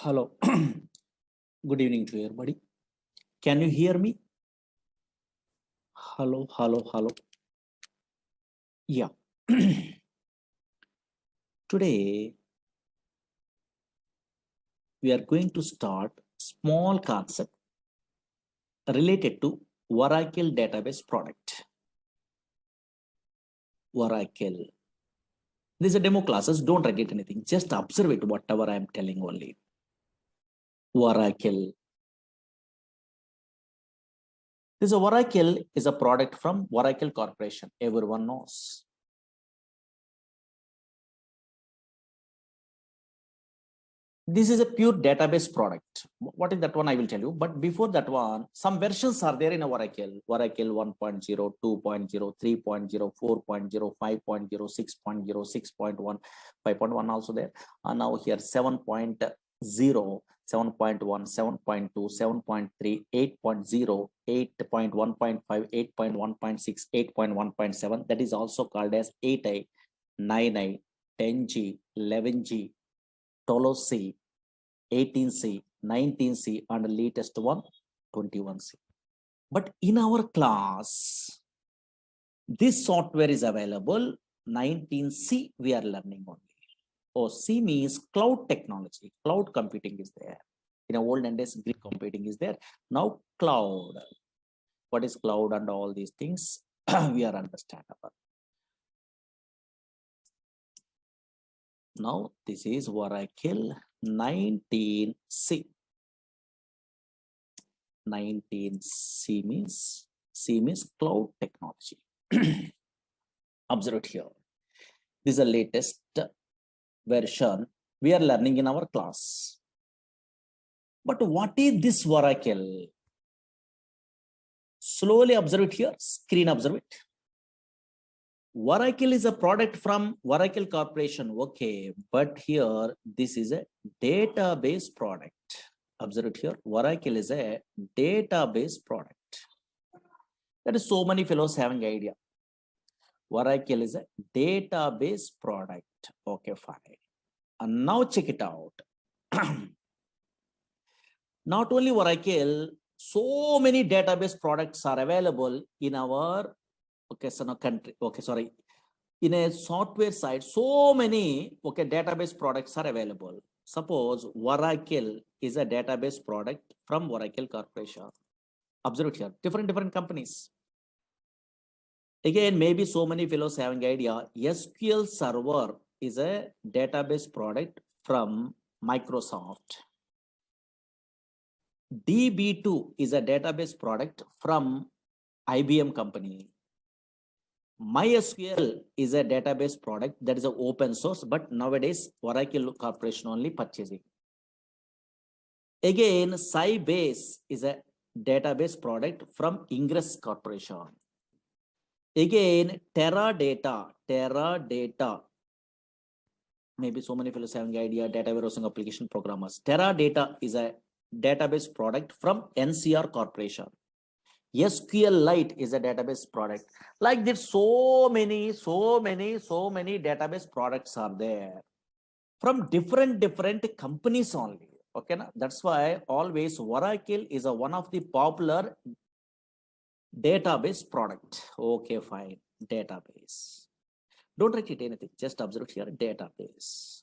Hello. Good evening to everybody. Can you hear me? Hello, hello, hello. Yeah. Today, we are going to start small concept related to Oracle database product. Oracle. These are demo classes. Don't write anything. Just observe it, whatever I am telling only. Oracle. This Oracle is a product from Oracle Corporation. Everyone knows. This is a pure database product. What is that one? I will tell you. But before that one, some versions are there in Oracle. Oracle 1.0, 2.0, 3.0, 4.0, 5.0, 6.0, 6.1, 5.1 also there. And now here 7.0, 7.1, 7.2, 7.3, 8.0, 8.1.5, 8.1.6, 8.1.7. That is also called as 8i, 9i, 10G, 11G, 12C, 18C, 19C, and the latest one, 21C. But in our class, this software is available, 19C we are learning only. Oh, C means cloud technology, cloud computing is there. In the olden days, grid computing is there. Now cloud. What is cloud and all these things, we are understandable. Now this is Oracle 19C. 19C means cloud technology. Observe it here. This is the latest version we are learning in our class. But what is this Oracle? Slowly observe it here. Screen observe it. Oracle is a product from Oracle Corporation. Okay, but here this is a database product. Observe it here. Oracle is a database product. That is so many fellows having idea. Oracle is a database product. Okay, fine. And now check it out. Not only Oracle, so many database products are available in our country. Okay, sorry. In a software side, so many database products are available. Suppose Oracle is a database product from Oracle Corporation. Observe it here. Different companies. Again, maybe so many fellows having idea. SQL Server is a database product from Microsoft. DB2 is a database product from IBM company. MySQL is a database product that is an open source, but nowadays Oracle Corporation only purchasing. Again, Sybase is a database product from Ingress Corporation. Again, Teradata. Maybe so many fellows having idea, data warehousing application programmers. Teradata is a database product from NCR Corporation. SQLite is a database product. Like this, so many database products are there from different companies only. Okay, na? That's why always Oracle is a one of the popular database product. Okay, fine. Database. Don't write it anything. Just observe here. Database.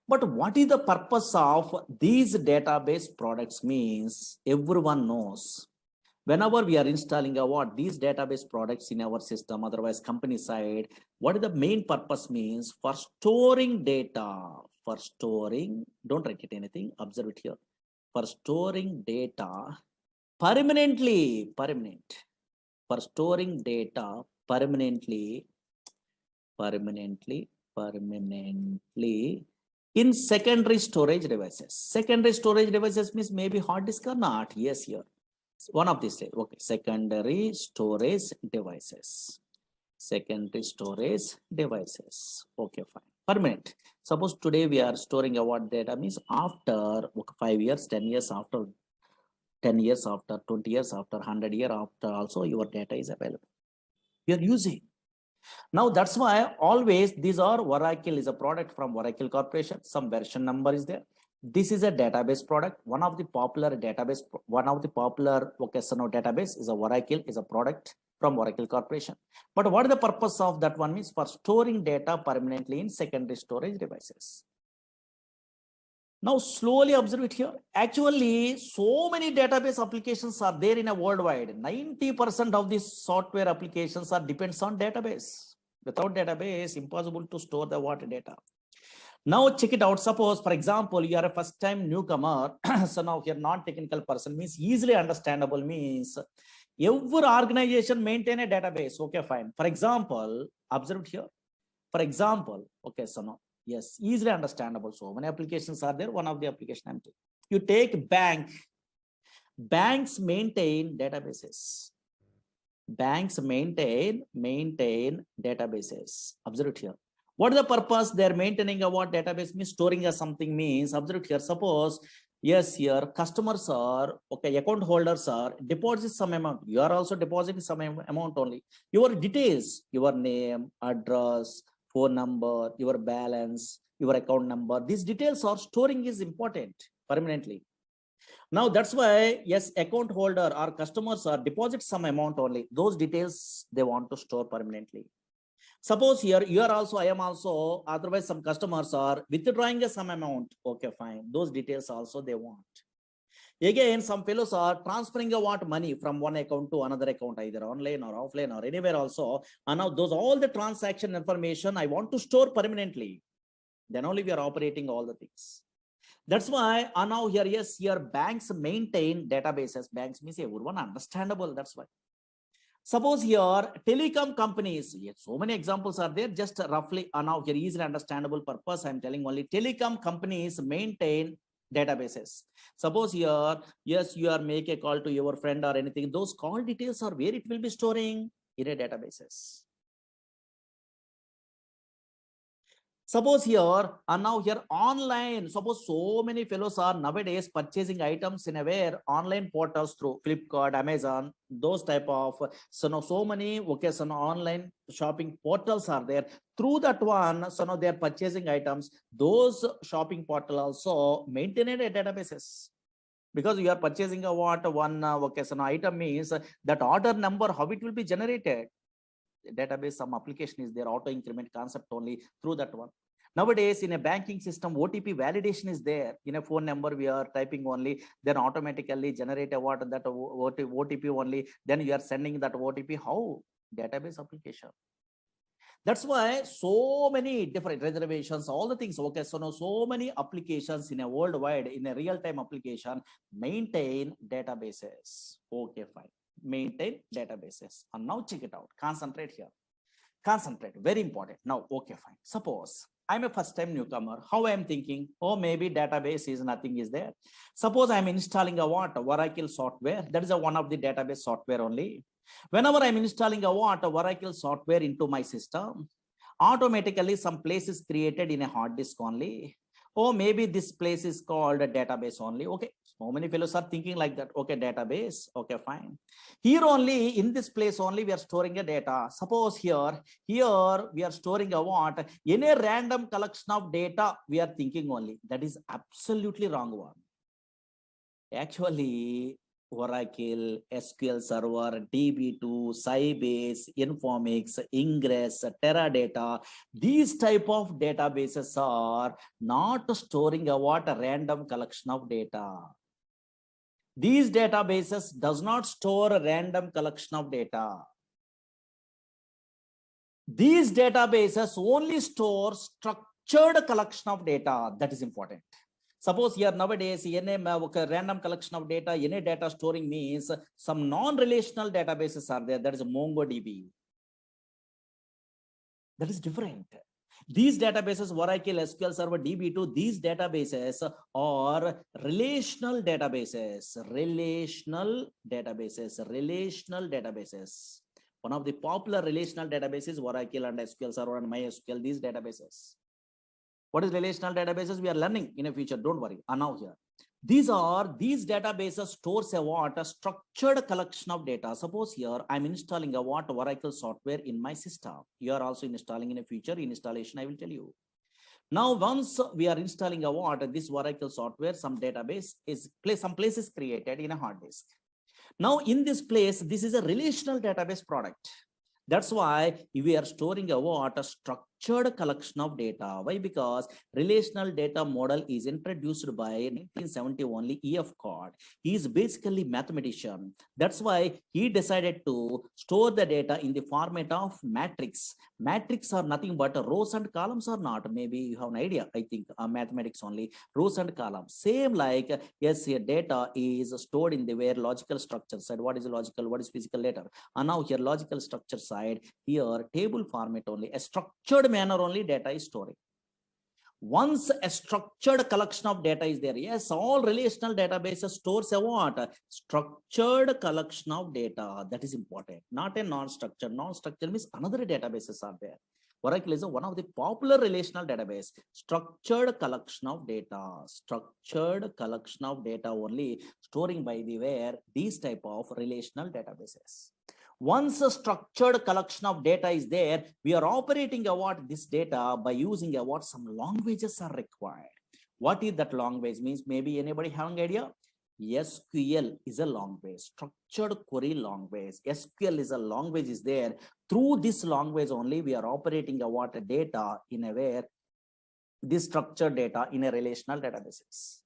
But what is the purpose of these database products means everyone knows. Whenever we are installing these database products in our system, otherwise company side, what is the main purpose means? For storing data, for storing, don't write it anything, observe it here. For storing data permanently, for storing data permanently in secondary storage devices. Secondary storage devices means maybe hard disk or not. Yes, here. One of these. Okay, secondary storage devices. Secondary storage devices. Okay, fine. Permanent. Suppose today we are storing data means after 5 years, 10 years after, 10 years after, 20 years after, 100 years after, also your data is available. You are using. Now that's why always these are Oracle is a product from Oracle Corporation. Some version number is there. This is a database product. One of the popular database, database is a Oracle, is a product from Oracle Corporation. But what is the purpose of that one means? For storing data permanently in secondary storage devices. Now slowly observe it here. Actually, so many database applications are there in a worldwide. 90% of these software applications are depends on database. Without database, impossible to store the water data. Now check it out. Suppose, for example, you are a first time newcomer. So now you're non-technical person, means easily understandable, means every organization maintain a database. Okay, fine. For example, observe it here. For example, okay, so now, yes, easily understandable. So many applications are there. One of the application I'm taking. You take bank. Banks maintain databases. Banks maintain databases. Observe it here. What is the purpose? They are maintaining a what database means storing a something means. Observe it here. Suppose, yes, here customers are, okay, account holders are deposit some amount. You are also depositing some amount only. Your details, your name, address, phone number, your balance, your account number. These details are storing is important permanently. Now that's why, yes, account holder or customers are deposit some amount only. Those details they want to store permanently. Suppose here you are also, I am also, otherwise some customers are withdrawing some amount. Okay, fine. Those details also they want. Again, some fellows are transferring a what money from one account to another account, either online or offline or anywhere also. And now those all the transaction information I want to store permanently. Then only we are operating all the things. That's why now here, yes, here banks maintain databases. Banks means everyone understandable. That's why. Suppose here telecom companies, yes, so many examples are there, just roughly now here easily understandable purpose. I'm telling only telecom companies maintain databases. Suppose here, yes, you are make a call to your friend or anything. Those call details are where it will be storing in a databases. Suppose here and now here online, suppose so many fellows are nowadays purchasing items in a where online portals through Flipkart, Amazon, those type of, so now so many, okay, so now online shopping portals are there. Through that one, so now they are purchasing items. Those shopping portal also maintain a databases. Because you are purchasing a what one okay, so now item means that order number, how it will be generated. Database, some application is there, auto increment concept only through that one. Nowadays in a banking system, OTP validation is there. In a phone number we are typing only, then automatically generate a what that OTP only, then you are sending that OTP. How? Database application. That's why so many different reservations, all the things. Okay, so now so many applications in a worldwide, in a real-time application, maintain databases. Okay, fine. Maintain databases. And now check it out. Concentrate here. Concentrate. Very important. Now, okay, fine. Suppose I'm a first-time newcomer. How I am thinking? Oh, maybe database is nothing is there. Suppose I'm installing a what? Oracle software. That is a one of the database software only. Whenever I'm installing a what? Oracle software into my system, automatically some place is created in a hard disk only. Oh, maybe this place is called a database only. Okay, so many fellows are thinking like that. Okay, database. Okay, fine. Here only, in this place only, we are storing a data. Suppose here we are storing a what? In a random collection of data, we are thinking only. That is absolutely wrong one. Actually, Oracle, SQL Server, DB2, Sybase, Informix, Ingress, Teradata, these type of databases are not storing a what? A random collection of data. These databases does not store a random collection of data. These databases only store structured collection of data. That is important. Suppose here nowadays, any random collection of data, any data storing means some non-relational databases are there. That is MongoDB. That is different. These databases, Oracle, SQL Server, DB2, these databases are relational databases. Relational databases. One of the popular relational databases, Oracle and SQL Server and MySQL, these databases. What is relational databases? We are learning in the future. Don't worry. Now here, these databases stores a what? A structured collection of data. Suppose here I'm installing a what? Oracle software in my system. You are also installing in a future installation. I will tell you. Now, once we are installing a what, this Oracle software, some database is some place is created in a hard disk. Now, in this place, this is a relational database product. That's why we are storing a what, a structured collection of data. Why? Because relational data model is introduced by 1970 only E.F. Cod. He is basically mathematician. That's why he decided to store the data in the format of matrix. Matrix are nothing but rows and columns or not. Maybe you have an idea. I think mathematics only rows and columns. Same like yes, here data is stored in the where logical structure side. What is logical? What is physical data? And now here logical structure side, here table format only, a structured manner only data is storing. Once a structured collection of data is there, yes, all relational databases stores a what? A structured collection of data. That is important, not a non-structured. Non-structured means another databases are there. Oracle is one of the popular relational database. Structured collection of data. Structured collection of data only storing by the where these type of relational databases. Once a structured collection of data is there, we are operating what this data by using what some languages are required. What is that language means? Maybe anybody have an idea? SQL is a language, structured query language. SQL is a language is there. Through this language only, we are operating what data in a where this structured data in a relational databases.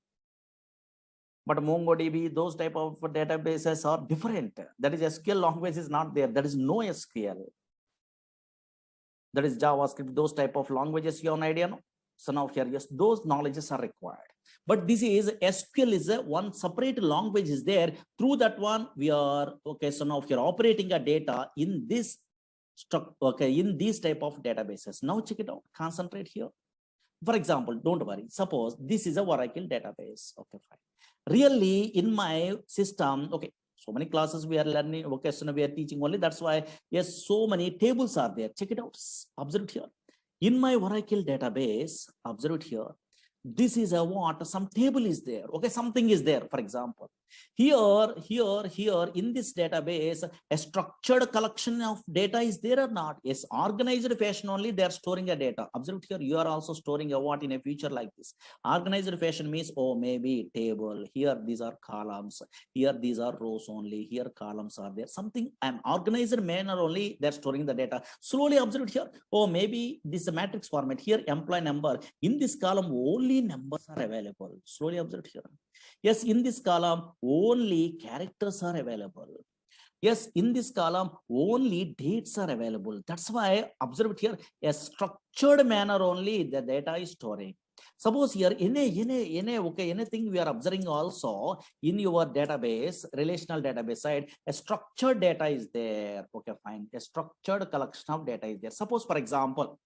But MongoDB, those type of databases are different. That is SQL language is not there. There is no SQL. That is JavaScript, those type of languages, you have an idea, no? So now here, yes, those knowledges are required. But this is SQL is a one separate language is there. Through that one, we are, okay, so now here operating a data in this okay, in these type of databases. Now check it out, concentrate here. For example, don't worry, suppose this is a Oracle database. Okay, fine. Really in my system, okay, so many classes we are learning, okay, so we are teaching only, that's why yes, so many tables are there. Check it out, observe it here. In my Oracle database, observe it here, this is a what, some table is there, okay, something is there. For example, here in this database, a structured collection of data is there or not? Yes, organized fashion only they are storing a data. Observe here, you are also storing a what in a future like this. Organized fashion means, oh, maybe table, here these are columns, here these are rows only, here columns are there, something an organized manner only they're storing the data. Slowly observe here, oh, maybe this is a matrix format, here employee number, in this column only numbers are available. Slowly observe here. Yes, in this column only characters are available. Yes, in this column only dates are available. That's why observe here, a structured manner only the data is storing. Suppose here okay, anything we are observing also in your database, relational database side, a structured data is there. Okay, fine. A structured collection of data is there. Suppose, for example,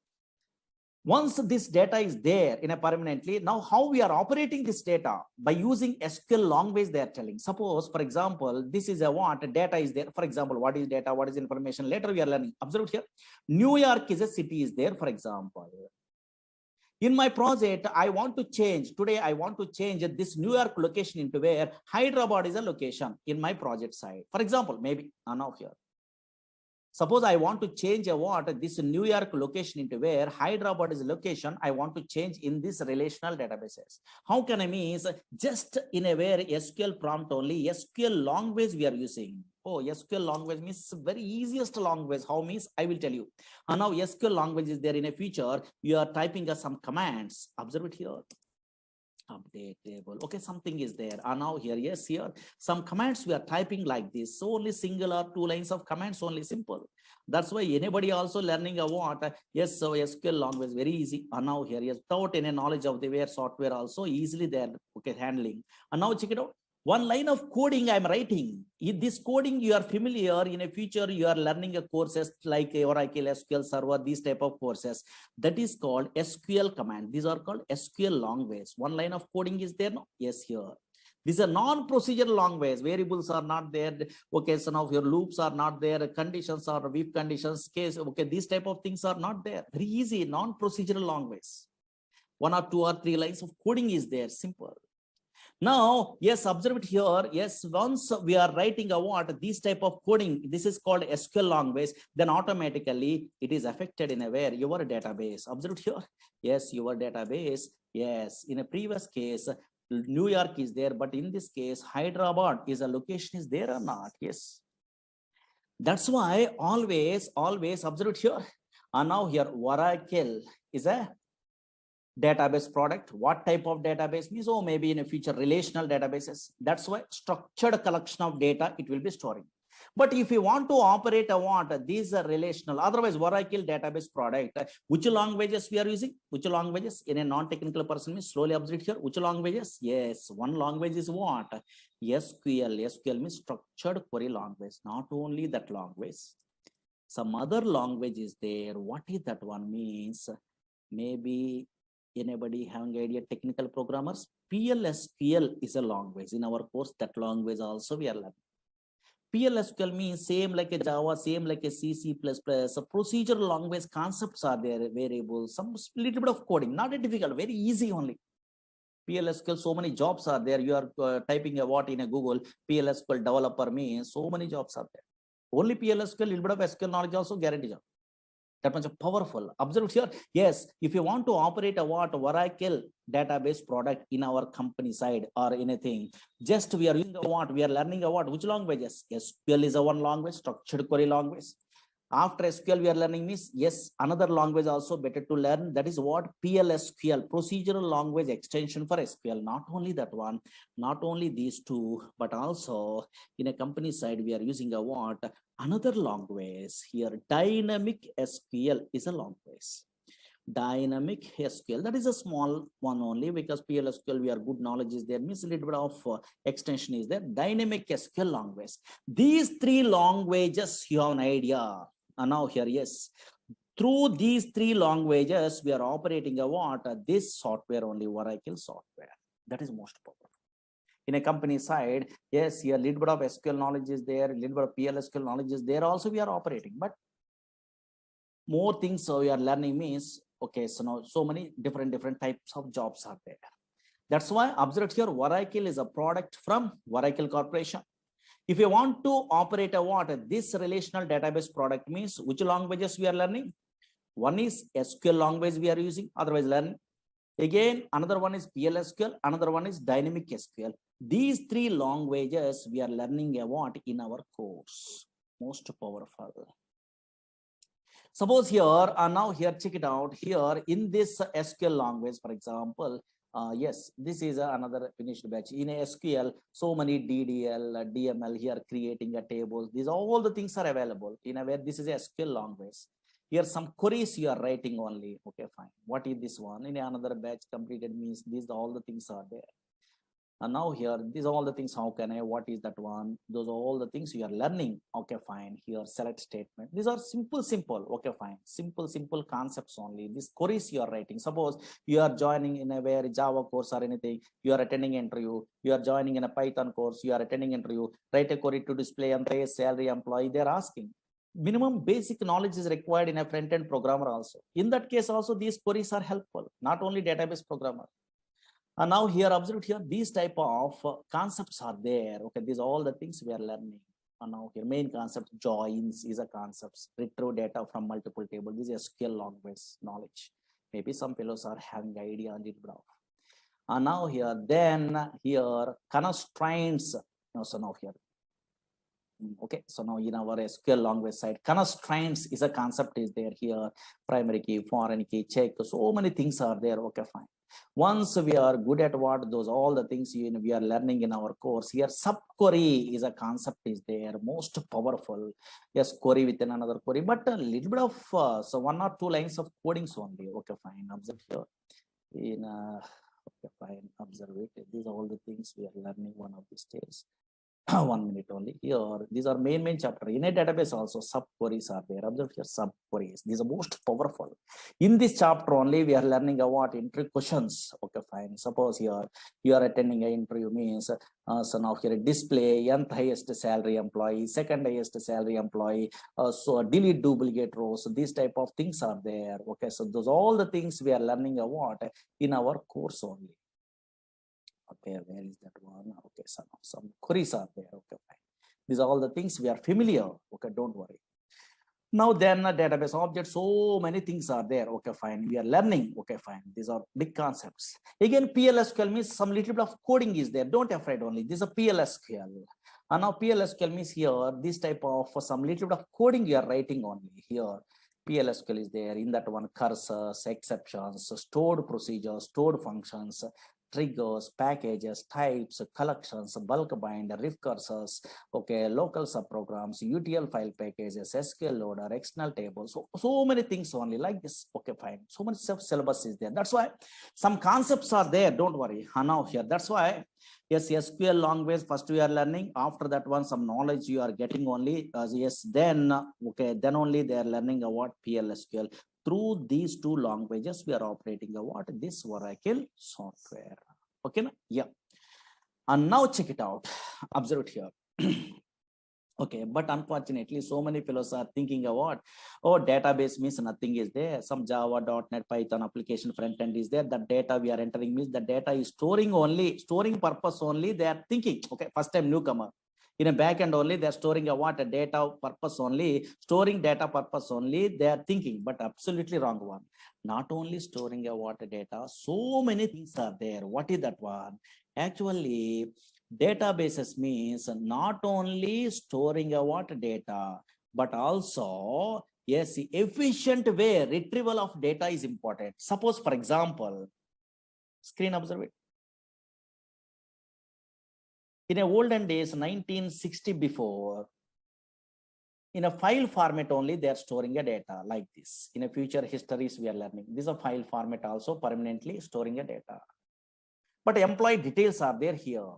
once this data is there in a permanently, now how we are operating this data by using SQL language they are telling. Suppose, for example, this is a what data is there. For example, what is data? What is information? Later we are learning. Observe here. New York is a city is there, for example. In my project, I want to change. Today, I want to change this New York location into where Hyderabad is a location in my project side. For example, maybe now here. Suppose I want to change a what this New York location into where Hyderabad is a location. I want to change in this relational databases. How can I means just in a where SQL prompt only SQL language we are using. Oh, SQL language means very easiest language. How means I will tell you. And now SQL language is there in a feature. You are typing some commands. Observe it here. Update table, okay, something is there. And now here, yes, here some commands we are typing like this, so only single or two lines of commands only, simple. That's why anybody also learning a what, yes, so SQL language very easy. And now here, yes, without any knowledge of the where software also easily there, okay, handling. And now check it out, one line of coding I'm writing. In this coding you are familiar, in a future you are learning a courses like Oracle SQL Server, these type of courses, that is called SQL command. These are called SQL language. One line of coding is there, no? Yes, here. This is a non-procedural language. Variables are not there. Okay, so now your loops are not there. Conditions are if conditions case. Okay, these type of things are not there. Very easy, non-procedural language. One or two or three lines of coding is there, simple. Now, yes, observe it here. Yes, once we are writing a what, this type of coding, this is called SQL language, then automatically it is affected in a where your database. Observe it here. Yes, your database. Yes, in a previous case, New York is there, but in this case, Hyderabad is a location is there or not? Yes. That's why always observe it here. And now here, Oracle is a database product. What type of database means? Oh, maybe in a future relational databases. That's why structured collection of data it will be storing. But if you want to operate a what, these are relational, otherwise Oracle database product, which languages we are using? Which languages? In a non-technical person means slowly observe here. Which languages? Yes, one language is what? SQL. SQL means structured query language. Not only that language, some other language is there. What is that one means? Maybe anybody having idea, technical programmers? PLSQL is a language. In our course, that language also we are learning. PLSQL means same like a Java, same like a C, C++. So procedural language concepts are there, variables, some little bit of coding, not a difficult, very easy only. PLSQL, so many jobs are there. You are typing a what in a Google, PLSQL developer means so many jobs are there. Only PLSQL, little bit of SQL knowledge also guarantee job. That much powerful. Observe here. Yes, if you want to operate a what Oracle database product in our company side or anything, just we are using a what, we are learning a what, which languages? SQL is a one language, structured query language. After SQL, we are learning means, yes, another language also better to learn. That is what PLSQL, procedural language extension for SQL. Not only that one, not only these two, but also in a company side, we are using a what? Another language here. Dynamic SQL is a language. Dynamic SQL, that is a small one only, because PLSQL we are good knowledge is there, means a little bit of extension is there. Dynamic SQL language. These three languages you have an idea. And now here, yes, through these three languages we are operating a what? This software only, Oracle software. That is most powerful. In a company side, yes, here little bit of SQL knowledge is there, little bit of PLSQL knowledge is there also we are operating, but more things so we are learning means, okay, so now so many different types of jobs are there. That's why observe here, Oracle is a product from Oracle Corporation. If you want to operate a what, this relational database product means which languages we are learning? One is SQL language we are using, otherwise learning. Again, another one is PLSQL, another one is dynamic SQL. These three languages we are learning a what in our course. Most powerful. Suppose here, now here, check it out. Here in this SQL language, for example, yes, this is another finished batch. In SQL, so many DDL, DML here creating a table. These all the things are available in a way. This is a SQL language. Here some queries you are writing only. Okay, fine. What is this one? In another batch completed means these all the things are there. And now here, these are all the things. How can I? What is that one? Those are all the things you are learning. Okay, fine. Here, select statement. These are simple. Okay, fine. Simple concepts only. These queries you are writing. Suppose you are joining in a where Java course or anything. You are attending interview. You are joining in a Python course. You are attending interview. Write a query to display employee salary employee. They are asking. Minimum basic knowledge is required in a front-end programmer also. In that case also, these queries are helpful. Not only database programmer. And now here, observe here, these type of concepts are there. Okay, these are all the things we are learning. And now here, main concept, joins is a concept. Retrieve data from multiple tables. This is SQL language knowledge. Maybe some fellows are having idea on it. And now here, then here, constraints. No, so now here. Okay, so now in our SQL language side, constraints is a concept is there here. Primary key, foreign key, check. So many things are there. Okay, fine. Once we are good at what those all the things we are learning in our course here, subquery is a concept is there, most powerful. Yes, query within another query, but a little bit of so 1 or 2 lines of codings only. Okay, fine. Observe here in okay, fine. Observe it. These are all the things we are learning one of these days. 1 minute only here. These are main chapter. In a database also subqueries are there. Observe here, subqueries. These are most powerful. In this chapter only we are learning about interview questions. Okay, fine. Suppose here you are attending an interview means so now here display nth highest salary employee, second highest salary employee. So delete duplicate rows. So these type of things are there. Okay, so those all the things we are learning about in our course only. Okay, where is that one? Okay, some queries are there. Okay, fine. These are all the things we are familiar. Okay, don't worry. Now then a database object, so many things are there. Okay, fine. We are learning. Okay, fine. These are big concepts. Again, PLSQL means some little bit of coding is there. Don't afraid only. This is a PLSQL. And now PLSQL means here, this type of some little bit of coding you are writing only here. PLSQL is there. In that one, cursors, exceptions, stored procedures, stored functions, triggers, packages, types, collections, bulk bind, recursors, okay, local subprograms, UTL file packages, SQL loader, external tables, so many things only like this. Okay, fine. So much syllabus is there. That's why some concepts are there. Don't worry. Now here. That's why yes, SQL language first we are learning. After that one, some knowledge you are getting only. Yes, then okay, then only they are learning about PLSQL. Through these two languages, we are operating what this Oracle software. Okay, na? Yeah. And now check it out. Observe it here. Okay, but unfortunately, so many fellows are thinking about, oh, database means nothing is there. Some Java, .NET, Python application front end is there. The data we are entering means the data is storing purpose only. They are thinking, okay, first time newcomer. In a backend only, they are storing a data purpose only, storing data purpose only. They are thinking, but absolutely wrong one. Not only storing a data, so many things are there. What is that one? Actually, databases means not only storing data, but also yes, efficient way retrieval of data is important. Suppose, for example, screen observe it. In a olden days, 1960 before, in a file format only, they are storing a data like this. In a future histories, we are learning. This is a file format also permanently storing a data. But employee details are there here.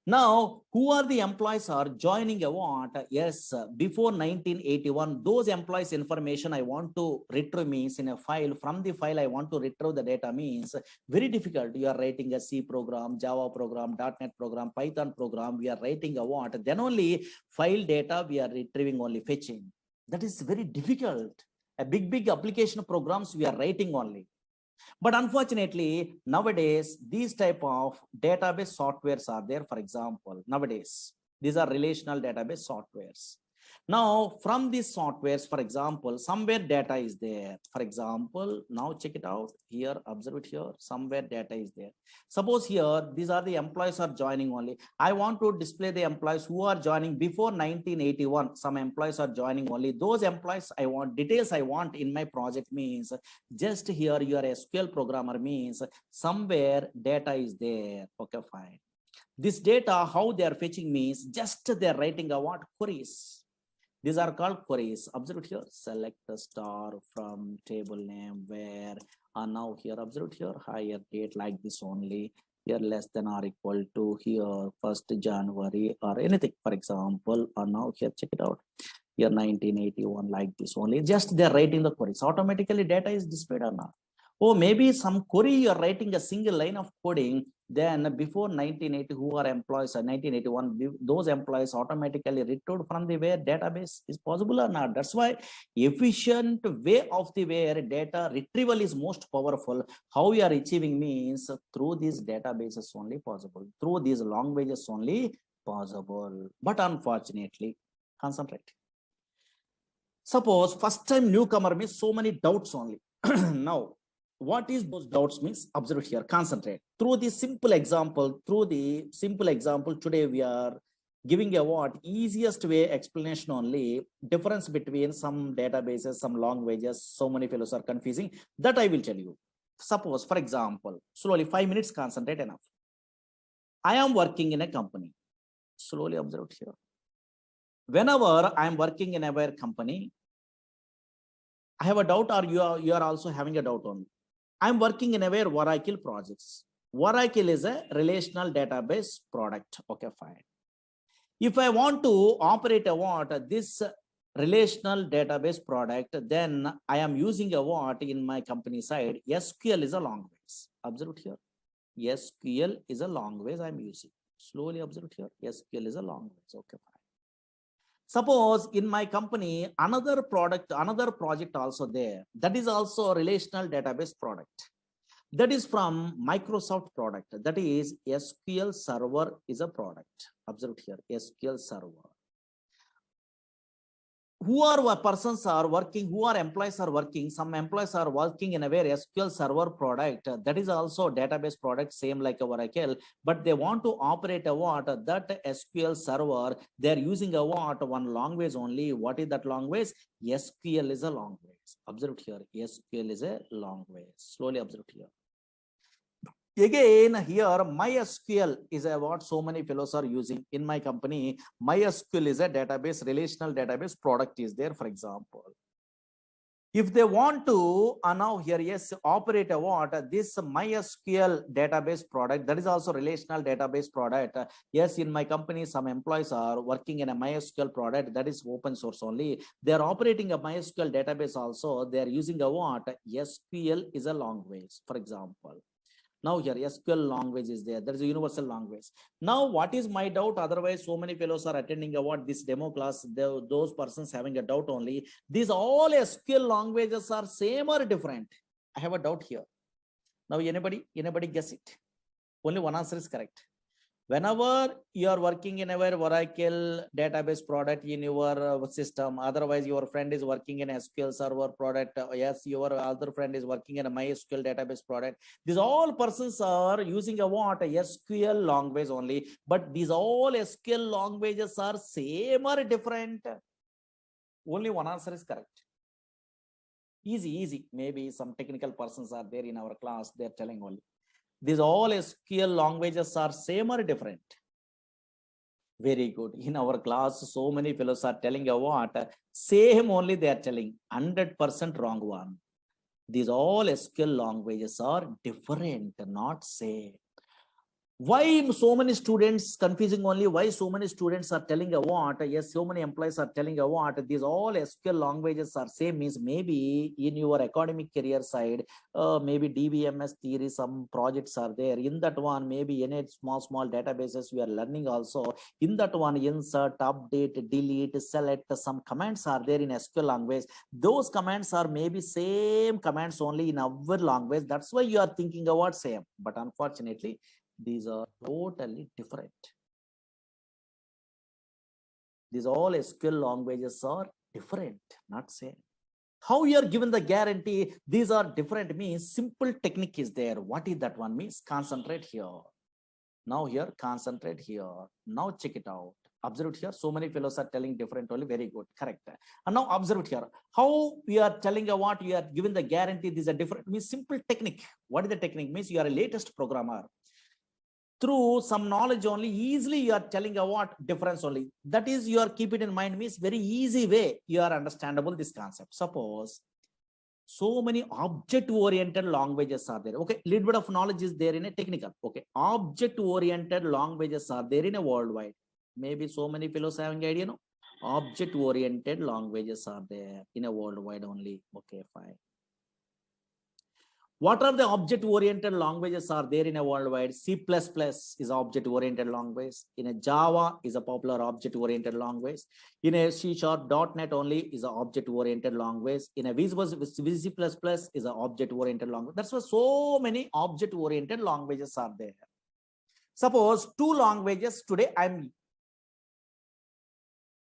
Now, who are the employees are joining a what? Yes, before 1981, those employees information I want to retrieve means in a file. From the file, I want to retrieve the data means very difficult. You are writing a C program, Java program, .NET program, Python program. We are writing a what? Then only file data we are retrieving only fetching. That is very difficult. A big application programs we are writing only. But unfortunately, nowadays, these type of database softwares are there. For example, nowadays, these are relational database softwares. Now, from these softwares, for example, somewhere data is there. For example, now check it out here, observe it here, somewhere data is there. Suppose here, these are the employees are joining only. I want to display the employees who are joining before 1981. Some employees are joining only. Those employees I want, details I want in my project means just here you are a SQL programmer means somewhere data is there. Okay, fine. This data, how they are fetching means just they're writing a what? Queries. These are called queries. Observe here. Select the star from table name where now here observe here higher date like this only. Here less than or equal to here 1st January or anything. For example, now here check it out. Here 1981 like this only. Just they're writing the queries. Automatically data is displayed or not. Oh, maybe some query you're writing a single line of coding. Then before 1980, who are employees, 1981, those employees automatically retrieved from the where database is possible or not. That's why efficient way of the where data retrieval is most powerful. How we are achieving means through these databases only possible, through these languages only possible. But unfortunately, concentrate. Suppose first time newcomer means so many doubts only. Now, what is those doubts means? Observe here, concentrate. Through the simple example, today we are giving a what? Easiest way explanation only. Difference between some databases, some languages, so many fellows are confusing. That I will tell you. Suppose, for example, slowly 5 minutes, concentrate enough. I am working in a company. Slowly observe here. Whenever I am working in a company, I have a doubt, or you are also having a doubt on. I'm working in a Oracle projects. Oracle is a relational database product. Okay, fine. If I want to operate this relational database product, then I am using a what in my company side. SQL is a language. Observe it here. SQL is a language I'm using. Slowly observe it here. SQL is a language. Okay, fine. Suppose in my company, another project also there. That is also a relational database product. That is from Microsoft product. That is SQL Server is a product. Observe here, SQL Server. Who are persons are working, who are employees are working, some employees are working in a very SQL Server product. That is also database product, same like a Oracle, but they want to operate a what? That SQL Server, they are using a what? One language only. What is that language? SQL is a language. Observe here, SQL is a language. Slowly observe here. Again, here MySQL is a what so many fellows are using in my company. MySQL is a database, relational database product is there, for example. If they want to now here, yes, operate a what? This MySQL database product, that is also relational database product. Yes, in my company, some employees are working in a MySQL product that is open source only. They are operating a MySQL database also. They are using a what? SQL is a language, for example. Now here SQL language is there. There is a universal language. Now what is my doubt? Otherwise, so many fellows are attending what this demo class. Those persons having a doubt only. These all SQL languages are same or different? I have a doubt here. Now anybody guess it? Only one answer is correct. Whenever you are working in a Oracle database product in your system, otherwise your friend is working in SQL Server product, yes, your other friend is working in a MySQL database product. These all persons are using a what? A SQL language only, but these all SQL languages are same or different? Only one answer is correct. Easy. Maybe some technical persons are there in our class, they're telling only. These all SQL languages are same or different? Very good. In our class, so many fellows are telling a what? Same only they are telling. 100% wrong one. These all SQL languages are different, not same. Why so many students confusing only? Why so many students are telling a what? Yes, so many employees are telling a what? These all SQL languages are same, means maybe in your academic career side, maybe DBMS theory, some projects are there. In that one, maybe in small databases we are learning also. In that one, insert, update, delete, select, some commands are there in SQL language. Those commands are maybe same commands only in our language. That's why you are thinking about same. But unfortunately, these are totally different. These all SQL languages are different, not same. How you are given the guarantee these are different means simple technique is there. What is that one means? Concentrate here. Now here, concentrate here. Now check it out. Observe here. So many fellows are telling different only. Very good. Correct. And now observe here. How we are telling what you are given the guarantee these are different means simple technique. What is the technique? Means you are a latest programmer. Through some knowledge only, easily you are telling a what difference only. That is, you are keep it in mind means very easy way you are understandable this concept. Suppose so many object-oriented languages are there. Okay, little bit of knowledge is there in a technical. Okay, object-oriented languages are there in a worldwide. Maybe so many fellows having idea, no? Object-oriented languages are there in a worldwide only. Okay, fine. What are the object-oriented languages are there in a worldwide? C++ is object-oriented language. In a Java is a popular object-oriented language. In a C# .NET only is an object-oriented language. In a VC++ is an object-oriented language. That's why so many object-oriented languages are there. Suppose two languages today I'm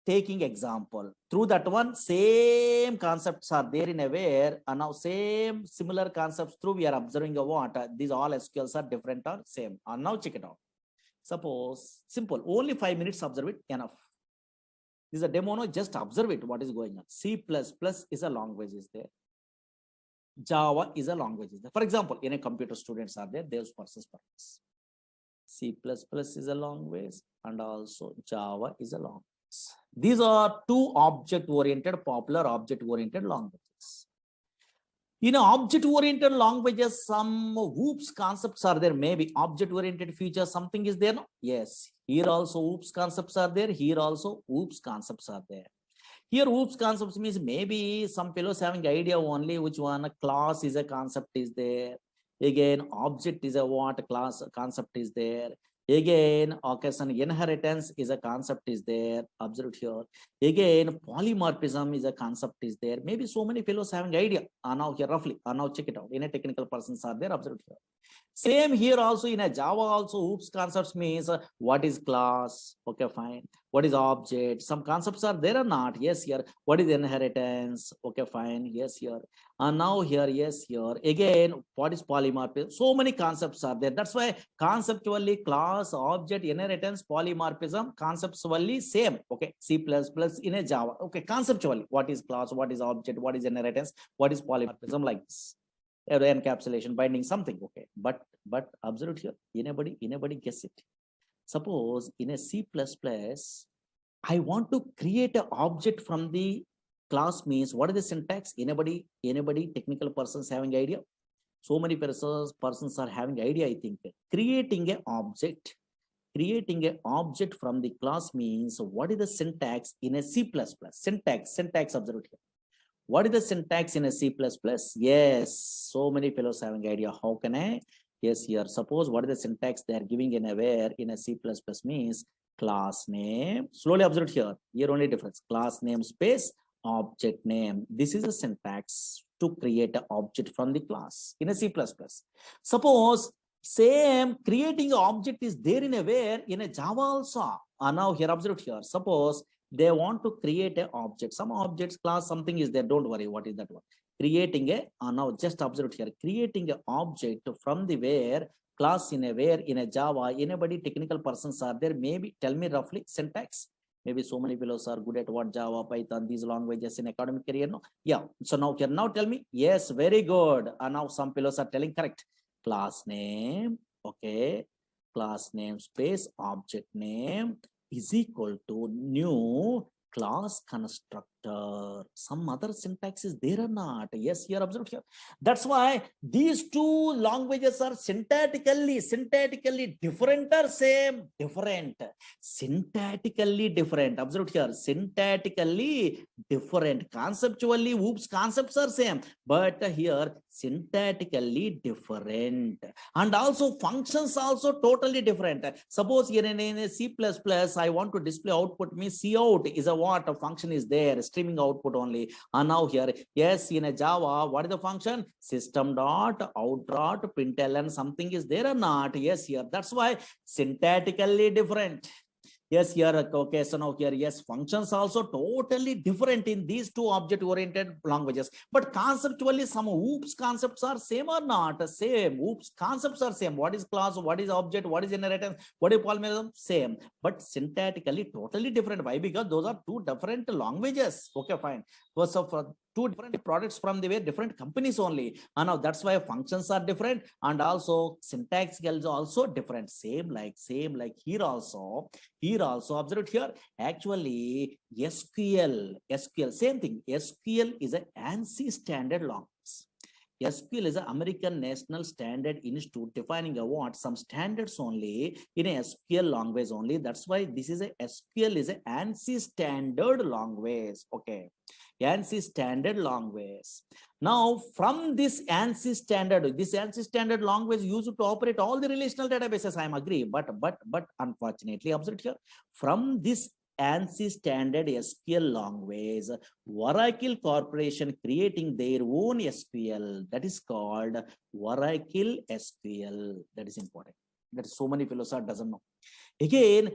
taking example. Through that one, same concepts are there in a where, and now same similar concepts through we are observing a what? These all SQLs are different or same. And now check it out. Suppose simple, only 5 minutes observe it, enough. This is a demo, no, just observe it, what is going on. C++ is a language is there. Java is a language is there. For example, in a computer students are there, those persons. C++ is a language and also Java is a language. These are two object-oriented, popular object-oriented languages. In object-oriented languages, some OOPS concepts are there. Maybe object-oriented feature, something is there. No? Yes. Here also OOPS concepts are there. Here also OOPS concepts are there. Here OOPS concepts means maybe some fellows having idea only which one. A class is a concept is there. Again, object is a what class concept is there. Again, occasion inheritance is a concept is there. Observe here. Again, polymorphism is a concept is there. Maybe so many fellows having idea. Now here roughly. Now check it out. In a technical persons are there. Observe here. Same here also in a Java also oops concepts means what is class, okay fine, what is object, some concepts are there or not, yes here, what is inheritance, okay fine, yes here, and now here, yes here, again what is polymorphism, so many concepts are there, that's why conceptually class, object, inheritance, polymorphism conceptually same, okay, C++ in a Java, okay, conceptually what is class, what is object, what is inheritance, what is polymorphism, like this encapsulation binding something, okay, but observe here, anybody guess it, suppose in a C++ I want to create an object from the class, means what is the syntax, anybody technical persons having idea, so many persons are having idea, I think creating an object from the class means what is the syntax in a C++, syntax observe here. What is the syntax in a C++? Yes, so many fellows having idea. How can I? Yes, here. Suppose what is the syntax they are giving in a where in a C++ means class name. Slowly observe here. Here only difference. Class name space object name. This is a syntax to create an object from the class in a C++. Suppose same creating an object is there in a where in a Java also. Now here observe here. Suppose they want to create an object, some objects class something is there, don't worry what is that one, creating a now just observe here, creating an object from the where class in a where in a Java, anybody technical persons are there, maybe tell me roughly syntax, maybe so many fellows are good at what Java, Python, these languages in academic career, no, yeah, so now here, now tell me, yes, very good, and now some fellows are telling correct, class name, okay, class name space object name is equal to new class constructor. Some other syntax is there or not? Yes, here observe here. That's why these two languages are syntactically different or same? Different. Syntactically different. Observe here. Syntactically different. Conceptually, oops, concepts are same. But here, syntactically different. And also functions also totally different. Suppose here in a C++, I want to display output means cout is a what a function is there, streaming output only. And now here, yes, in a Java, what is the function? System dot out dot println something is there or not? Yes, here. That's why syntactically different. Yes, here, okay, so now here, yes, functions also totally different in these two object-oriented languages. But conceptually, some oops concepts are same or not? Same. Oops concepts are same. What is class? What is object? What is inheritance? What is polymorphism? Same. But syntactically totally different. Why? Because those are two different languages. Okay, fine. So for two different products from the way different companies only, and now that's why functions are different, and also syntax is also different, same like here also observe here, actually SQL same thing. SQL is a ANSI standard language. SQL is an American National Standard Institute defining a what some standards only in a SQL language only. That's why this is a SQL is a ANSI standard language. Okay, ANSI standard language. Now from this ANSI standard language used to operate all the relational databases. I am agree, but unfortunately, observe here, from this ANSI standard SQL language, Oracle Corporation creating their own SQL that is called Oracle SQL. That is important. That so many fellows are doesn't know. Again,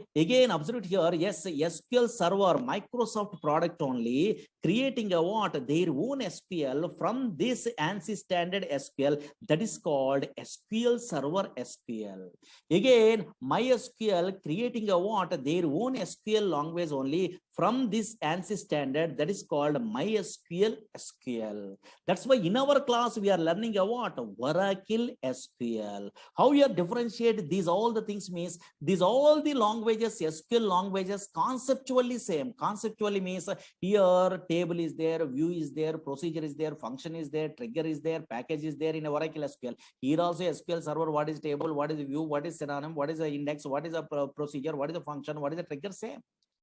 observe here, yes, SQL Server, Microsoft product only, creating a what? Their own SQL from this ANSI standard SQL that is called SQL Server SQL. Again, MySQL creating a what? Their own SQL language only from this ANSI standard that is called MySQL SQL. That's why in our class we are learning a what? Oracle SQL. How you differentiate these all the things means these all the languages, SQL languages, conceptually same. Conceptually means here table is there, view is there, procedure is there, function is there, trigger is there, package is there in a Oracle SQL. Here also SQL Server, what is table, what is view, what is synonym, what is the index, what is a procedure, what is the function, what is the trigger, same.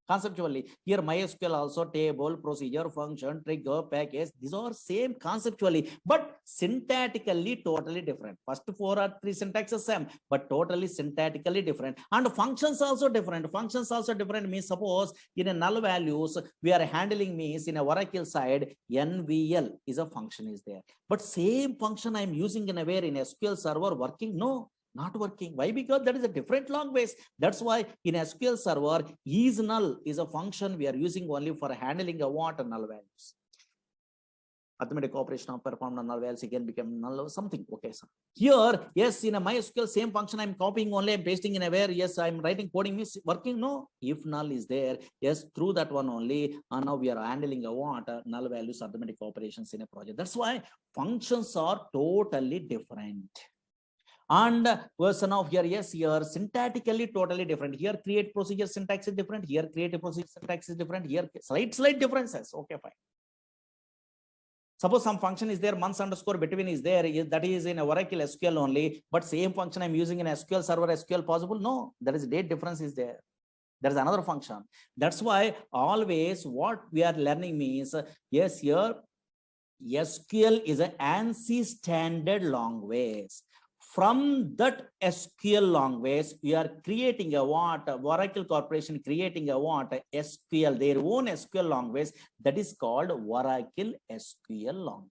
conceptually. Here MySQL also table, procedure, function, trigger, package. These are same conceptually, but syntactically totally different. First 4 or 3 syntaxes same, but totally syntactically different. And functions also different. Functions also different means suppose in a null values we are handling means in a Oracle side, NVL is a function is there. But same function I am using in a where in SQL server working? No, not working. Why? Because that is a different language. That's why in SQL server, is null is a function we are using only for handling a what null values. Arithmetic operation of performed null values again become null or something. Okay, so here, yes, in a MySQL same function I'm copying only, I'm pasting in a where, yes, I'm writing coding means working. No, if null is there, yes, through that one only, and now we are handling a what null values arithmetic operations in a project. That's why functions are totally different. And version of here, yes, here syntactically totally different. Here create procedure syntax is different. Here create a procedure syntax is different. Here slight differences. Okay, fine. Suppose some function is there, months underscore between is there, that is in a Oracle SQL only, but same function I'm using in SQL server SQL possible? No, there is date difference is there. There is another function. That's why always what we are learning means, yes, here SQL is an ANSI standard language. From that SQL language, we are creating a what? Oracle Corporation creating a what? SQL, their own SQL language that is called Oracle SQL language.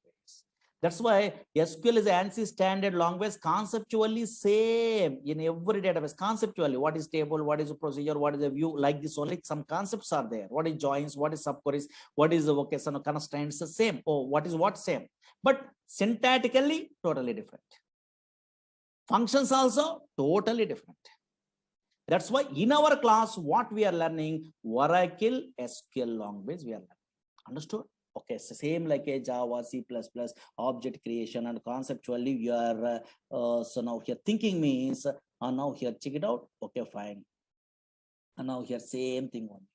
That's why SQL is an ANSI standard language, conceptually same in every database. Conceptually, what is table, what is a procedure, what is a view, like this only some concepts are there. What is joins, what is subqueries, what is the vocation constraints, the same. Oh, what is what same, but syntactically totally different. Functions also totally different. That's why in our class, what we are learning, Oracle SQL language we are learning. Understood? Okay, so same like a Java, C++, object creation, and conceptually we are, so now here thinking means, now here check it out. Okay, fine. And now here same thing only.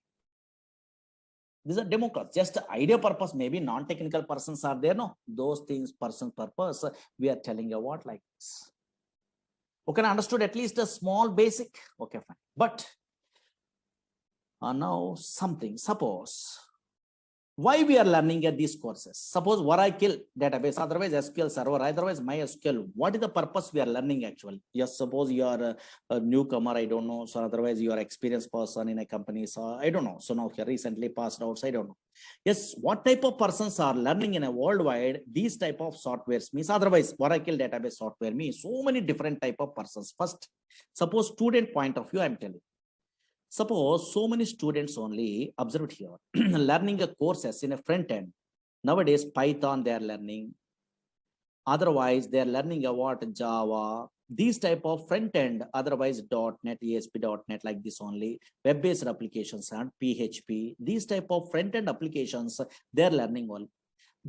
These are demo class, just idea purpose, maybe non-technical persons are there. No, those things person purpose, we are telling you what like this. Okay, understood at least a small basic. Okay, fine. But now something, suppose why we are learning at these courses. Suppose Oracle database, otherwise SQL server, otherwise MySQL. What is the purpose we are learning actually? Yes, suppose you are a newcomer, I don't know. So otherwise you are experienced person in a company, so I don't know. So now here recently passed out, so I don't know. Yes, what type of persons are learning in a worldwide these type of softwares means, otherwise Oracle database software means so many different type of persons. First, suppose student point of view, I'm telling. Suppose so many students only observed here learning a courses in a front end. Nowadays Python they are learning. Otherwise they are learning about Java. These type of front end, otherwise .NET, ASP.NET like this only, web-based applications and PHP. These type of front end applications they are learning all.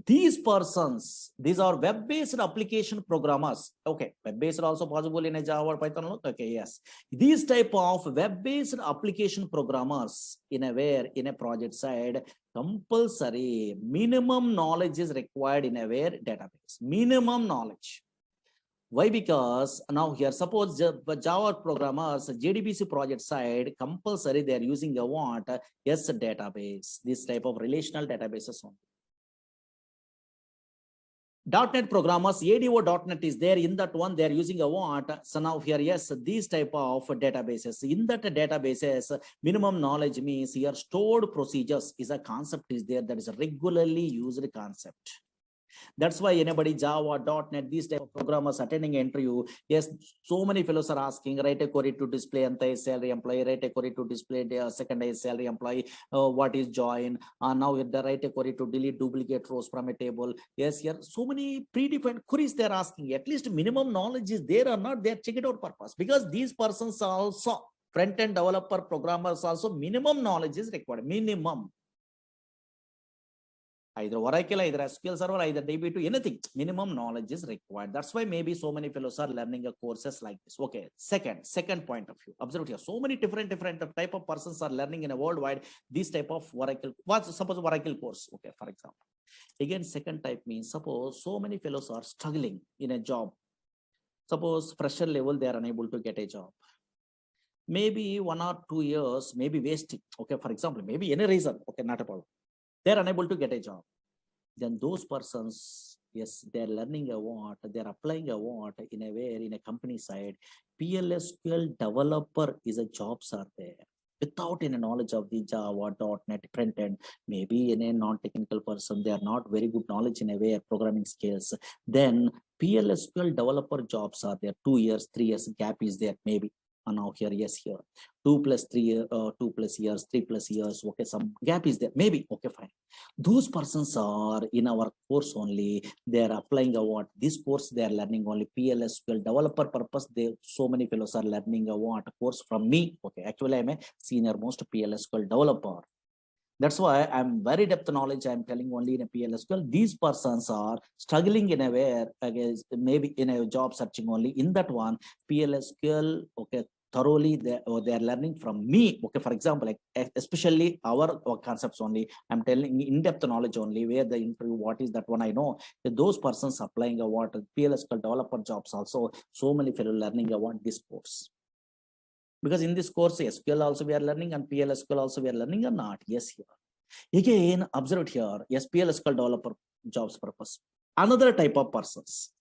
These persons, these are web-based application programmers. Okay, web-based also possible in a Java or Python. Okay, yes. These type of web-based application programmers in a where in a project side, compulsory minimum knowledge is required in a where database. Minimum knowledge. Why? Because now here, suppose Java programmers, JDBC project side, compulsory they are using a what? Yes, database. This type of relational databases only. .NET programmers, ADO.NET is there, in that one they are using a what? So now here, yes, these type of databases. In that databases, minimum knowledge means here stored procedures is a concept is there that is a regularly used concept. That's why anybody Java, .NET, these type of programmers attending interview, yes, so many fellows are asking, write a query to display anti-salary employee, write a query to display the second salary employee, what is join, now the write a query to delete duplicate rows from a table. Yes, here so many predefined queries they're asking. At least minimum knowledge is there or not, they're check it out purpose, because these persons are also front-end developer programmers also minimum knowledge is required, minimum. Either Oracle, either SQL Server, either DB2, anything, minimum knowledge is required. That's why maybe so many fellows are learning a courses like this. Okay, second point of view. Observe here, so many different type of persons are learning in a worldwide this type of Oracle. What's suppose Oracle course? Okay, for example. Again, second type means suppose so many fellows are struggling in a job. Suppose fresher level they are unable to get a job. maybe 1 or 2 years, maybe wasting. Okay, for example, maybe any reason. Okay, not a problem. They're unable to get a job. Then those persons, yes, they're learning a what, they're applying a what in a way in a company side. PLSQL developer is a jobs are there. Without any knowledge of the Java, .NET, front end, maybe in a non-technical person, they are not very good knowledge in a way of programming skills. Then PLSQL developer jobs are there. 2 years, 3 years gap is there, maybe. And now here, yes, here 2 plus 3 3 plus years, okay, some gap is there, maybe, okay, fine. Those persons are in our course only. They are applying a what this course, they are learning only PLSQL developer purpose. They so many fellows are learning a what course from me. Okay, actually I'm a senior most PLSQL developer. That's why I'm very depth knowledge. I'm telling only in a PLSQL. These persons are struggling in a way, against maybe in a job searching only in that one PLSQL. Okay, thoroughly they are learning from me. Okay, for example, like especially our concepts only. I'm telling in-depth knowledge only where the interview what is that one I know. Those persons applying a what PLSQL developer jobs also. So many fellow learning about this course. Because in this course, SQL also we are learning and PLSQL also we are learning or not? Yes, here. Again, observe here, PLSQL developer jobs purpose. Another type of persons.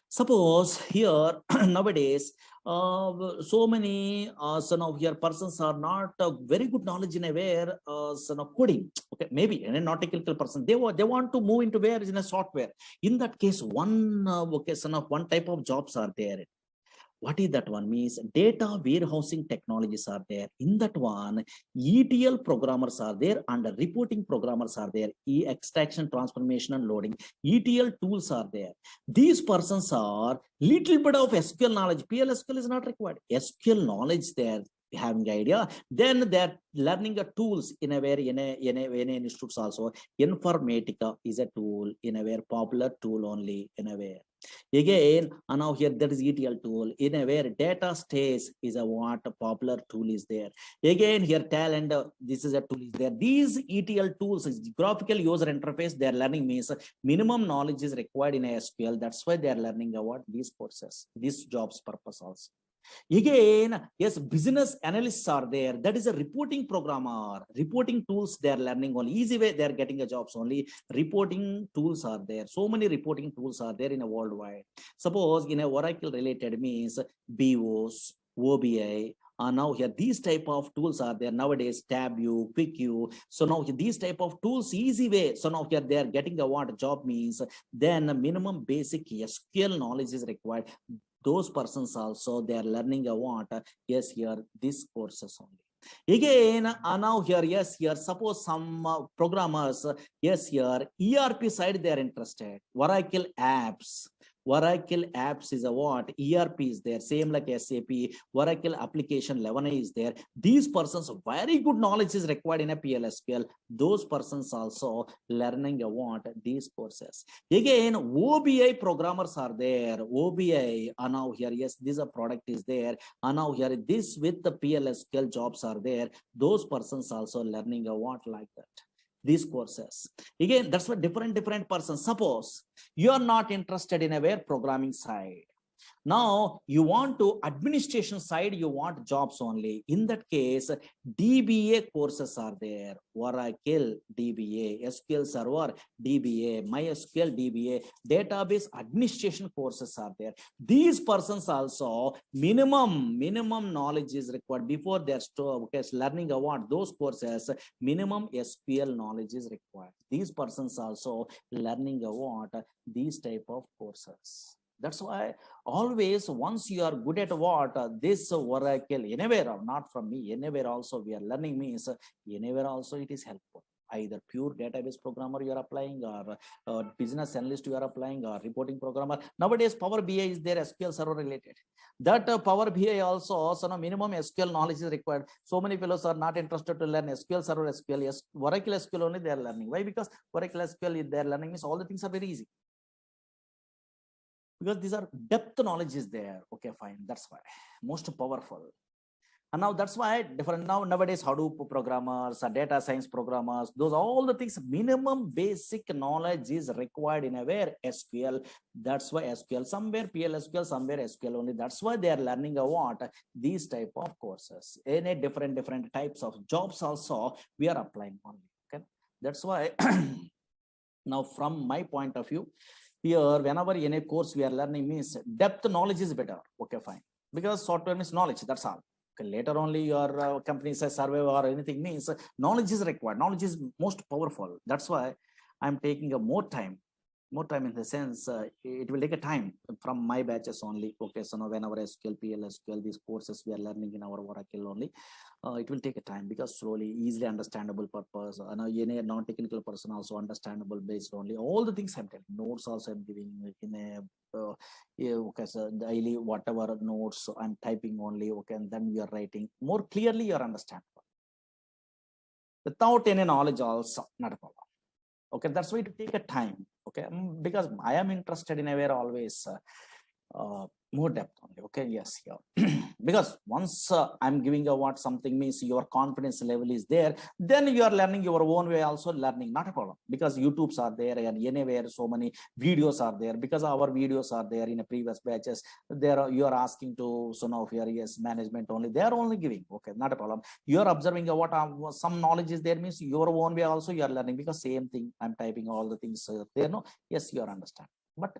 Suppose here nowadays, so many son of here persons are not very good knowledge in a where son of coding. Okay, maybe and a not technical person. They want to move into where is in a software. In that case, one okay, son of one type of jobs are there. What is that one means? Data warehousing technologies are there. In that one, ETL programmers are there and reporting programmers are there. Extraction, transformation and loading. ETL tools are there. These persons are little bit of SQL knowledge. PLSQL is not required. SQL knowledge there, having idea. Then they're learning a tools in a very in a institutes also. Informatica is a tool in a very popular tool only in a way. Again, and now here that is ETL tool in a where data stays is a what a popular tool is there. Again, here talent, this is a tool is there. These ETL tools is graphical user interface. They are learning means minimum knowledge is required in SQL. That's why they are learning about these courses, these jobs purpose also. Again, yes, business analysts are there. That is a reporting programmer. Reporting tools they are learning only. Easy way they are getting a jobs only. Reporting tools are there. So many reporting tools are there in a worldwide. Suppose in a Oracle related means BOS, OBI. Now here these type of tools are there nowadays. TabView, QuickView. So now these type of tools easy way. So now here they are getting a what job means. Then minimum basic SQL knowledge is required. Those persons also they are learning a what yes here these courses only. Again now here yes here suppose some programmers yes here ERP side they are interested. Oracle apps is a what ERP is there, same like SAP. Oracle application 11 is there. These persons very good knowledge is required in a PLSQL. Those persons also learning a what these courses. Again, OBI programmers are there. OBI now here yes this a product is there. Now here this with the PLSQL jobs are there. Those persons also learning a what like that. These courses again, that's what different persons. Suppose you are not interested in a where programming side. Now you want to administration side, you want jobs only. In that case, DBA courses are there. Oracle DBA, SQL Server DBA, MySQL DBA, database administration courses are there. These persons also minimum knowledge is required before they're learning about those courses. Minimum SQL knowledge is required. These persons also learning about these type of courses. That's why always once you are good at what this Oracle anywhere, not from me, anywhere also we are learning means anywhere also it is helpful. Either pure database programmer you are applying or business analyst you are applying or reporting programmer. Nowadays Power BI is there, SQL Server related. That Power BI also no minimum SQL knowledge is required. So many fellows are not interested to learn SQL Server, SQL, yes, Oracle SQL only they are learning. Why? Because Oracle SQL they are learning means all the things are very easy. Because these are depth knowledge is there. Okay, fine. That's why most powerful. And now that's why different nowadays Hadoop programmers, data science programmers, those all the things, minimum basic knowledge is required in a where SQL. That's why SQL, somewhere PLSQL, somewhere SQL only. That's why they are learning a what these type of courses. In a different types of jobs also we are applying only. Okay, that's why now from my point of view, here whenever in a course we are learning means depth knowledge is better. Okay, fine, because software means knowledge. That's all. Okay, later only your company says survey or anything means knowledge is required. Knowledge is most powerful. That's why I'm taking a more time in the sense it will take a time from my batches only. Okay, so now whenever SQL, PLSQL, these courses we are learning in our Oracle only, it will take a time because slowly, easily understandable purpose. Any non-technical person also understandable based only. All the things I'm telling, notes also I'm giving in a yeah, okay, so daily whatever notes I'm typing only. Okay, and then you are writing more clearly. You are understandable without any knowledge also not a problem. Okay, that's why it take a time. Okay, because I am interested in a way always more depth only. Okay, yes, yeah. Because once I'm giving a what something means your confidence level is there, then you are learning your own way also learning, not a problem, because YouTubes are there and anywhere so many videos are there, because our videos are there in a previous batches there are, you are asking to so now here yes management only, they are only giving. Okay, not a problem, you are observing what some knowledge is there means your own way also you are learning, because same thing I'm typing all the things there. No, yes, you are understand, but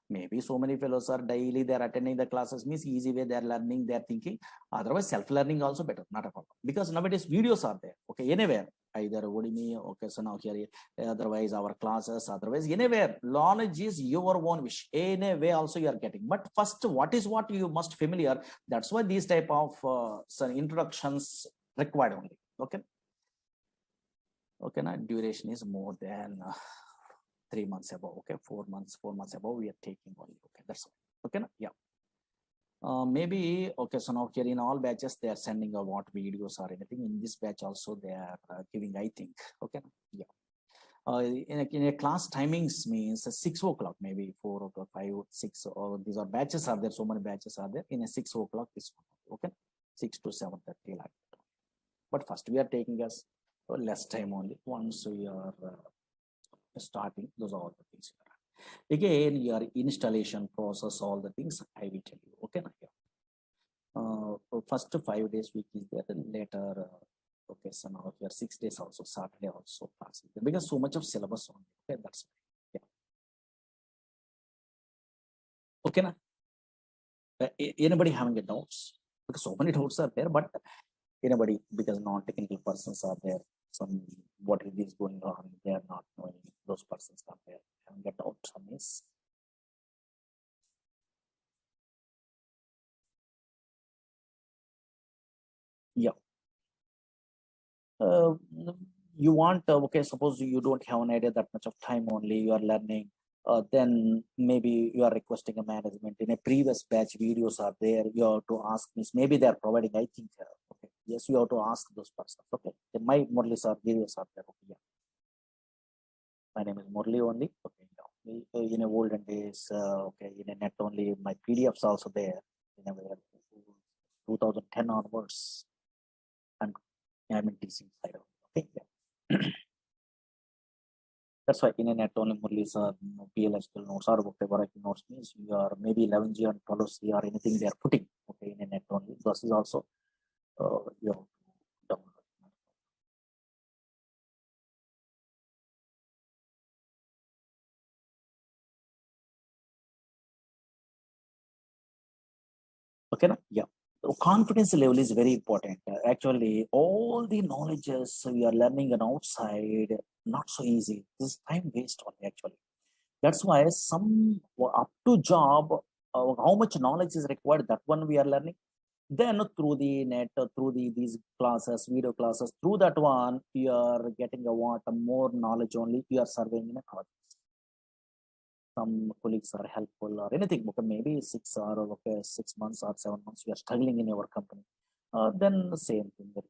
maybe so many fellows are daily they're attending the classes means easy way they're learning, they're thinking. Otherwise self-learning also better, not a problem, because nowadays videos are there. Okay, anywhere, either Udemy, okay, so now here otherwise our classes, otherwise anywhere knowledge is your own wish, anyway also you are getting. But first what you must familiar, that's why these type of some introductions required only. Okay, okay, now duration is more than 3 months above. Okay, 4 months above we are taking only. Okay, that's all. Okay, yeah. Maybe okay, so now here in all batches they are sending a what videos or anything. In this batch also they are giving, I think. Okay, yeah. In a class timings means 6 o'clock, maybe 4 o'clock, 5, 6, or these are batches are there, so many batches are there in a 6 o'clock this one. Okay, 6 to 7:30 like that. But first we are taking us less time only. Once we are starting, those are all the things. Again, your installation process, all the things I will tell you. Okay, first 5 days week is there, and later okay, so now here 6 days also, Saturday also class is there, because so much of syllabus on. Okay, that's yeah. Okay, na? Anybody having a doubts? Because so many doubts are there, but anybody, because non-technical persons are there, some what is going on, they are not knowing, those persons are there having a doubt on this. Yeah. uh, you want okay, suppose you don't have an idea that much of time only you are learning, then maybe you are requesting a management in a previous batch videos are there, you have to ask means maybe they are providing, I think okay, yes, you have to ask those persons. Okay, then my Murali Sir videos are there. Okay, yeah. My name is Murali only. Okay, yeah. In a olden days, okay, in a net only, my PDFs also there in a 2010 onwards, and I'm in teaching side. Okay, yeah. That's why in a net only Murali Sir, PLSQL notes or whatever notes means you are maybe 11G and 12C or anything they are putting. Okay, in a net only. This is also you have to download. Okay, na? Yeah. So confidence level is very important. Actually, all the knowledges we are learning on outside, not so easy. This is time waste only actually. That's why some up to job, how much knowledge is required, that one we are learning. Then through the net, through these classes, video classes, through that one, you are getting a what more knowledge only. You are surveying in a college. Some colleagues are helpful or anything. Okay, maybe 6 months or 7 months you are struggling in your company. Then the same thing they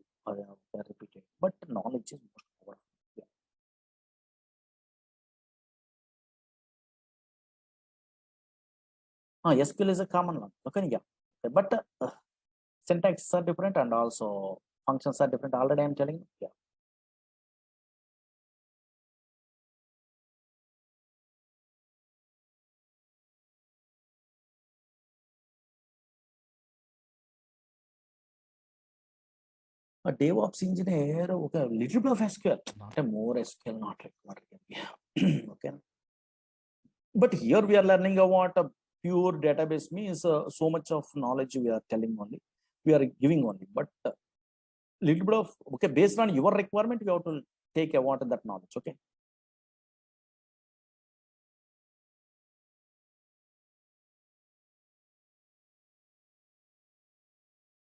repeated. But knowledge is most powerful. Yeah. SQL is a common one. Okay, yeah. Okay, but syntaxes are different and also functions are different. Already I'm telling you. Yeah. A DevOps engineer, okay, a little bit of SQL, not a more SQL, not required. Yeah. Okay. But here we are learning about a pure database means so much of knowledge we are telling only, we are giving only. But little bit of, okay, based on your requirement, you have to take about that knowledge. Okay.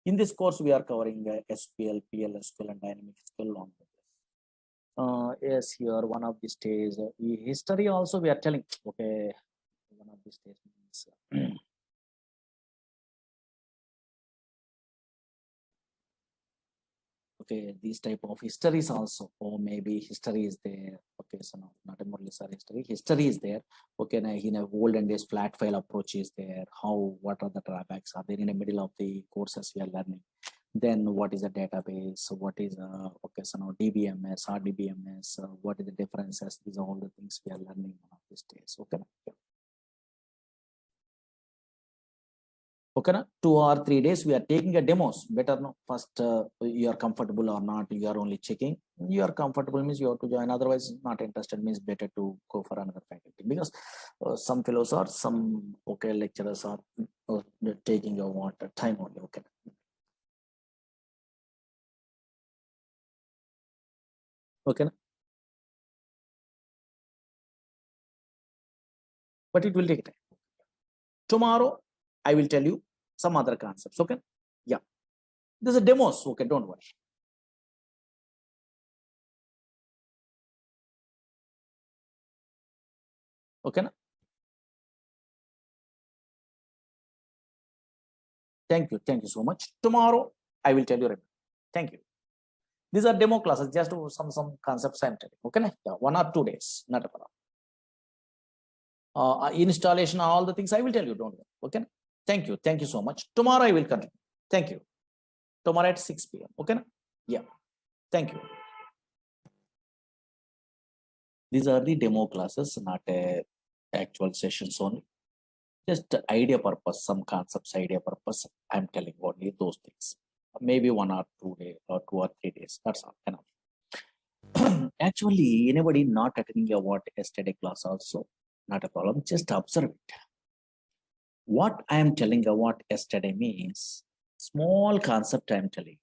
In this course, we are covering SQL, PL, SQL, and dynamic SQL along with this. Yes, here one of these days, history also we are telling. Okay, one of these days means okay, these type of histories also, or maybe history is there. Okay, so no, not a Murali Sir history. History is there. Okay, now in a olden days flat file approach is there. How, what are the drawbacks are there in the middle of the courses we are learning? Then what is a database? What is okay, so now DBMS, RDBMS, what is the differences? These are all the things we are learning on these days. Okay. Okay, na? 2 or 3 days we are taking a demos. Better no. First, you are comfortable or not. You are only checking. You are comfortable means you have to join. Otherwise, not interested means better to go for another faculty, because some fellows are, some okay lecturers are taking a what time only. Okay. Okay, na? But it will take time. Tomorrow, I will tell you some other concepts. Okay. Yeah. There's a demos. Okay. Don't worry. Okay. Na? Thank you. Thank you so much. Tomorrow, I will tell you. Thank you. These are demo classes, just some concepts I'm telling. Okay. Na? Yeah. 1 or 2 days. Not a problem. Installation, all the things I will tell you. Don't worry. Okay. Na? Thank you. Thank you so much. Tomorrow I will continue. Thank you. Tomorrow at 6 p.m. Okay. Na? Yeah. Thank you. These are the demo classes, not a actual sessions only. Just idea purpose, some concepts, idea purpose. I'm telling only those things. Maybe 1 or 2 days or 2 or 3 days. That's all. Enough. Actually, anybody not attending a what yesterday class also, not a problem. Just observe it. What I am telling you what yesterday means, small concept I am telling.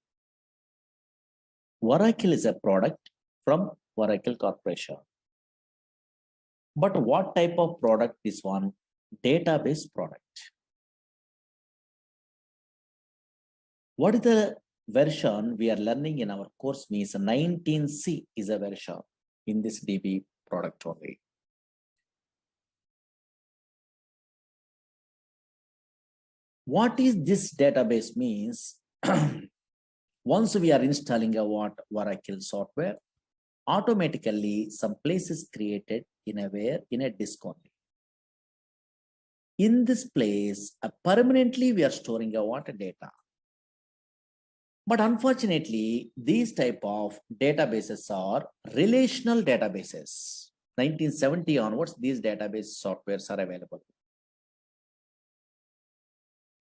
Oracle is a product from Oracle Corporation. But what type of product is one? Database product. What is the version we are learning in our course means 19C is a version in this DB product only. What is this database means? Once we are installing a what Oracle software, automatically some place is created in a disk only. In this place, permanently we are storing a what data. But unfortunately, these type of databases are relational databases. 1970 onwards, these database softwares are available.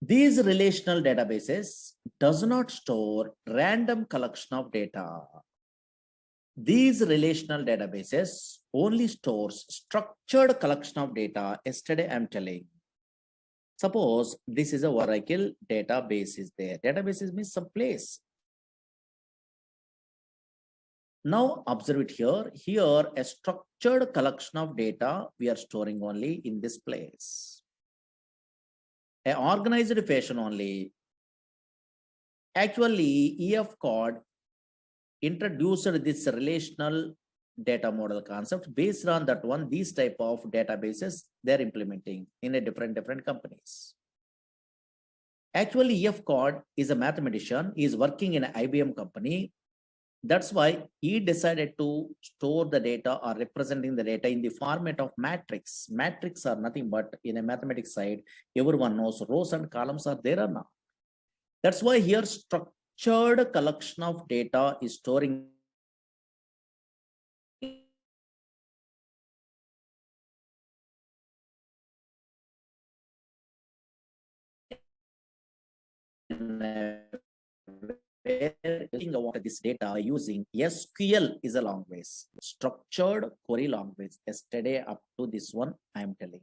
These relational databases does not store random collection of data. These relational databases only stores structured collection of data. Yesterday, I'm telling. Suppose this is a Oracle database is there. Databases means some place. Now observe it here. Here, a structured collection of data we are storing only in this place. An organized fashion only. Actually, EF code introduced this relational data model concept. Based on that one, these type of databases they're implementing in a different companies. Actually, EF code is a mathematician. He is working in an IBM company. That's why he decided to store the data or representing the data in the format of matrix. Matrix are nothing but in a mathematics side, everyone knows rows and columns are there or not. That's why here structured collection of data is storing this data using SQL is a language, structured query language. Yesterday up to this one, I am telling.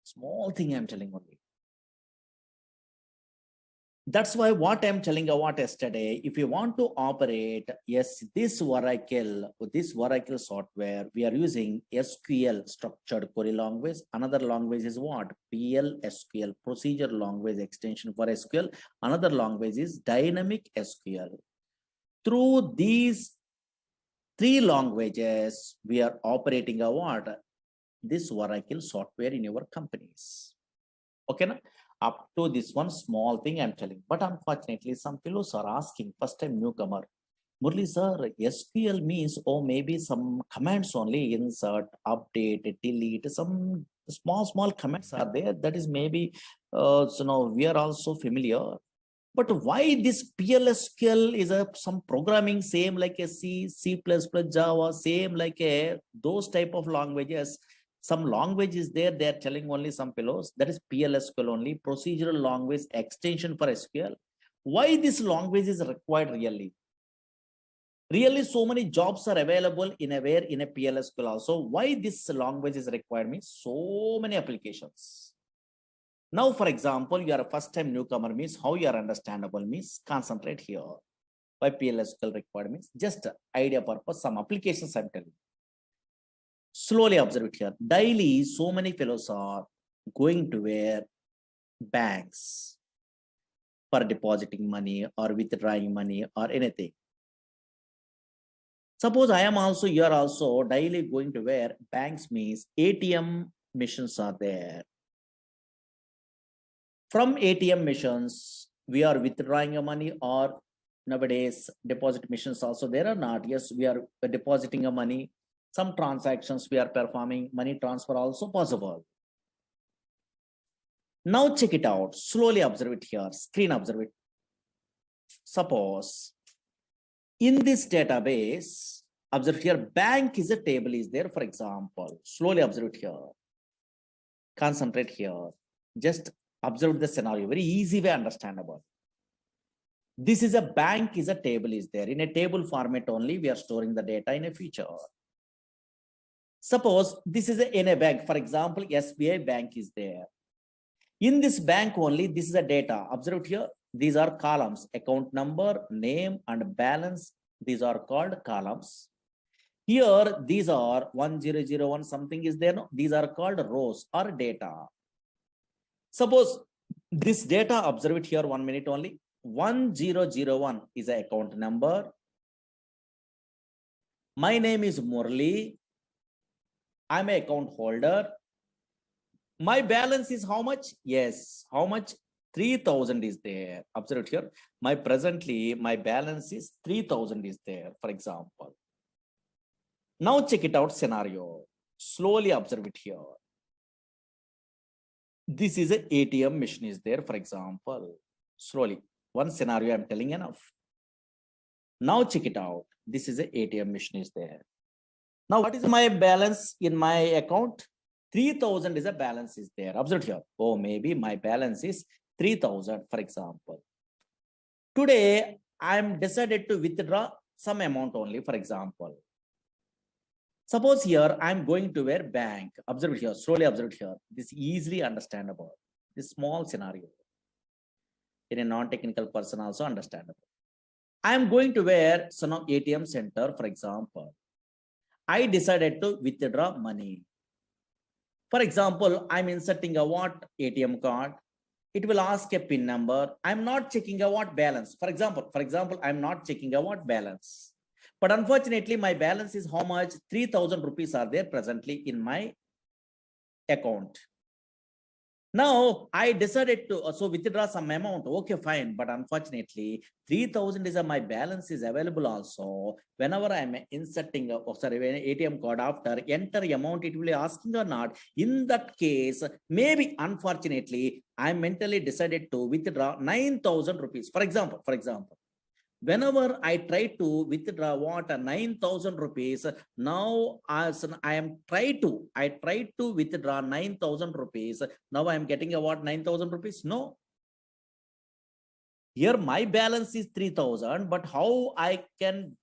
Small thing I'm telling only. That's why what I'm telling about yesterday, if you want to operate, yes, this Oracle software, we are using SQL, structured query language. Another language is what? PL/SQL, procedure language extension for SQL. Another language is dynamic SQL. Through these three languages, we are operating a what? This Oracle software in your companies. Okay, na? Up to this one small thing I'm telling, but unfortunately some fellows are asking, first time newcomer, Murali Sir, SQL means, oh, maybe some commands only, insert, update, delete, some small commands are there. That is maybe, we are also familiar. But why this PLSQL is some programming same like a C, C++, Java, same like a those type of languages. Some language is there, they are telling only some fellows, that is PLSQL only, procedural language extension for SQL. Why this language is required really? Really, so many jobs are available in a PLSQL also. Why this language is required means so many applications. Now, for example, you are a first time newcomer means how you are understandable means concentrate here. Why PLSQL required means just idea purpose, some applications I'm telling. Slowly observe it here. Daily, so many fellows are going to where banks for depositing money or withdrawing money or anything. Suppose I am also, you are also daily going to where banks means ATM machines are there. From ATM machines, we are withdrawing your money, or nowadays deposit machines also there or not? Yes, we are depositing your money. Some transactions we are performing, money transfer also possible. Now check it out. Slowly observe it here. Screen observe it. Suppose in this database, observe here, bank is a table is there, for example. Slowly observe it here. Concentrate here. Just observe the scenario. Very easy way understandable. This is a bank is a table is there. In a table format only, we are storing the data in a feature. Suppose this is in a bank, for example, SBI bank is there. In this bank only, this is a data. Observe here, these are columns, account number, name, and balance. These are called columns. Here, these are 1001, something is there. No? These are called rows or data. Suppose this data, observe it here 1 minute only. 1001 is an account number. My name is Murali. I'm an account holder. My balance is how much? Yes, how much? 3000 is there. Observe here. My balance is 3000 is there, for example. Now check it out scenario. Slowly observe it here. This is an ATM machine is there, for example. Slowly. One scenario I'm telling enough. Now check it out. This is an ATM machine is there. Now what is my balance in my account? 3000 is a balance is there. Observe here. Oh, maybe my balance is 3000, for example. Today, I'm decided to withdraw some amount only, for example. Suppose here, I'm going to where bank. Observe here, slowly observe here. This is easily understandable. This small scenario. In a non-technical person also understandable. I'm going to where some ATM center, for example. I decided to withdraw money. For example, I'm inserting a what ATM card. It will ask a PIN number. I'm not checking a what balance. For example, I'm not checking a what balance. But unfortunately, my balance is how much? 3000 rupees are there presently in my account. Now I decided to so withdraw some amount. Okay, fine. But unfortunately, 3,000 is my balance is available also. Whenever I'm inserting when ATM card after enter amount, it will be asking or not. In that case, maybe unfortunately, I mentally decided to withdraw 9,000 rupees. For example, whenever I try to withdraw what 9,000 rupees, now as I try to withdraw 9,000 rupees. Now I am getting a what 9,000 rupees? No. Here my balance is 3,000, but how I can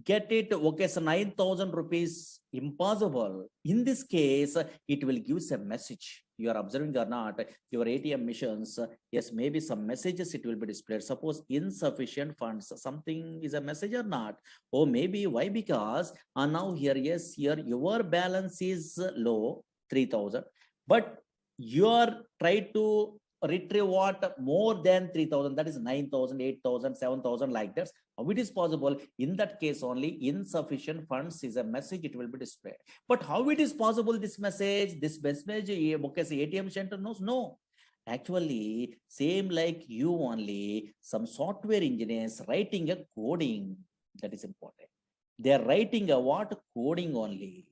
get it? Okay, so 9,000 rupees impossible. In this case, it will give a message. You are observing or not, your ATM missions, yes, maybe some messages it will be displayed. Suppose insufficient funds, something is a message or not. Oh, maybe why? Because now here, yes, here your balance is low, 3,000, but you are trying to retrieve what more than 3,000, that is 9,000, 8,000, 7,000 like that. How it is possible? In that case only insufficient funds is a message, it will be displayed. But how it is possible this message, okay, say ATM center knows? No. Actually, same like you only, some software engineers writing a coding, that is important. They are writing a what? Coding only.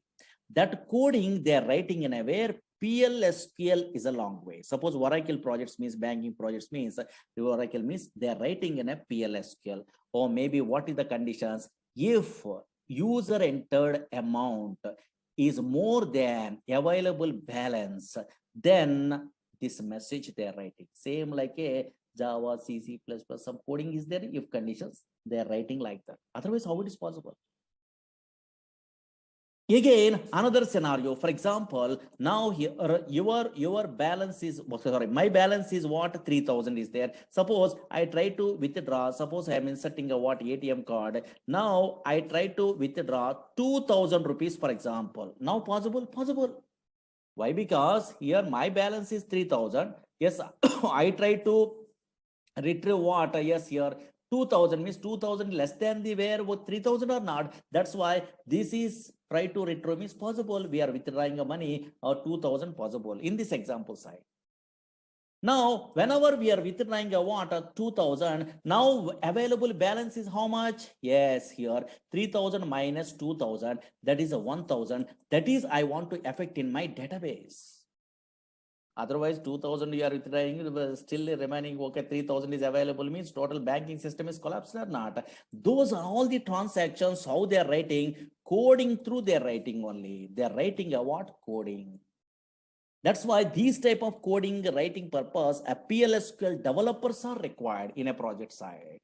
That coding they are writing in a where PLSQL is a long way. Suppose Oracle projects means banking projects means Oracle means they are writing in a PLSQL. Or maybe what is the conditions? If user entered amount is more than available balance, then this message they are writing. Same like a Java, C++, some coding is there. If conditions, they are writing like that. Otherwise, how it is possible? Again, another scenario. For example, now here your balance is sorry, my balance is what 3,000 is there. Suppose I try to withdraw. Suppose I am inserting a what ATM card. Now I try to withdraw 2,000 rupees, for example. Now possible? Possible. Why? Because here my balance is 3,000. Yes, I try to retrieve what? Yes, here 2,000 means 2,000 less than the where 3,000 or not. That's why this is try to retrieve is possible. We are withdrawing a money or 2,000 possible in this example side. Now, whenever we are withdrawing a what 2,000, now available balance is how much? Yes, here 3,000 minus 2,000, that is a 1,000. That is I want to affect in my database. Otherwise, 2,000 you are withdrawing, still remaining, okay, 3,000 is available means total banking system is collapsed or not. Those are all the transactions, how they are writing, coding through their writing only. They are writing a what? Coding. That's why these type of coding writing purpose, a PLSQL developers are required in a project side.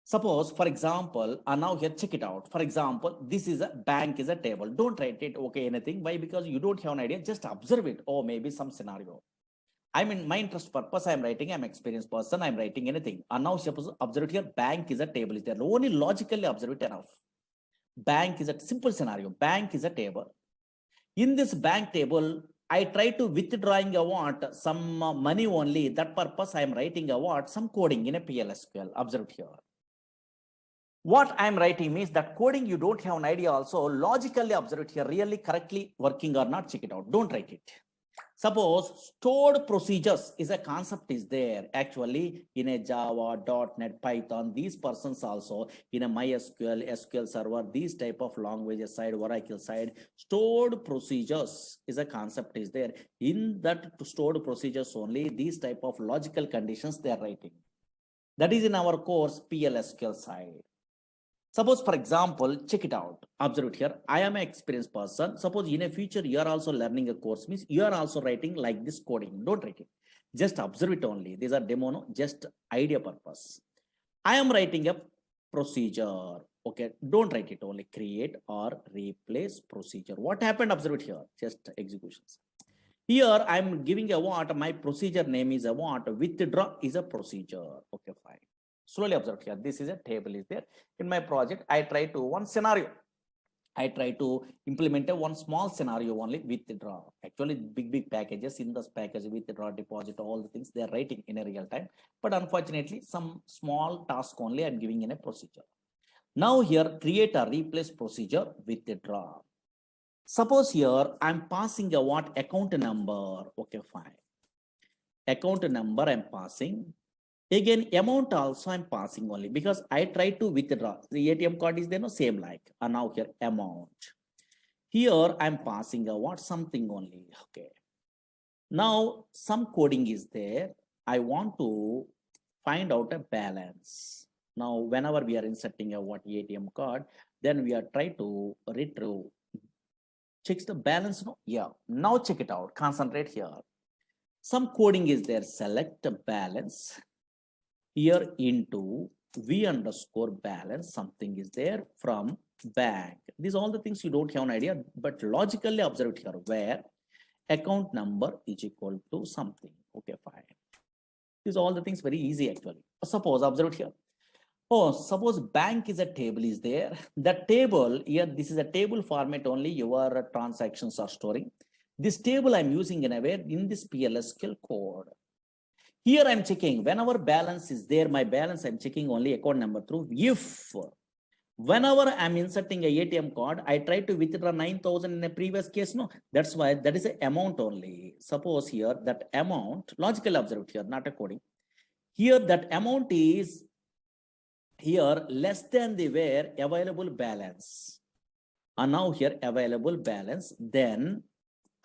Suppose, for example, now here, check it out. For example, this is a bank is a table. Don't write it, okay, anything. Why? Because you don't have an idea. Just observe it. Or maybe some scenario. I mean, my interest purpose, I'm writing, I'm experienced person, I'm writing anything. And now suppose, observe it here, bank is a table. Is there only logically observe it enough. Bank is a simple scenario. Bank is a table. In this bank table, I try to withdrawing a what? Some money only. That purpose, I'm writing a what? Some coding in a PLSQL. Observe here. What I'm writing means that coding you don't have an idea also. Logically observe it here, really correctly working or not, check it out. Don't write it. Suppose stored procedures is a concept is there actually in a Java, .NET, Python. These persons also in a MySQL, SQL Server, these type of languages side, Oracle side, stored procedures is a concept is there. In that stored procedures only, these type of logical conditions they are writing. That is in our course PLSQL side. Suppose, for example, check it out. Observe it here. I am an experienced person. Suppose in a future, you are also learning a course, means you are also writing like this coding. Don't write it. Just observe it only. These are demo, no? Just idea purpose. I am writing a procedure. Okay, don't write it only. Create or replace procedure. What happened? Observe it here. Just executions. Here, I'm giving a what? My procedure name is a what? Withdraw is a procedure. Okay, fine. Slowly observe here. This is a table is there. In my project, I try to one scenario. I try to implement a one small scenario only withdraw. Actually, big packages in this package withdraw, deposit, all the things they are writing in a real time. But unfortunately, some small task only I'm giving in a procedure. Now here, create a replace procedure withdraw. Suppose here I'm passing a what account number. Okay, fine. account number I'm passing. Again, amount also I'm passing only because I try to withdraw. The ATM card is there, no same like. And now here amount. Here I'm passing a what something only. Okay. Now some coding is there. I want to find out a balance. Now, whenever we are inserting a what ATM card, then we are trying to retrieve. Checks the balance. No, yeah. Now check it out. Concentrate here. Some coding is there. Select a balance. Here into V underscore balance, something is there from bank. These are all the things you don't have an idea, but logically observe here where account number is equal to something. Okay, fine. These are all the things very easy actually. Suppose observe here. Oh, suppose bank is a table is there. That table here, this is a table format only. Your transactions are storing. This table I'm using in a way in this PLSQL code. Here I'm checking whenever balance is there, my balance I'm checking only account number through. If whenever I'm inserting a ATM card, I try to withdraw 9,000 in a previous case. No, that's why that is an amount only. Suppose here that amount, logical observed here, not a coding. Here that amount is here less than the where available balance. And now here available balance, then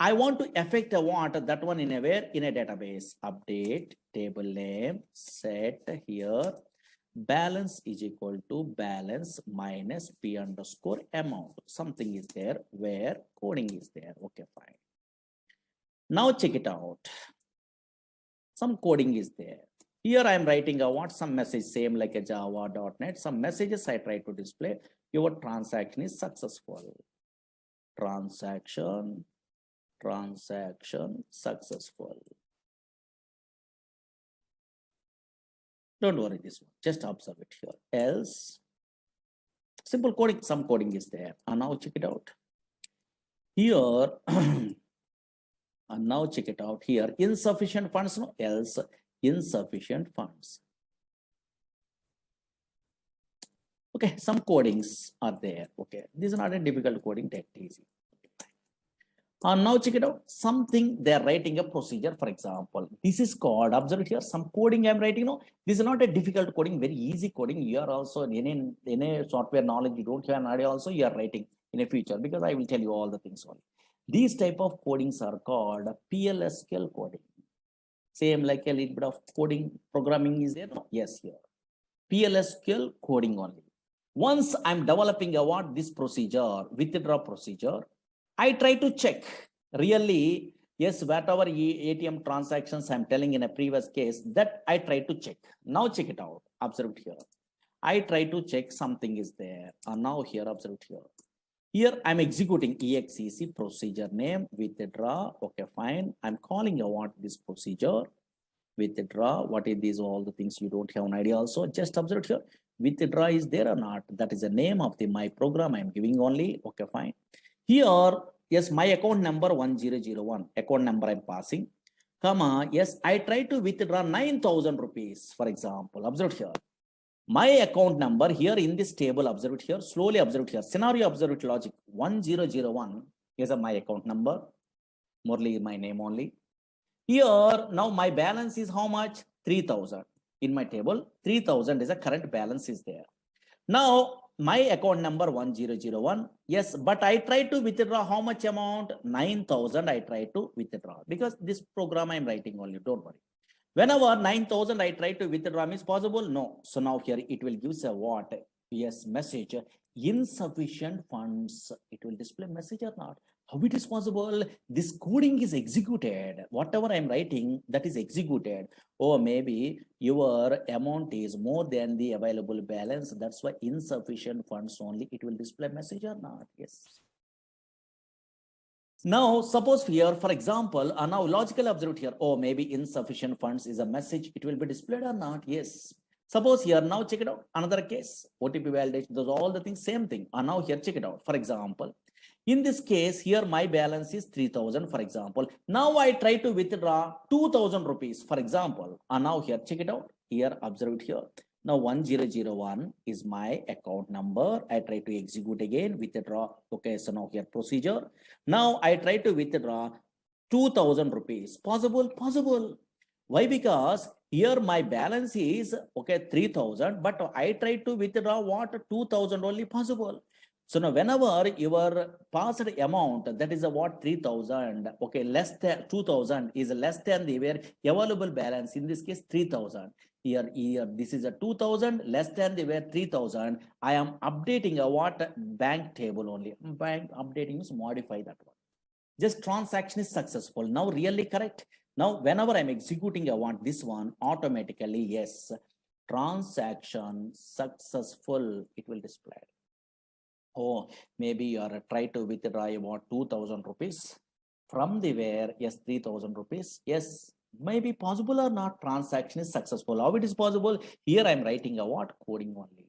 I want to affect a what that one in a where in a database. Update table name, set here balance is equal to balance minus P underscore amount. Something is there where coding is there. Okay, fine. Now check it out. Some coding is there. Here I am writing a what some message same like a java.net. Some messages I try to display. Your transaction is successful. Transaction successful. Don't worry this one, just observe it here. Else, simple coding, some coding is there. And now check it out. Here, and now check it out here. Insufficient funds, no, else insufficient funds. Okay, some codings are there. Okay, this is not a difficult coding, that easy. And now check it out. Something they're writing a procedure, for example. This is called, observe it here, some coding I'm writing. No, this is not a difficult coding, very easy coding. You are also in a software knowledge, you don't have an idea also, you are writing in a future because I will tell you all the things only. These type of codings are called PLSQL coding. Same like a little bit of coding programming is there. No? Yes, here. PLSQL coding only. Once I'm developing a what this procedure, withdraw procedure, I try to check really, yes, whatever ATM transactions I'm telling in a previous case that I try to check. Now check it out. Observe it here. I try to check something is there. And now here, observe it here. Here I'm executing exec procedure name withdraw. Okay, fine. I'm calling a what this procedure withdraw. What is these all the things you don't have an idea also. Just observe it here. Withdraw is there or not? That is the name of the my program I'm giving only. Okay, fine. Here, yes, my account number 1001, account number I'm passing, comma, yes, I try to withdraw 9,000 rupees, for example. Observe here. My account number here in this table, observe it here, slowly observe it here. Scenario, observe it logic. 1001 is my account number. Murali is my name only. Here, now my balance is how much? 3,000. In my table, 3,000 is a current balance is there. Now, my account number 1001, yes, but I try to withdraw how much amount? 9,000 I try to withdraw because this program I'm writing only, don't worry. Whenever 9,000 I try to withdraw is possible? No. So now here it will give a what? Yes, message, insufficient funds. It will display message or not. How it is possible? This coding is executed. Whatever I'm writing, that is executed. Or maybe your amount is more than the available balance. That's why insufficient funds only. It will display message or not. Yes. Now, suppose here, for example, now logical observed here. Oh, maybe insufficient funds is a message. It will be displayed or not? Yes. Suppose here, now check it out. Another case, OTP validation, those all the things, same thing. And now here, check it out. For example, in this case, here my balance is 3,000, for example. Now I try to withdraw 2,000 rupees, for example. And now here, check it out. Here, observe it here. Now 1001 is my account number. I try to execute again, withdraw. Okay, so now here procedure. Now I try to withdraw 2,000 rupees. Possible? Possible. Why? Because here my balance is okay 3,000, but I try to withdraw what 2,000 only possible. So now whenever your passed amount, that is a what 3,000, okay, less than 2,000 is less than the available balance, in this case 3,000. Here this is a 2,000 less than the 3,000. I am updating a what bank table only. Bank updating is modify that one. Just transaction is successful. Now really correct. Now whenever I'm executing, I want this one automatically, yes, transaction successful, it will display. Oh, maybe you are try to withdraw about 2,000 rupees from the where, yes, 3,000 rupees, yes, maybe possible or not, transaction is successful. How it is possible? Here I'm writing a what coding only.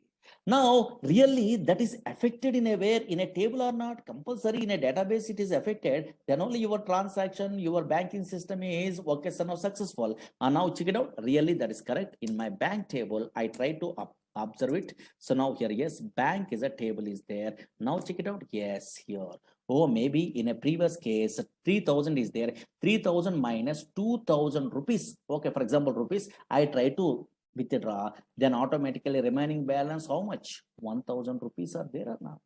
Now really that is affected in a where, in a table or not, compulsory in a database it is affected, then only your transaction, your banking system is okay, so now successful. And now check it out, really that is correct. In my bank table I try to observe it. So now here, yes, bank is a table is there. Now check it out, yes, here. Oh, maybe in a previous case 3,000 is there, 3,000 minus 2,000 rupees, okay, for example rupees, I try to withdraw, then automatically remaining balance how much, 1,000 rupees are there or not?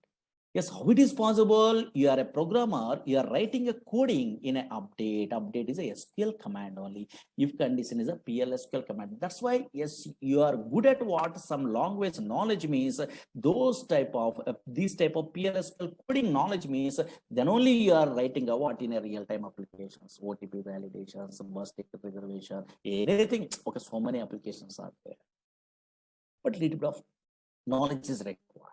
Yes, how it is possible? You are a programmer, you are writing a coding in an update. Update is a SQL command only. If condition is a PLSQL command. That's why, yes, you are good at what some language knowledge means. Those type of these type of PLSQL coding knowledge means, then only you are writing a what in a real-time applications, OTP validations, bus ticket reservation, anything. Okay, so many applications are there. But little bit of knowledge is required.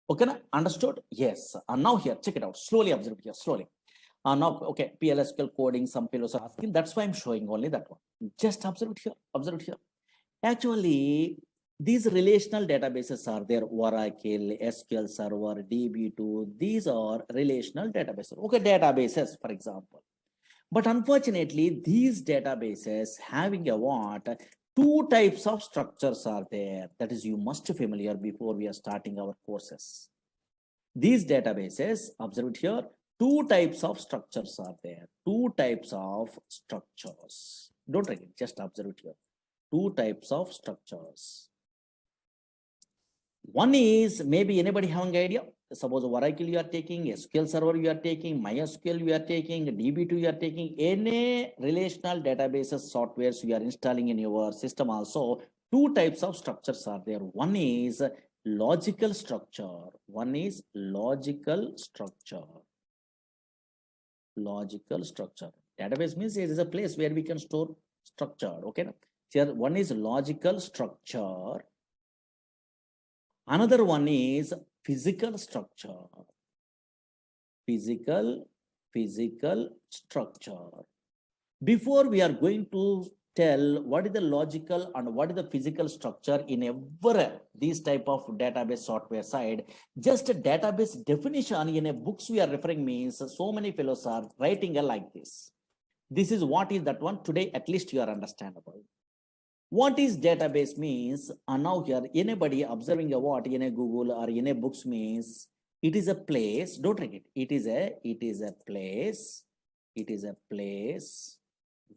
Okay, understood? Yes. And now here, check it out. Slowly observe here, slowly. Now, okay, PLSQL coding, some fellows are asking. That's why I'm showing only that one. Just observe it here, observe it here. Actually, these relational databases are there, Oracle, SQL Server, DB2. These are relational databases. Okay, databases, for example. But unfortunately, these databases having a what? Two types of structures are there. That is, you must be familiar before we are starting our courses. These databases, observe it here, two types of structures are there. Two types of structures. Don't write it, just observe it here. Two types of structures. One is, maybe anybody having idea? Suppose Oracle you are taking, SQL Server you are taking, MySQL you are taking, DB2 you are taking, any relational databases softwares you are installing in your system also, two types of structures are there. One is logical structure. One is logical structure. Logical structure. Database means it is a place where we can store structure. Okay. Here one is logical structure. Another one is physical structure. Physical structure. Before we are going to tell what is the logical and what is the physical structure in every these type of database software side, just a database definition in a books we are referring means so many fellows are writing a like this. This is what is that one. Today at least you are understandable. What is database means, and now here anybody observing a what in a Google or in a books means it is a place, don't read it, it is a place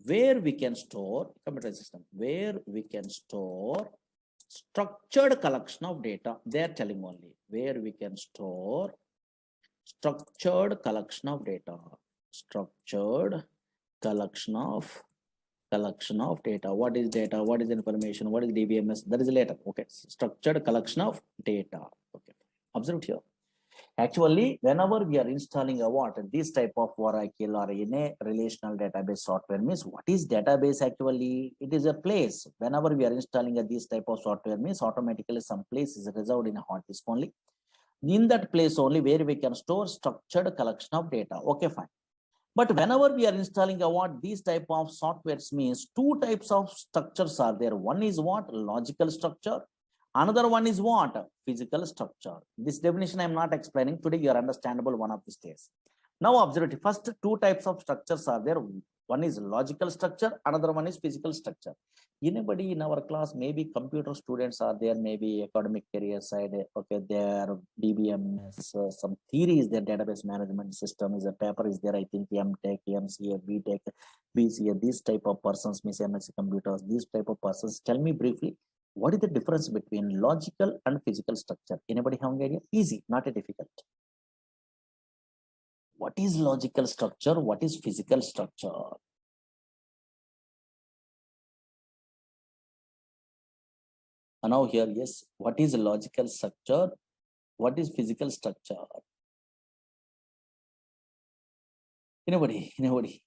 where we can store, computer system, where we can store structured collection of data. They are telling only where we can store structured collection of data, structured collection of data. What is data? What is information? What is DBMS? That is later. Okay, structured collection of data. Okay, observe here. Actually, whenever we are installing a what, this type of Oracle or in a relational database software means what is database actually? It is a place. Whenever we are installing this type of software means automatically some place is reserved in a hard disk only. In that place only where we can store structured collection of data. Okay, fine. But whenever we are installing a what, these type of softwares means two types of structures are there. One is what? Logical structure. Another one is what? Physical structure. This definition I am not explaining. Today you are understandable one of these days. Now observe it. First two types of structures are there. One is logical structure, another one is physical structure. Anybody in our class, maybe computer students are there, maybe academic career side, okay, there DBMS, some theories, their database management system is a paper is there, I think MTech, MCA, BTech, BCA, these type of persons, Miss MSc computers, these type of persons. Tell me briefly, what is the difference between logical and physical structure? Anybody have an idea? Easy, not a difficult. What is logical structure? What is physical structure? And now here, yes, what is logical structure? What is physical structure? Anybody? Anybody?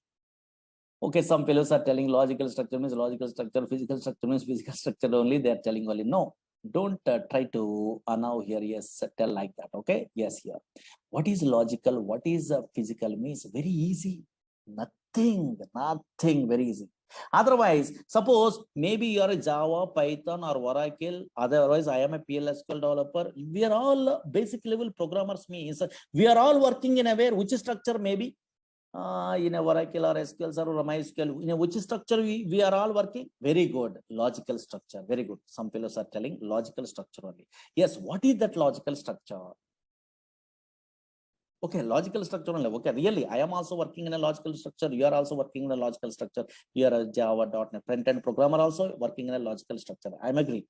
Okay, some fellows are telling logical structure means logical structure, physical structure means physical structure only. They are telling only. No, don't try to now here, yes, tell like that. Okay, yes, here. What is logical? What is physical means very easy. Nothing, very easy. Otherwise, suppose maybe you are a Java, Python, or Oracle. Otherwise, I am a PLSQL developer. We are all basic level programmers. Means we are all working in a way which structure maybe. In a Oracle or SQL or MySQL, in which structure we are all working? Very good. Logical structure. Very good. Some fellows are telling logical structure only. Yes, what is that logical structure? Okay, logical structure only. Okay, really, I am also working in a logical structure. You are also working in a logical structure. You are a Java.NET front-end programmer also working in a logical structure. I am agree.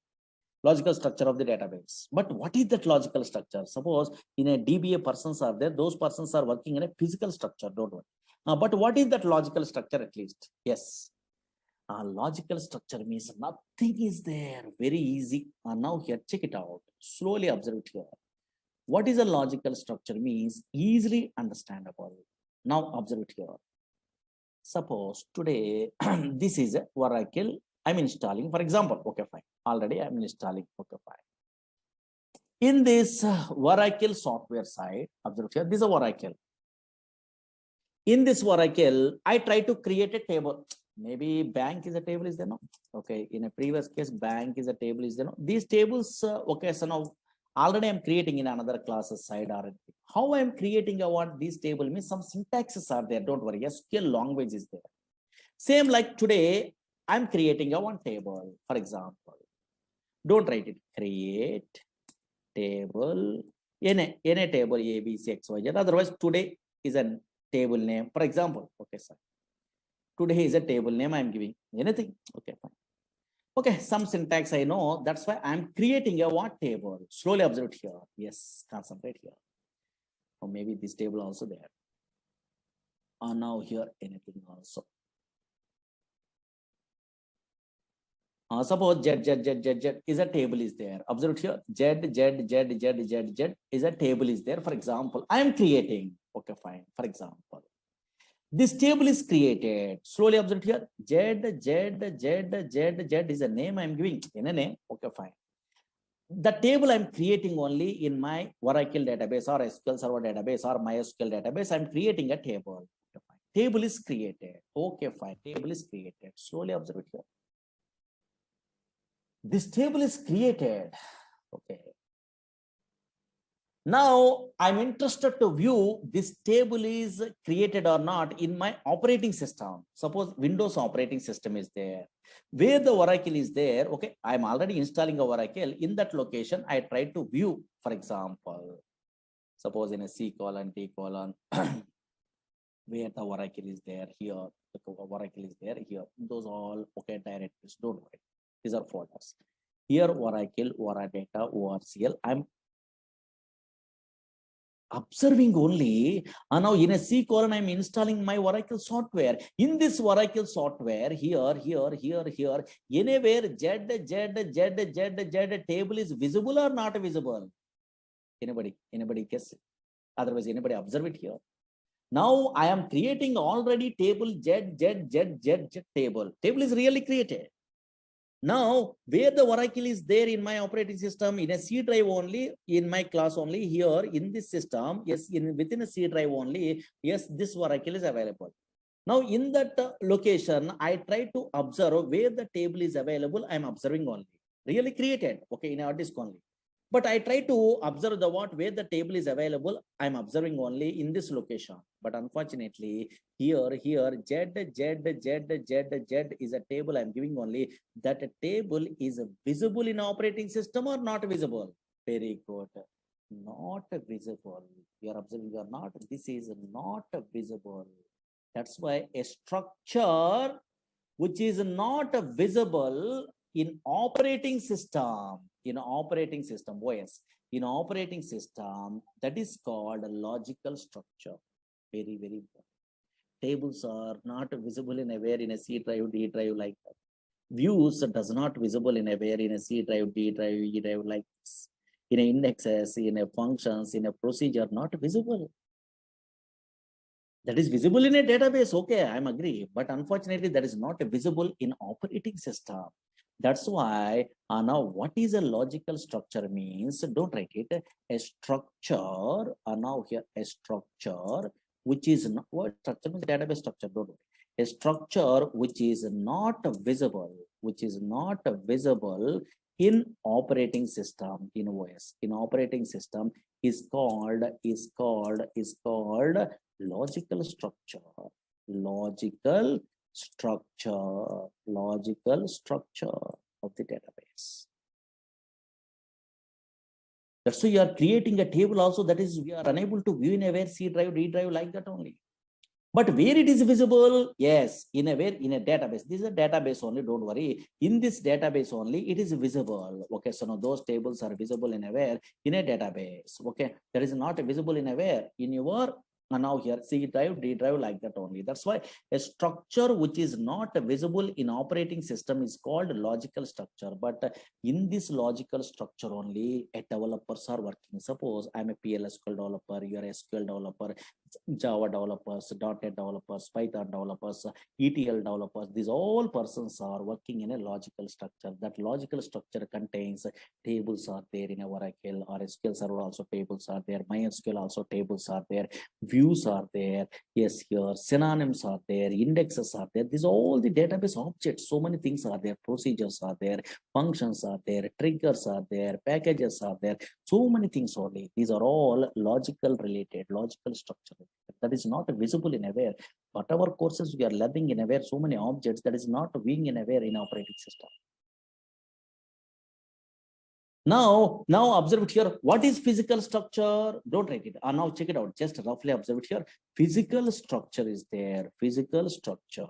Logical structure of the database. But what is that logical structure? Suppose in a DBA persons are there, those persons are working in a physical structure, don't worry. But what is that logical structure at least? Yes. Logical structure means nothing is there. Very easy. Now here, check it out. Slowly observe it here. What is a logical structure means easily understandable. Now observe it here. Suppose today, this is a Oracle I'm installing, for example. Okay, fine. Already I'm installing. Okay, fine. In this Oracle software side, observe here, this is a Oracle. In this Oracle, I try to create a table. Maybe bank is a table, is there no? Okay, in a previous case, bank is a table, is there no? These tables, okay, so now already I'm creating in another classes side already. How I'm creating a what this table means some syntaxes are there. Don't worry, SQL language is there. Same like today, I'm creating a one table, for example. Don't write it. Create table in a table A, B, C, X, Y, Z. Otherwise, today is a table name. For example, okay, sir. Today is a table name I'm giving. Anything? Okay, fine. Okay, some syntax I know. That's why I'm creating a what table. Slowly observe it here. Yes, concentrate here. Or maybe this table also there. Or now here anything also. Suppose Z is a table is there. Observe here. Z is a table is there. For example, I am creating. Okay, fine. For example, this table is created. Slowly observe here. Z is a name I am giving. In a name. Okay, fine. The table I'm creating only in my Oracle database or SQL Server database or MySQL database. I'm creating a table. Okay, fine. Table is created. Okay, fine. Table is created. Slowly observe it here. This table is created. Okay. Now I'm interested to view this table is created or not in my operating system. Suppose Windows operating system is there. Where the Oracle is there, okay, I'm already installing a Oracle. In that location, I try to view, for example, suppose in a C:, T:, where the Oracle is there, here, the Oracle is there, here. Those all, okay, directories, don't worry. These are folders. Here, Oracle, Oradata, ORCL. I'm observing only. And now in a C:, I'm installing my Oracle software. In this Oracle software, here, anywhere Z table is visible or not visible? Anybody guess? Otherwise, anybody observe it here? Now I am creating already table Z table. Table is really created. Now, where the Oracle is there in my operating system, in a C drive only, in my class only, here in this system, yes, within a C drive only, yes, this Oracle is available. Now, in that location, I try to observe where the table is available. I'm observing only. Really created, okay, in our disk only. But I try to observe the what where the table is available. I'm observing only in this location. But unfortunately, here Z is a table I'm giving only. That table is visible in operating system or not visible? Very good. Not visible. You are observing, you are not. This is not visible. That's why a structure which is not visible in operating system, OS, in operating system, that is called a logical structure. Very, very important. Tables are not visible in a where in a C drive, D drive like that. Views does not visible in a where in a C drive, D drive, E drive like this. In a indexes, in a functions, in a procedure, not visible. That is visible in a database, okay, I'm agree, but unfortunately that is not visible in operating system. That's why now what is a logical structure means, don't write it, a structure, now here a structure which is not, what structure means, database structure, don't worry. A structure which is not visible, in operating system, in OS, in operating system is called logical structure of the database. That's why you are creating a table also, that is we are unable to view in a where C drive, D drive like that only. But where it is visible, yes, in a database. This is a database only, don't worry. In this database only, it is visible. Okay, so now those tables are visible in a where in a database. Okay, that is not visible in a where in your now here C drive, D drive like that only. That's why a structure which is not visible in operating system is called logical structure. But in this logical structure only, developers are working. Suppose I'm a PLSQL developer, you are a SQL developer, Java developers, .NET developers, Python developers, ETL developers. These all persons are working in a logical structure. That logical structure contains tables are there in a Oracle or SQL Server, also tables are there. MySQL also tables are there. Views are there. Yes, here synonyms are there. Indexes are there. These are all the database objects. So many things are there. Procedures are there. Functions are there. Triggers are there. Packages are there. So many things only. These are all logical related, logical structure. That is not visible in aware. Whatever courses we are learning in aware, so many objects that is not being in aware in operating system. Now observe it here. What is physical structure? Don't write it. Now check it out. Just roughly observe it here. Physical structure is there. Physical structure.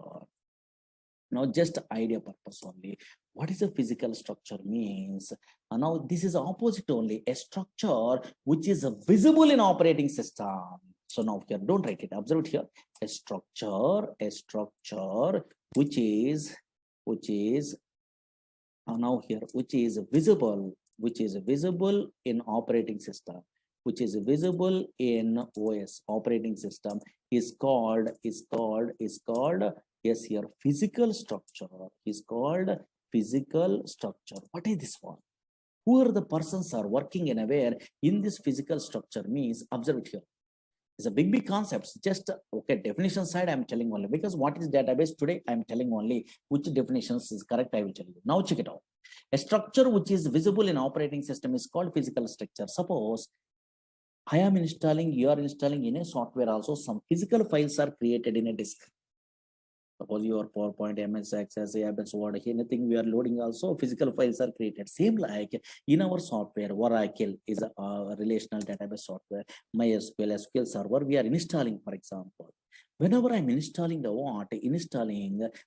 Now just idea purpose only. What is a physical structure means? Now this is opposite only. A structure which is visible in operating system. So now here, don't write it. Observe it here. A structure which is now here, which is visible in operating system, which is visible in OS operating system is called yes here physical structure is called physical structure. What is this one? Who are the persons are working in aware in this physical structure means? Observe it here. It's a big concepts. Just okay, definition side I'm telling only, because what is database today I'm telling only which definitions is correct I will tell you. Now check it out. A structure which is visible in operating system is called physical structure. Suppose I am installing, you are installing in a software also, some physical files are created in a disk. Suppose your PowerPoint, MS Access, ABS, Word, anything we are loading also, physical files are created. Same like in our software, Oracle is a relational database software. MySQL, SQL Server, we are installing, for example. Whenever I'm installing the what,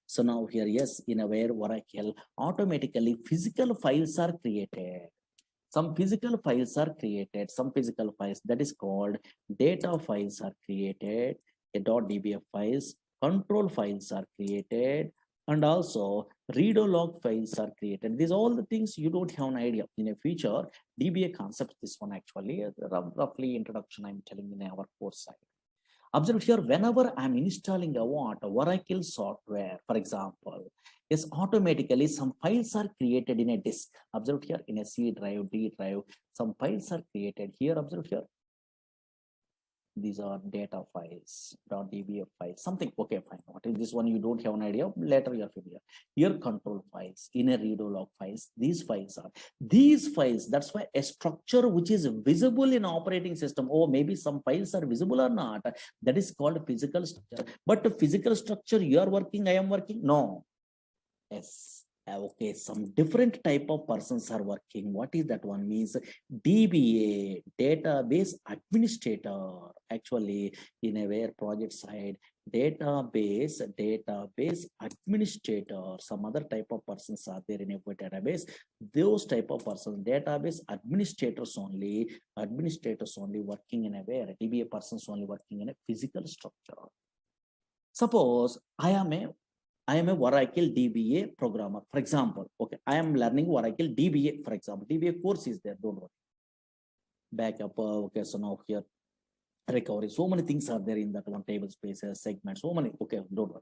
so now here, yes, in aware Oracle, automatically physical files are created. Some physical files are created, some physical files that is called data files are created, a .dbf files, control files are created, and also read log files are created. These all the things you don't have an idea. In a future, DBA concept, this one actually, roughly introduction I'm telling in our course side. Observe here, whenever I'm installing a Oracle software, for example, yes, automatically some files are created in a disk. Observe here in a C drive, D drive, some files are created here. Observe here. These are data files, .dbf files, something. Okay, fine. What is this one? You don't have an idea. Later you're familiar. Here control files, inner redo log files. These files. That's why a structure which is visible in operating system. Oh, maybe some files are visible or not. That is called physical structure. But the physical structure you are working, I am working. No. Yes. Okay, some different type of persons are working. What is that one? Means DBA, database administrator. Actually, in a where project side, database administrator. Some other type of persons are there in a database. Those type of persons, database administrators only working in a where DBA persons only working in a physical structure. Suppose I am a Oracle DBA programmer, for example. Okay, I am learning Oracle DBA, for example. DBA course is there, don't worry. Backup, okay, so now here, recovery, so many things are there in that one, table spaces, segments, so many, okay, don't worry.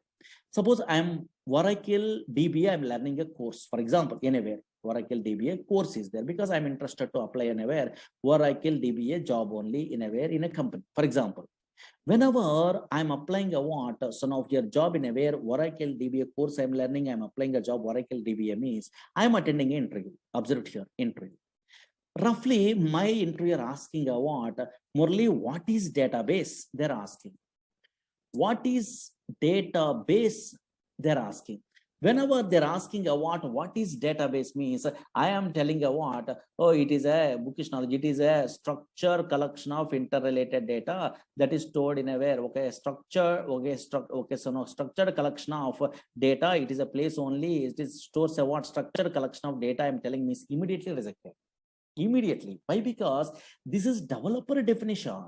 Suppose I am Oracle DBA, I'm learning a course, for example, anywhere, Oracle DBA course is there because I'm interested to apply anywhere, Oracle DBA job only anywhere in a company, for example. Whenever I'm applying a what, so now your job in a where Oracle DBA course I'm learning, I'm applying a job Oracle DBA means I'm attending an interview. Observe here, interview. Roughly, my interviewer asking a what, Murali, what is database? They're asking. What is database? They're asking. Whenever they're asking a what is database means, I am telling a what, oh, it is a bookish knowledge, it is a structure collection of interrelated data that is stored in a where, okay, structure, okay, so no, structured collection of data, it is a place only, it is stores a what, structured collection of data, I'm telling means immediately rejected. Immediately. Why? Because this is developer definition.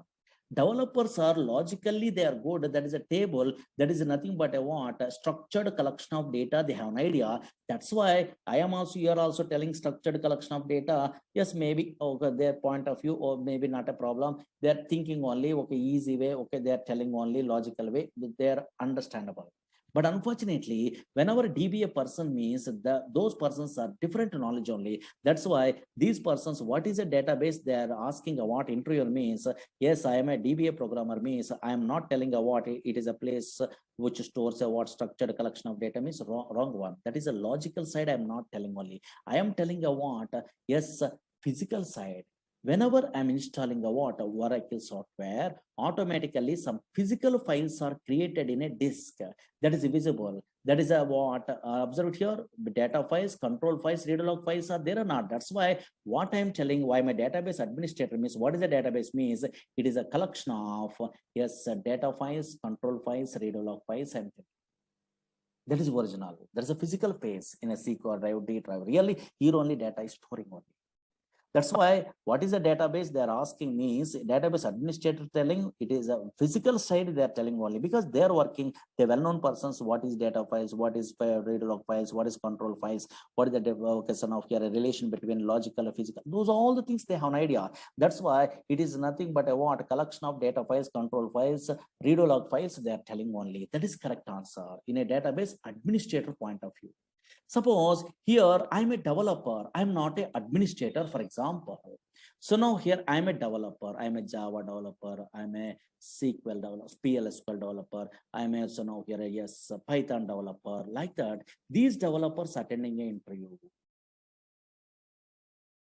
Developers are logically they are good. That is a table that is nothing but a what, a structured collection of data. They have an idea. That's why I am also, you are also telling structured collection of data. Yes, maybe okay, their point of view, or maybe not a problem. They're thinking only okay, easy way, okay, they're telling only logical way, they're understandable. But unfortunately, whenever DBA person means those persons are different knowledge only. That's why these persons, what is a database? They are asking what interviewer means. Yes, I am a DBA programmer means I am not telling what it is a place which stores a what structured collection of data means wrong one. That is a logical side. I am not telling only. I am telling a what, yes, physical side. Whenever I'm installing a what, Oracle software, automatically some physical files are created in a disk that is visible. That is a what, observe here, data files, control files, read log files are there or not. That's why what I'm telling, why my database administrator means, what is a database means, it is a collection of, yes, data files, control files, read log files, and that is original. There's a physical phase in a SQL drive, D drive. Really, here only data is storing only. That's why what is a database they're asking me is database administrator telling it is a physical side they're telling only because they're working, the well-known persons, what is data files, what is read log files, what is control files, what is the devocation of here, a relation between logical and physical. Those are all the things they have an idea. That's why it is nothing but a what, collection of data files, control files, read log files, they're telling only. That is correct answer in a database administrator point of view. Suppose here I'm a developer, I'm not an administrator, for example. So now here I'm a developer, I'm a Java developer, I'm a SQL developer, PLSQL developer, I'm a, so now here a yes, a Python developer, like that. These developers attending an interview.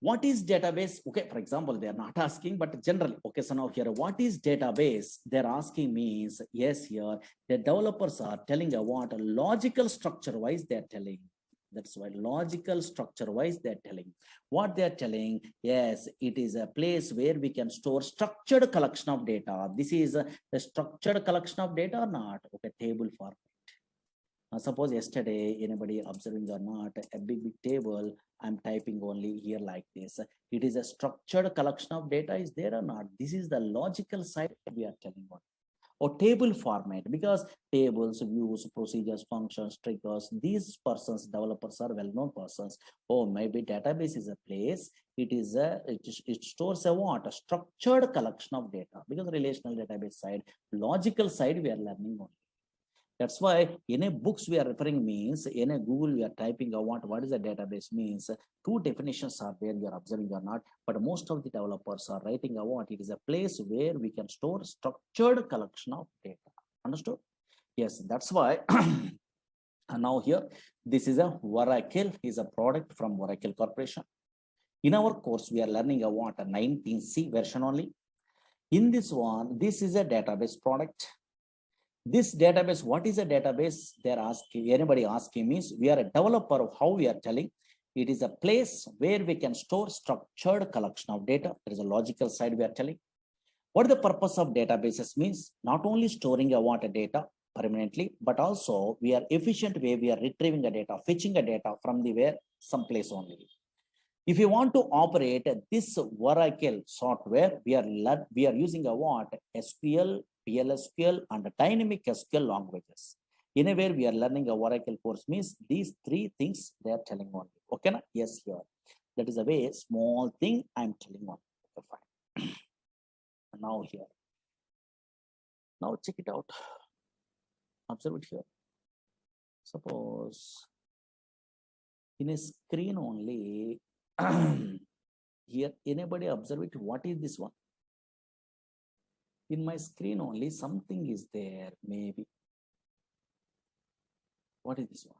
What is database? Okay, for example, they are not asking, but generally, okay, so now here, what is database? They're asking me is, yes, here, the developers are telling a what, a logical structure wise, they're telling. That's why logical structure wise, they're telling. What they're telling, yes, it is a place where we can store structured collection of data. This is a structured collection of data or not? Okay, table format. Suppose yesterday, anybody observing or not, a big table, I'm typing only here like this. It is a structured collection of data is there or not? This is the logical side we are telling about. Or table format, because tables, views, procedures, functions, triggers, these persons, developers are well-known persons. Oh, maybe database is a place, it stores a what? A structured collection of data, because relational database side, logical side we are learning only. That's why in a books we are referring means in a Google we are typing what is a database means. Two definitions are there, you are observing or not, but most of the developers are writing what it is a place where we can store structured collection of data. Understood? Yes, that's why and now here this is a Oracle, is a product from Oracle Corporation. In our course, we are learning about a 19C version only. In this one, this is a database product. This database, what is a database? They're asking, anybody asking means we are a developer of how we are telling. It is a place where we can store structured collection of data. There is a logical side we are telling. What the purpose of databases means? Not only storing a data permanently, but also we are efficient way we are retrieving the data, fetching the data from the where some place only. If you want to operate this Oracle software, we are using a SQL, PLSQL, and dynamic SQL languages. Anywhere we are learning a Oracle course means these three things they are telling only. Okay, na? Yes, here. That is a very small thing I'm telling on. Okay, fine. Now here. Now check it out. Observe it here. Suppose in a screen only. Here, anybody observe it? What is this one? In my screen only, something is there, maybe. What is this one?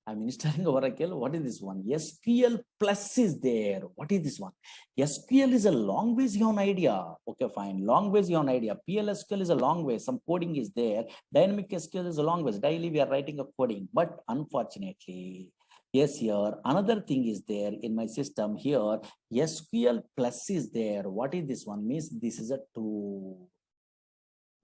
I'm installing Oracle. What is this one? SQL plus is there. What is this one? SQL is a language, you have an idea. Okay, fine. Language, you have an idea. PLSQL is a language. Some coding is there. Dynamic SQL is a language. Daily we are writing a coding. But unfortunately, yes, here another thing is there in my system here. SQL plus is there. What is this one? Means this is a tool.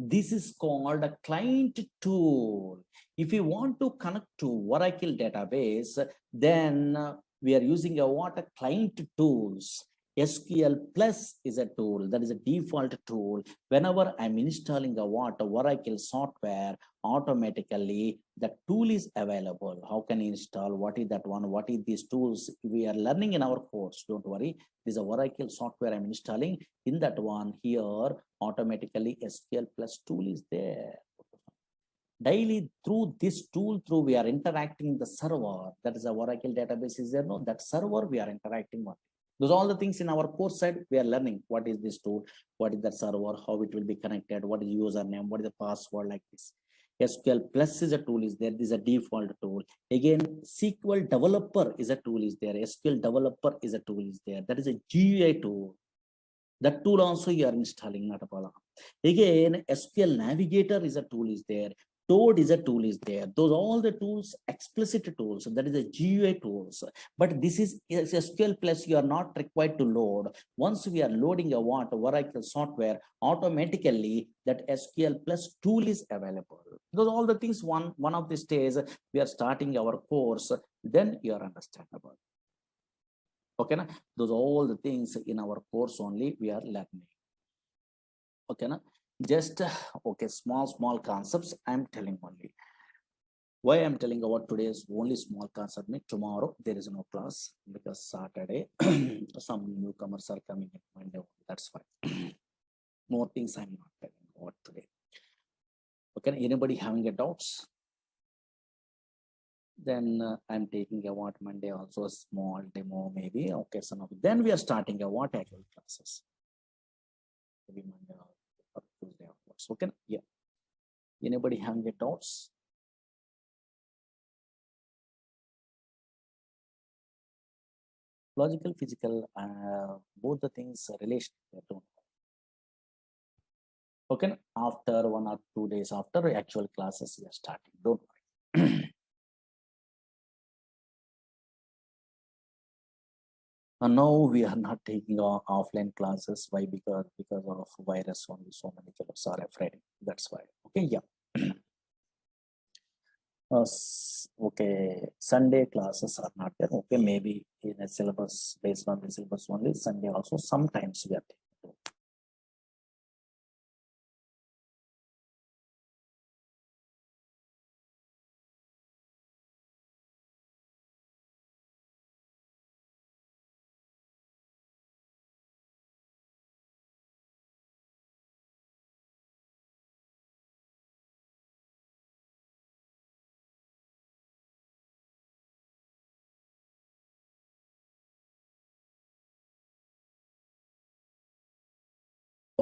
This is called a client tool. If you want to connect to Oracle database, then we are using a client tools. SQL plus is a tool, that is a default tool. Whenever I'm installing a Oracle software, automatically the tool is available. How can you install? What is that one? What is these tools? We are learning in our course. Don't worry. This is a Oracle software I'm installing. In that one here, automatically SQL plus tool is there. Daily through this tool, we are interacting the server. That is a Oracle database is there. No, that server we are interacting on. Those are all the things in our course side we are learning. What is this tool? What is that server? How it will be connected? What is the username? What is the password like this? SQL plus is a tool is there. This is a default tool. Again, SQL developer is a tool is there. SQL developer is a tool is there. That is a GUI tool. That tool also you are installing, not a problem. Again, SQL Navigator is a tool is there. Toad is a tool is there. Those all the tools, explicit tools. That is a GUI tools. But this is SQL plus you are not required to load. Once we are loading a Oracle software, automatically that SQL plus tool is available. Those all the things one of these days we are starting our course, then you are understandable. Okay, na? Those all the things in our course only we are learning. Okay, na? Just okay, small concepts I'm telling only. Why I'm telling about today's only small concept? Tomorrow there is no class because Saturday some newcomers are coming in Monday. That's why. More things I'm not telling about today. Okay, anybody having a doubts? Then I'm taking a Monday also a small demo maybe. Okay, some of then we are starting a actual classes. Maybe Monday or Tuesday onwards. Okay, yeah. Anybody having a doubts? Logical, physical, both the things relation. Okay, after 1 or 2 days after actual classes we are starting. Don't worry. And now we are not taking offline classes. Why? Because of virus only. So many fellows are afraid. That's why. Okay, yeah. Okay, Sunday classes are not there. Okay, maybe in a syllabus based on the syllabus only. Sunday also sometimes we are taking.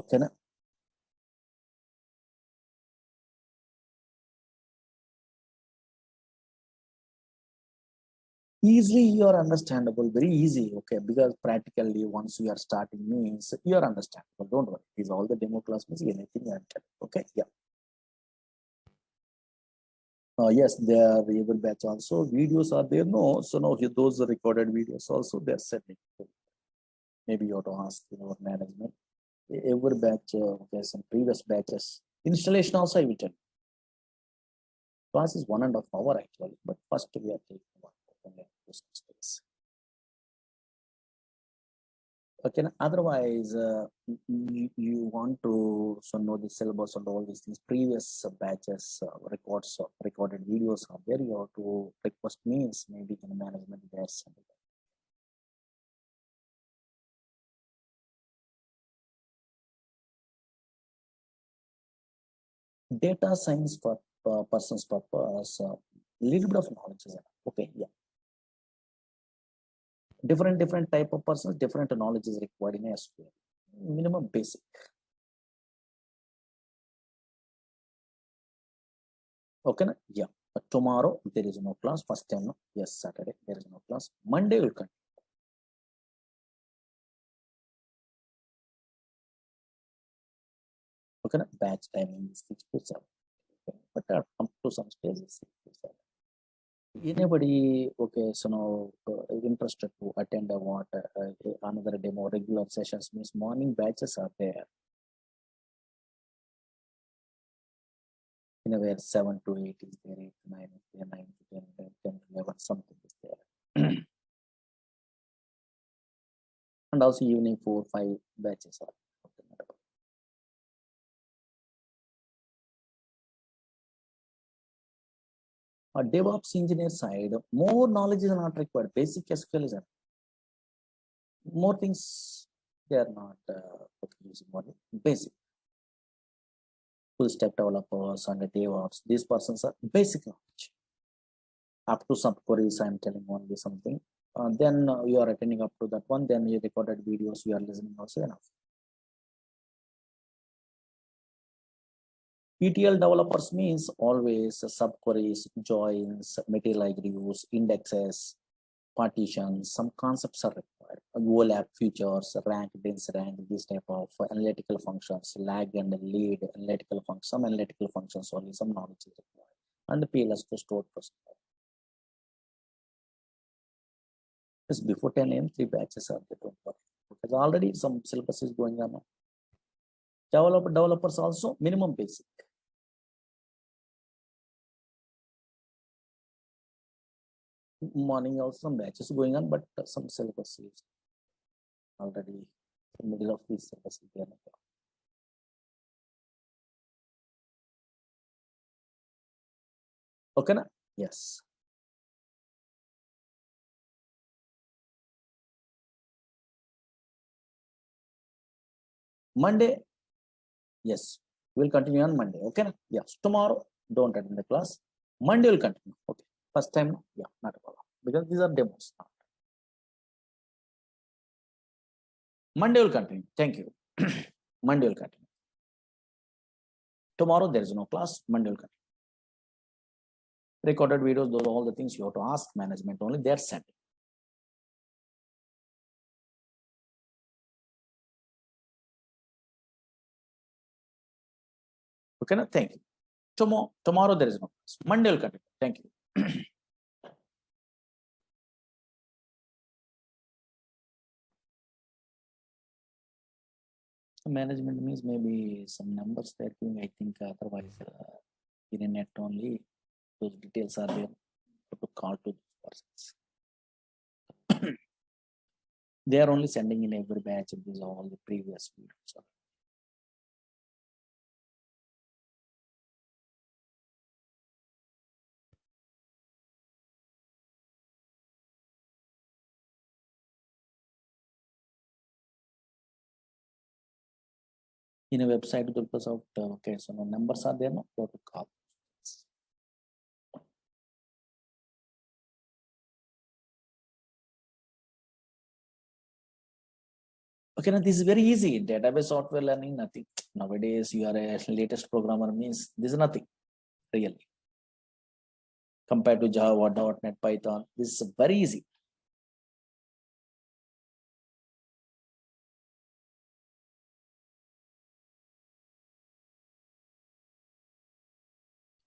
Okay. Na? Easily you are understandable, very easy, okay, because practically once you are starting means you are understandable, don't worry. These all the demo class means anything I am telling, okay, yeah. Yes, there are every batch also videos are there, no, so no, those recorded videos also they're sending. Maybe you have to ask your management. Every batch, okay, some previous batches. Installation also I will tell you. Class is 1.5 hours actually, but first we are taking 1 hour. Okay, otherwise, you want to know the syllabus and all these things. Previous batches, records, recorded videos are there. You have to request means maybe in management there's something. Data science for person's purpose, little bit of knowledge is enough. Okay, yeah. Different type of persons, different knowledge is required in SQL. Minimum basic. Okay, yeah. But tomorrow there is no class. First time, no? Yes, Saturday there is no class. Monday will continue. Okay, batch timing is 6 to 7. Okay. But up to some stages 6 to 7. Anybody, okay, so now interested to attend another demo, regular sessions means morning batches are there. In a way, 7 to 8 is there, 8 to 9 is there, 9 to 10, 10 to 11, something is there. And also evening 4, 5 batches are. Okay. DevOps engineer side, more knowledge is not required. Basic SQL is more things they are not using more basic. Full stack developers and the DevOps, these persons are basic knowledge. Up to some queries, I'm telling only something. Then you are attending up to that one, then you recorded videos, you are listening also enough. ETL developers means always subqueries, joins, material reviews, indexes, partitions, some concepts are required. OLAP features, rank, dense rank, this type of analytical functions, lag and lead analytical functions, some analytical functions only, some knowledge is required. And the PLS to store procedure. Just before 10 a.m., 3 batches are there. Because already some syllabus is going on. Developers also minimum basic. Morning also some batches going on, but some syllabus is already in the middle of this syllabus. Okay, na? Yes. Monday, yes, we'll continue on Monday. Okay, na? Yes. Tomorrow, don't attend the class. Monday will continue. Okay. First time, yeah, not a problem. Because these are demos. Monday will continue. Thank you. Monday will continue. Tomorrow there is no class. Monday will continue. Recorded videos, those are all the things you have to ask management only. They are sent. Okay, na? Thank you. Tomorrow there is no class. Monday will continue. Thank you. Management means maybe some numbers they're giving. I think otherwise in a net only those details are there to call to those persons. They are only sending in every batch of these all the previous videos. In a website, the purpose of okay, so no numbers are there, no, go to call. Okay, now this is very easy. Database software learning, nothing. Nowadays, you are a latest programmer means this is nothing really compared to Java, .NET, Python. This is very easy.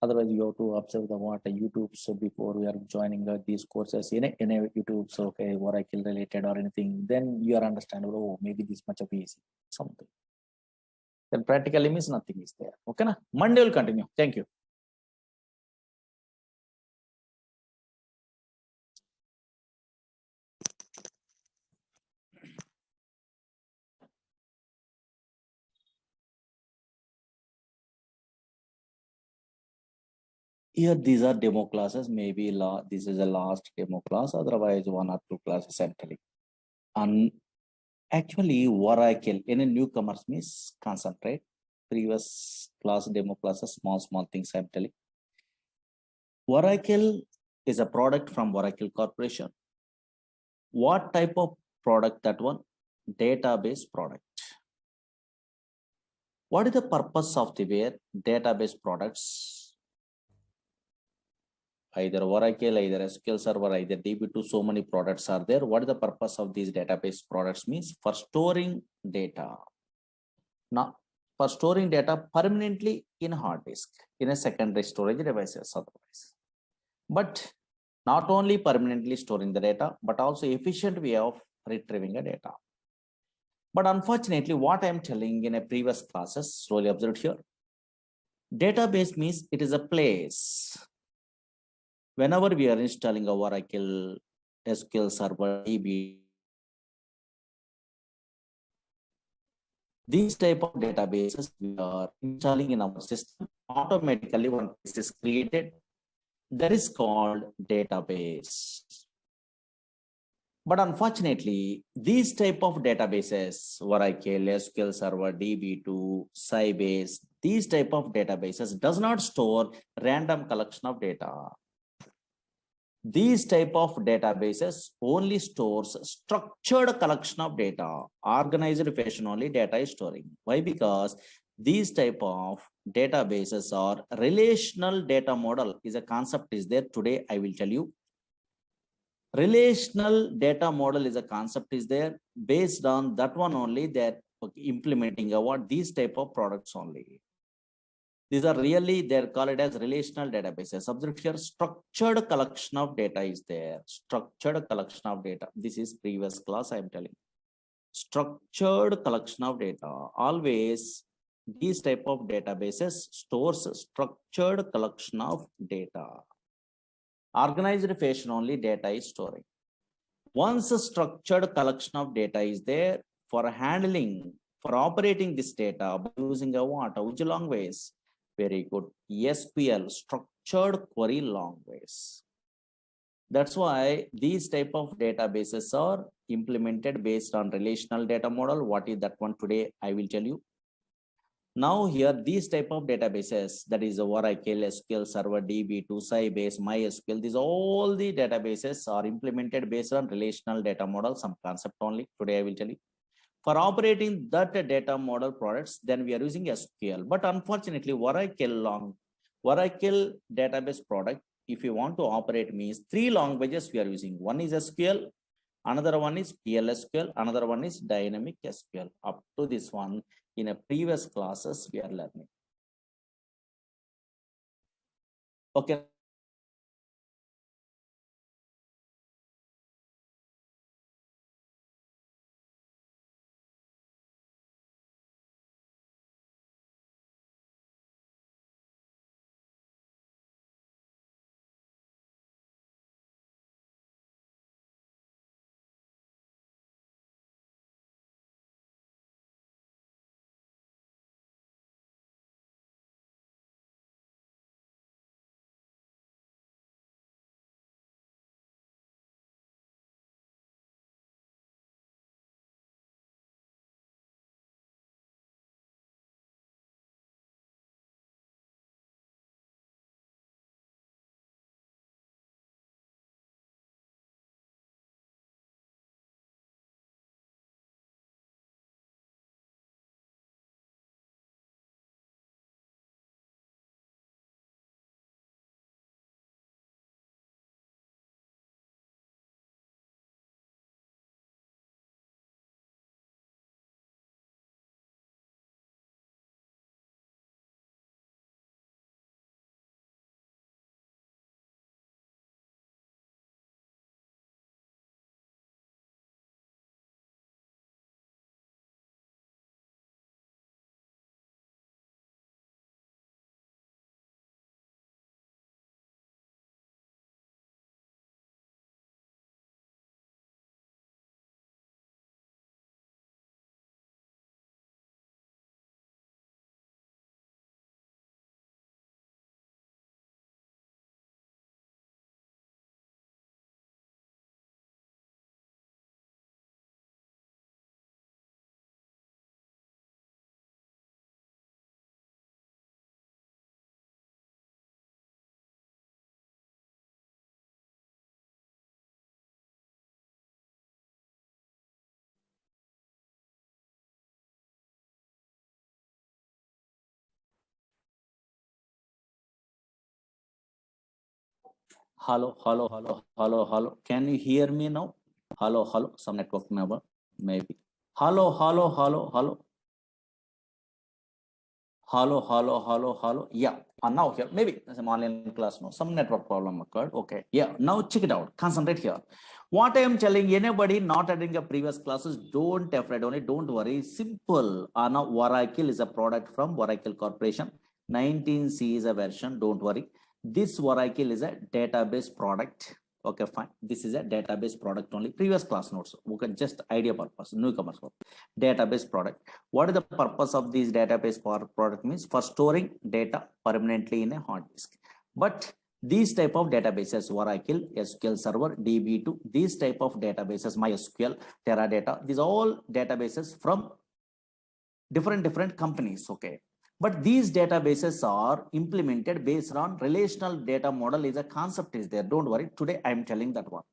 Otherwise, you have to observe the what YouTube. So before we are joining these courses in a YouTube, so okay, Oracle related or anything, then you are understandable. Oh, maybe this much of easy something. Then practically means nothing is there. Okay, na? Monday will continue. Thank you. Here, these are demo classes. Maybe this is the last demo class. Otherwise, one or two classes I'm telling. And actually, Oracle in a newcomers means concentrate. Previous class, demo classes, small things I'm telling. Oracle is a product from Oracle Corporation. What type of product that one? Database product. What is the purpose of the database products? Either Oracle, either SQL Server, either DB2, so many products are there. What is the purpose of these database products means? For storing data. Now, for storing data permanently in hard disk, in a secondary storage devices otherwise. But not only permanently storing the data, but also efficient way of retrieving the data. But unfortunately, what I'm telling in a previous classes, slowly observed here, database means it is a place. Whenever we are installing a Oracle, SQL Server, DB, these type of databases we are installing in our system, automatically one place is created. That is called database. But unfortunately, these type of databases, Oracle, SQL Server, DB2, Sybase, these type of databases does not store random collection of data. These type of databases only stores structured collection of data, organized fashion only data is storing. Why? Because these type of databases are relational data model is a concept is there. Today, I will tell you. Relational data model is a concept is there. Based on that one only, that implementing what these type of products only. These are really, they're called as relational databases. Observe here, structured collection of data is there. Structured collection of data. This is previous class I'm telling. Structured collection of data. Always these type of databases stores structured collection of data. Organized fashion only data is storing. Once a structured collection of data is there, for handling, for operating this data by using a what? Which language? Very good. SQL, structured query language. That's why these type of databases are implemented based on relational data model. What is that one today? I will tell you. Now here, these type of databases, that is Oracle, SQL Server, DB2, Sybase, MySQL, these all the databases are implemented based on relational data model, some concept only. Today I will tell you. For operating that data model products, then we are using SQL. But unfortunately, Oracle database product, if you want to operate means 3 languages we are using. One is SQL, another one is PLSQL, another one is dynamic SQL. Up to this one, in a previous classes, we are learning. Okay. Hello, hello, hello, hello, hello. Can you hear me now? Hello, hello. Some network number, maybe. Hello, hello, hello, hello. Hello, hello, hello, hello. Yeah. Now here, maybe some online class, no, some network problem occurred. Okay. Yeah. Now check it out. Concentrate here. What I am telling anybody not attending a previous classes, don't afraid only, don't worry. Simple. Now Oracle is a product from Oracle Corporation. 19C is a version. Don't worry. This Oracle is a database product. Okay, fine. This is a database product only. Previous class notes. Okay, just idea purpose. Newcomers. Database product. What is the purpose of this database product means? For storing data permanently in a hard disk. But these type of databases, Oracle, SQL Server, DB2, these type of databases, MySQL, Teradata, these all databases from different companies. Okay, but these databases are implemented based on relational data model is a concept is there. Don't worry, today I am telling that one.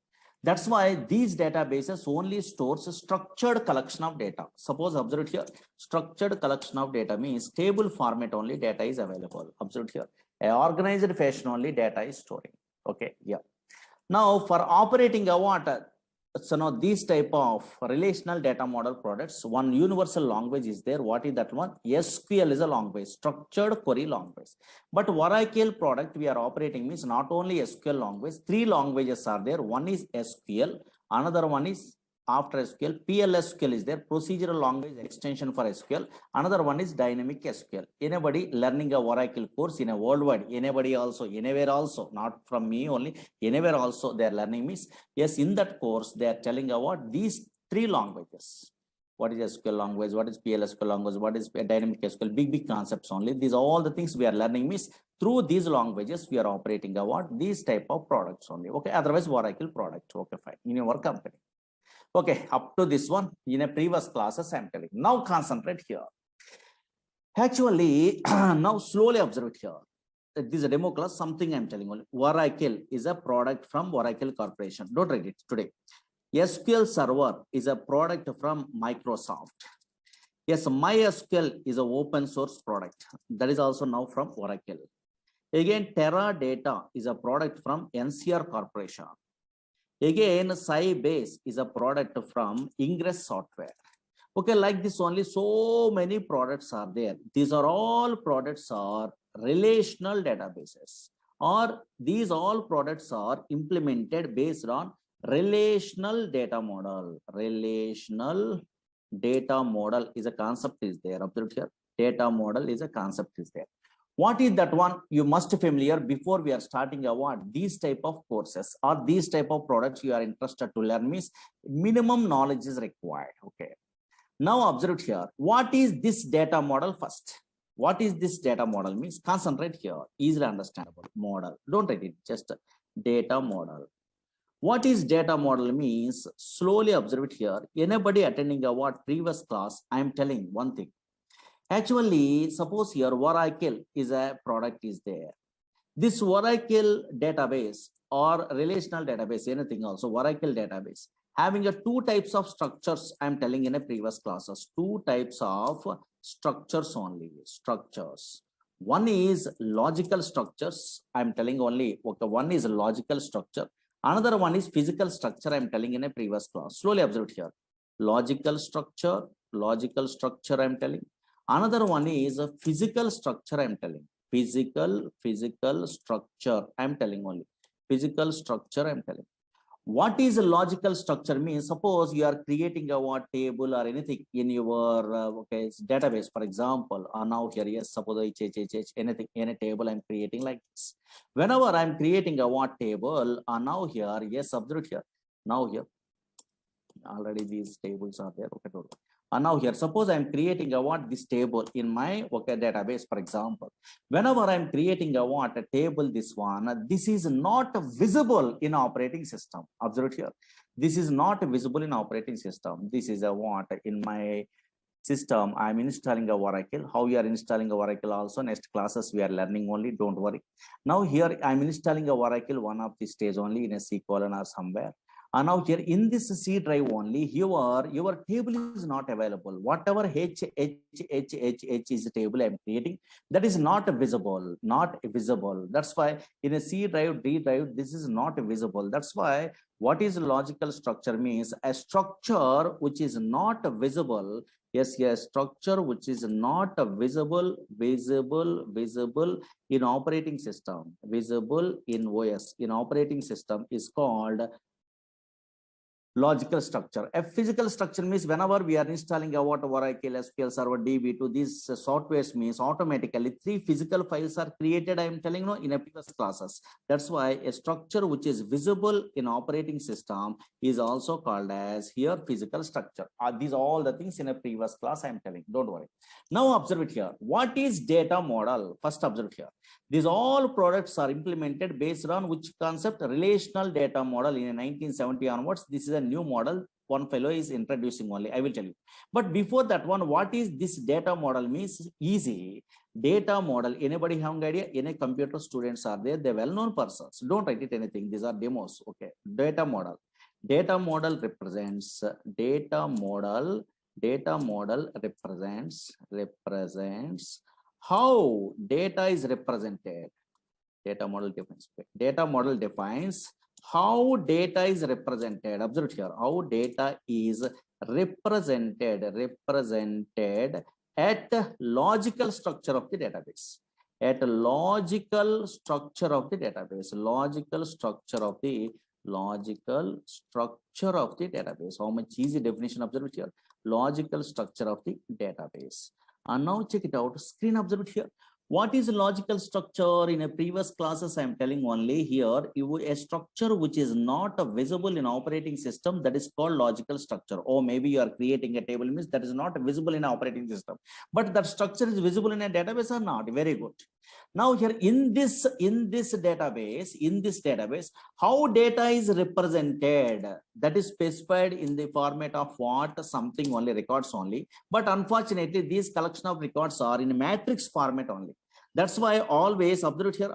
That's why these databases only stores a structured collection of data. Suppose observe here, structured collection of data means table format only data is available. Observe here, a organized fashion only data is storing. Okay, yeah. Now for operating a water, so now these type of relational data model products, one universal language is there. What is that one? SQL is a language, structured query language. But Oracle product we are operating means not only SQL language, three languages are there. One is SQL, another one is after SQL, PLSQL is there, procedural language extension for SQL. Another one is dynamic SQL. Anybody learning a Oracle course in a worldwide, anybody also, anywhere also, not from me only, anywhere also they are learning means, yes, in that course they are telling about these three languages. What is SQL language? What is PLSQL language? What is dynamic SQL? Big concepts only. These are all the things we are learning means through these languages we are operating about these type of products only. Okay, otherwise Oracle product. Okay, fine. In your company. Okay, up to this one in a previous classes I'm telling. Now concentrate here. Actually, now slowly observe it here. This is a demo class, something I'm telling only. Oracle is a product from Oracle Corporation. Don't read it today. SQL Server is a product from Microsoft. Yes, MySQL is an open source product. That is also now from Oracle. Again, Teradata is a product from NCR Corporation. Again, Sybase is a product from Ingress Software. Okay, like this only so many products are there. These are all products are relational databases, or these all products are implemented based on relational data model. Relational data model is a concept is there. Observe here. Data model is a concept is there. What is that one? You must familiar before we are starting a what? These type of courses or these type of products you are interested to learn means minimum knowledge is required. Okay. Now observe here. What is this data model first? What is this data model means? Concentrate here. Easily understandable model. Don't write it. Just data model. What is data model means? Slowly observe it here. Anybody attending a what previous class? I am telling one thing. Actually, suppose here Oracle is a product is there. This Oracle database or relational database, anything also, Oracle database, having a two types of structures, I'm telling in a previous classes, two types of structures only, structures. One is logical structures, I'm telling only, okay, one is logical structure. Another one is physical structure, I'm telling in a previous class. Slowly observe here. Logical structure, I'm telling. Another one is a physical structure, I'm telling. Physical structure, I'm telling only. Physical structure, I'm telling. What is a logical structure means? Suppose you are creating a what table or anything in your okay database, for example, or now here, yes, suppose anything in a table I'm creating like this. Whenever I'm creating a what table, now here, yes, observe here. Now here, already these tables are there. Okay, and now here, suppose I'm creating a what this table in my okay database, for example. Whenever I'm creating a what a table, this one, this is not visible in operating system. Observe here. This is not visible in operating system. This is a what in my system. I'm installing a Oracle. How you are installing a Oracle also next classes we are learning only. Don't worry. Now here I'm installing a Oracle one of the stage only in a C colon or somewhere. And now here in this C drive only, your table is not available. Whatever H is the table I'm creating, that is not visible, not visible. That's why in a C drive, D drive, this is not visible. That's why what is logical structure means a structure which is not visible. Yes, structure which is not visible in operating system, visible in OS, in operating system is called logical structure. A physical structure means whenever we are installing a what Oracle, SQL Server, DB2, these softwares means automatically 3 physical files are created. I am telling you in a previous classes. That's why a structure which is visible in operating system is also called as here physical structure. These are all the things in a previous class I am telling. Don't worry. Now observe it here. What is data model? First observe here. These all products are implemented based on which concept? Relational data model in 1970 onwards. This is a new model. One fellow is introducing only. I will tell you. But before that one, what is this data model means? Easy. Data model. Anybody have an idea? Any computer students are there? They're well-known persons. Don't write it anything. These are demos. Okay. Data model. Data model represents represents how data is represented. Data model defines how data is represented. Observe here how data is represented at logical structure of the database. At logical structure of the database. Logical structure of the database. How much easy definition? Observe it here. Logical structure of the database. And now check it out. Screen, observe it here. What is logical structure? In a previous classes, I am telling only here, a structure which is not visible in operating system, that is called logical structure. Or maybe you are creating a table means that is not visible in operating system, but that structure is visible in a database or not. Very good. Now here in this database, how data is represented, that is specified in the format of what? Something only, records only. But unfortunately, these collection of records are in matrix format only. That's why always observe here.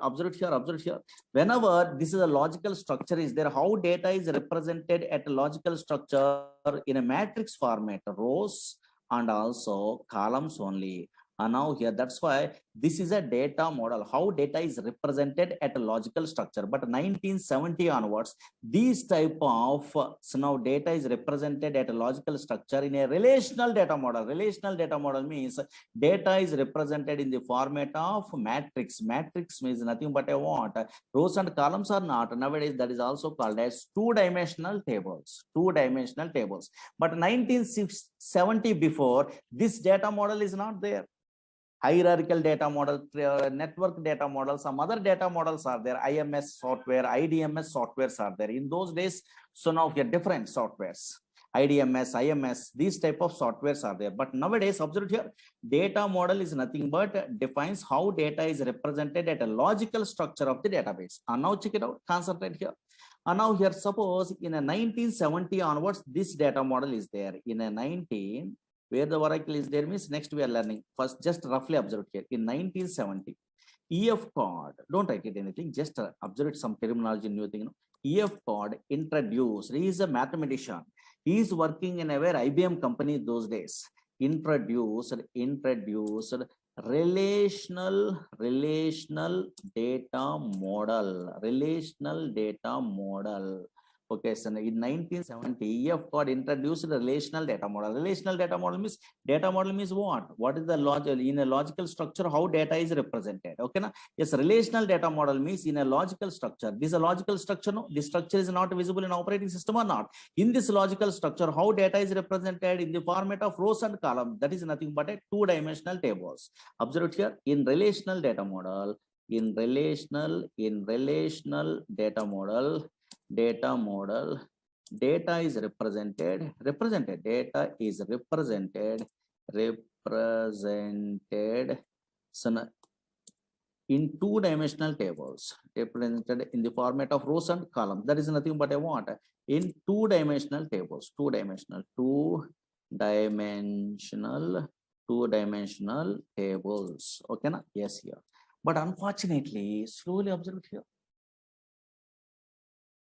Whenever this is a logical structure is there, how data is represented at a logical structure in a matrix format, rows and also columns only. And now here, that's why this is a data model, how data is represented at a logical structure. But 1970 onwards, these type of so now data is represented at a logical structure in a relational data model. Relational data model means data is represented in the format of matrix. Matrix means nothing but a what? Rows and columns are not. Nowadays, that is also called as two-dimensional tables. Two-dimensional tables. But 1970 before, this data model is not there. Hierarchical data model, network data model, some other data models are there. IMS software, IDMS softwares are there. In those days, so now we have different softwares. IDMS, IMS, these type of softwares are there. But nowadays, observe here, data model is nothing but defines how data is represented at a logical structure of the database. And now check it out, concentrate here. And now here, suppose in a 1970 onwards, this data model is there. In a where the Oracle is there means next we are learning. First, just roughly observe here. In 1970, EF code, don't write it anything, just observe some terminology, new thing. EF code introduced, he is a mathematician. He is working in a where IBM company those days. Introduced relational data model. Okay, so in 1970, EF got introduced a relational data model. Relational data model means what? What is the logic in a logical structure? How data is represented? Okay, na? Yes, relational data model means in a logical structure. This is a logical structure. No, this structure is not visible in operating system or not. In this logical structure, how data is represented in the format of rows and columns. That is nothing but a two-dimensional tables. Observe it here in relational data model. In relational data model. Data is represented so in two-dimensional tables, represented in the format of rows and columns. That is nothing but a what? In two-dimensional tables, two-dimensional tables. Okay, na? Yes, here. But unfortunately, slowly observe it here.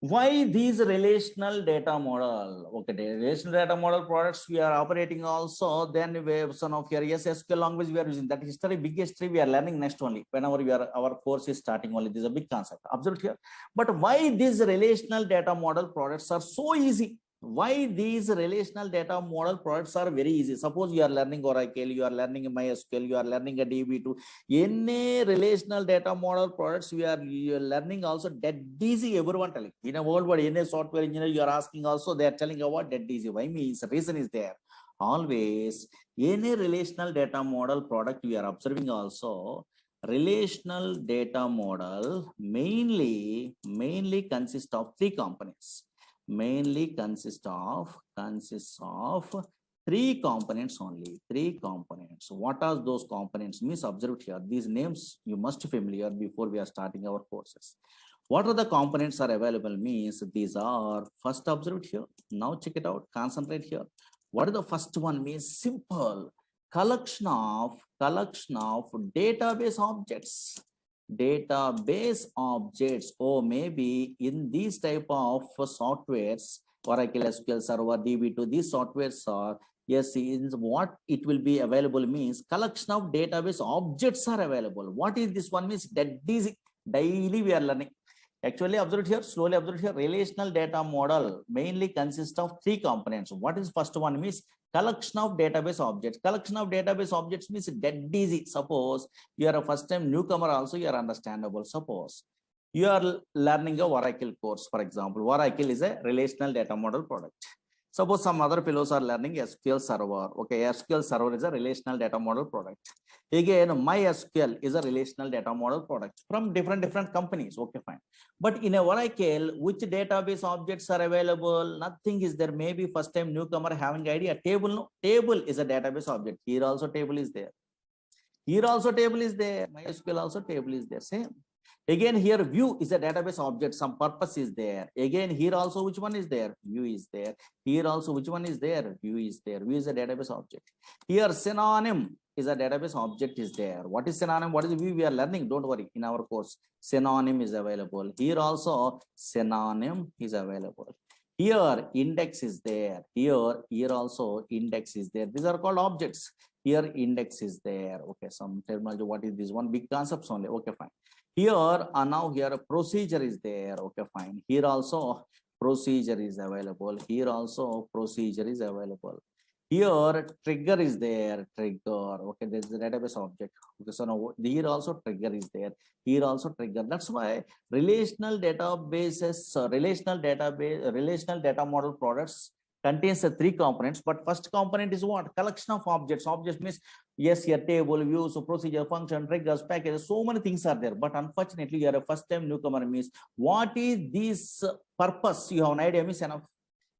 Why these relational data model? Okay, the relational data model products we are operating also. Then we have some of your SQL language we are using. That history, big history we are learning next only. Whenever we are our course is starting only, this is a big concept. Observe here. But why these relational data model products are so easy? Why these relational data model products are very easy? Suppose you are learning Oracle, you are learning MySQL, you are learning a DB2. Any relational data model products we are learning also dead easy. Everyone telling in a world where any software engineer you are asking also they are telling about dead easy. Why means the reason is there. Always any relational data model product we are observing also. Relational data model mainly consists of three components. Mainly consists of three components only. Three components. What are those components? Means observed here. These names you must be familiar before we are starting our courses. What are the components are available? Means these are first observed here. Now check it out. Concentrate here. What is the first one? Means simple collection of database objects. Database objects, or maybe in these type of softwares, Oracle SQL Server, DB2, these softwares are, yes, in what it will be available means collection of database objects are available. What is this one means? That is daily we are learning. Actually, observe here, slowly observe here, relational data model mainly consists of three components. What is first one means collection of database objects. Collection of database objects means dead easy. Suppose you are a first time newcomer also, you are understandable. Suppose you are learning a Oracle course, for example. Oracle is a relational data model product. Suppose some other fellows are learning SQL Server. Okay, SQL Server is a relational data model product. Again, MySQL is a relational data model product from different companies. Okay, fine. But in a Oracle, which database objects are available? Nothing is there. Maybe first time newcomer having idea. Table, no? Table is a database object. Here also table is there. Here also table is there. MySQL also table is there. Same. Again, here view is a database object. Some purpose is there. Again, here also which one is there? View is there. Here also which one is there? View is there. View is a database object. Here synonym is a database object is there. What is synonym? What is view? We are learning. Don't worry. In our course, synonym is available. Here also synonym is available. Here index is there. Here also index is there. These are called objects. Here index is there. Okay, some terminology. What is this one? Big concepts only. Okay, fine. Here now here a procedure is there. Okay, fine. Here also procedure is available. Here also procedure is available. Here trigger is there. Trigger. Okay, there is a database object. Okay, so now here also trigger is there. Here also trigger. That's why relational databases, relational data model products contains the three components. But first component is what? Collection of objects. Objects means yes, here table, views, so procedure, function, triggers, packages, so many things are there. But unfortunately, you are a first time newcomer means what is this purpose? You have an idea means enough.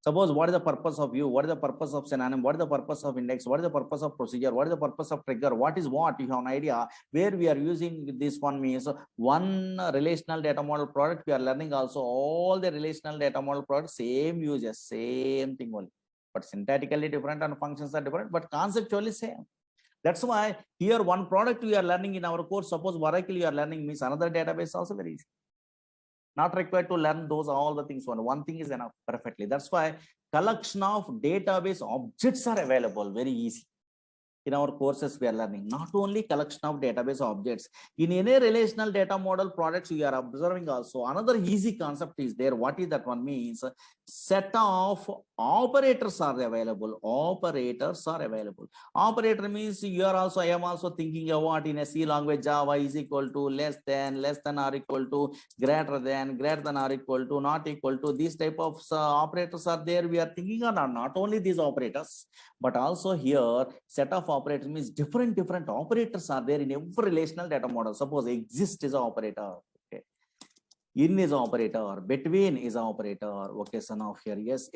Suppose what is the purpose of view? What is the purpose of synonym? What is the purpose of index? What is the purpose of procedure? What is the purpose of trigger? What is what? You have an idea where we are using this one means one relational data model product. We are learning also all the relational data model products, same uses, same thing only. But syntactically different and functions are different, but conceptually same. That's why here one product we are learning in our course. Suppose Oracle you are learning means another database also very easy. Not required to learn those all the things. One thing is enough perfectly. That's why collection of database objects are available very easy. In our courses we are learning not only collection of database objects. In any relational data model products we are observing also another easy concept is there. What is that one means? Set of operators are available. Operators are available. Operator means you are also, I am also thinking of what in a C language Java is equal to less than or equal to greater than or equal to not equal to. These type of operators are there. We are thinking of not only these operators, but also here set of operators means different operators are there in every relational data model. Suppose exist is an operator. Okay. In is an operator, between is an operator. Okay, so now here, yes,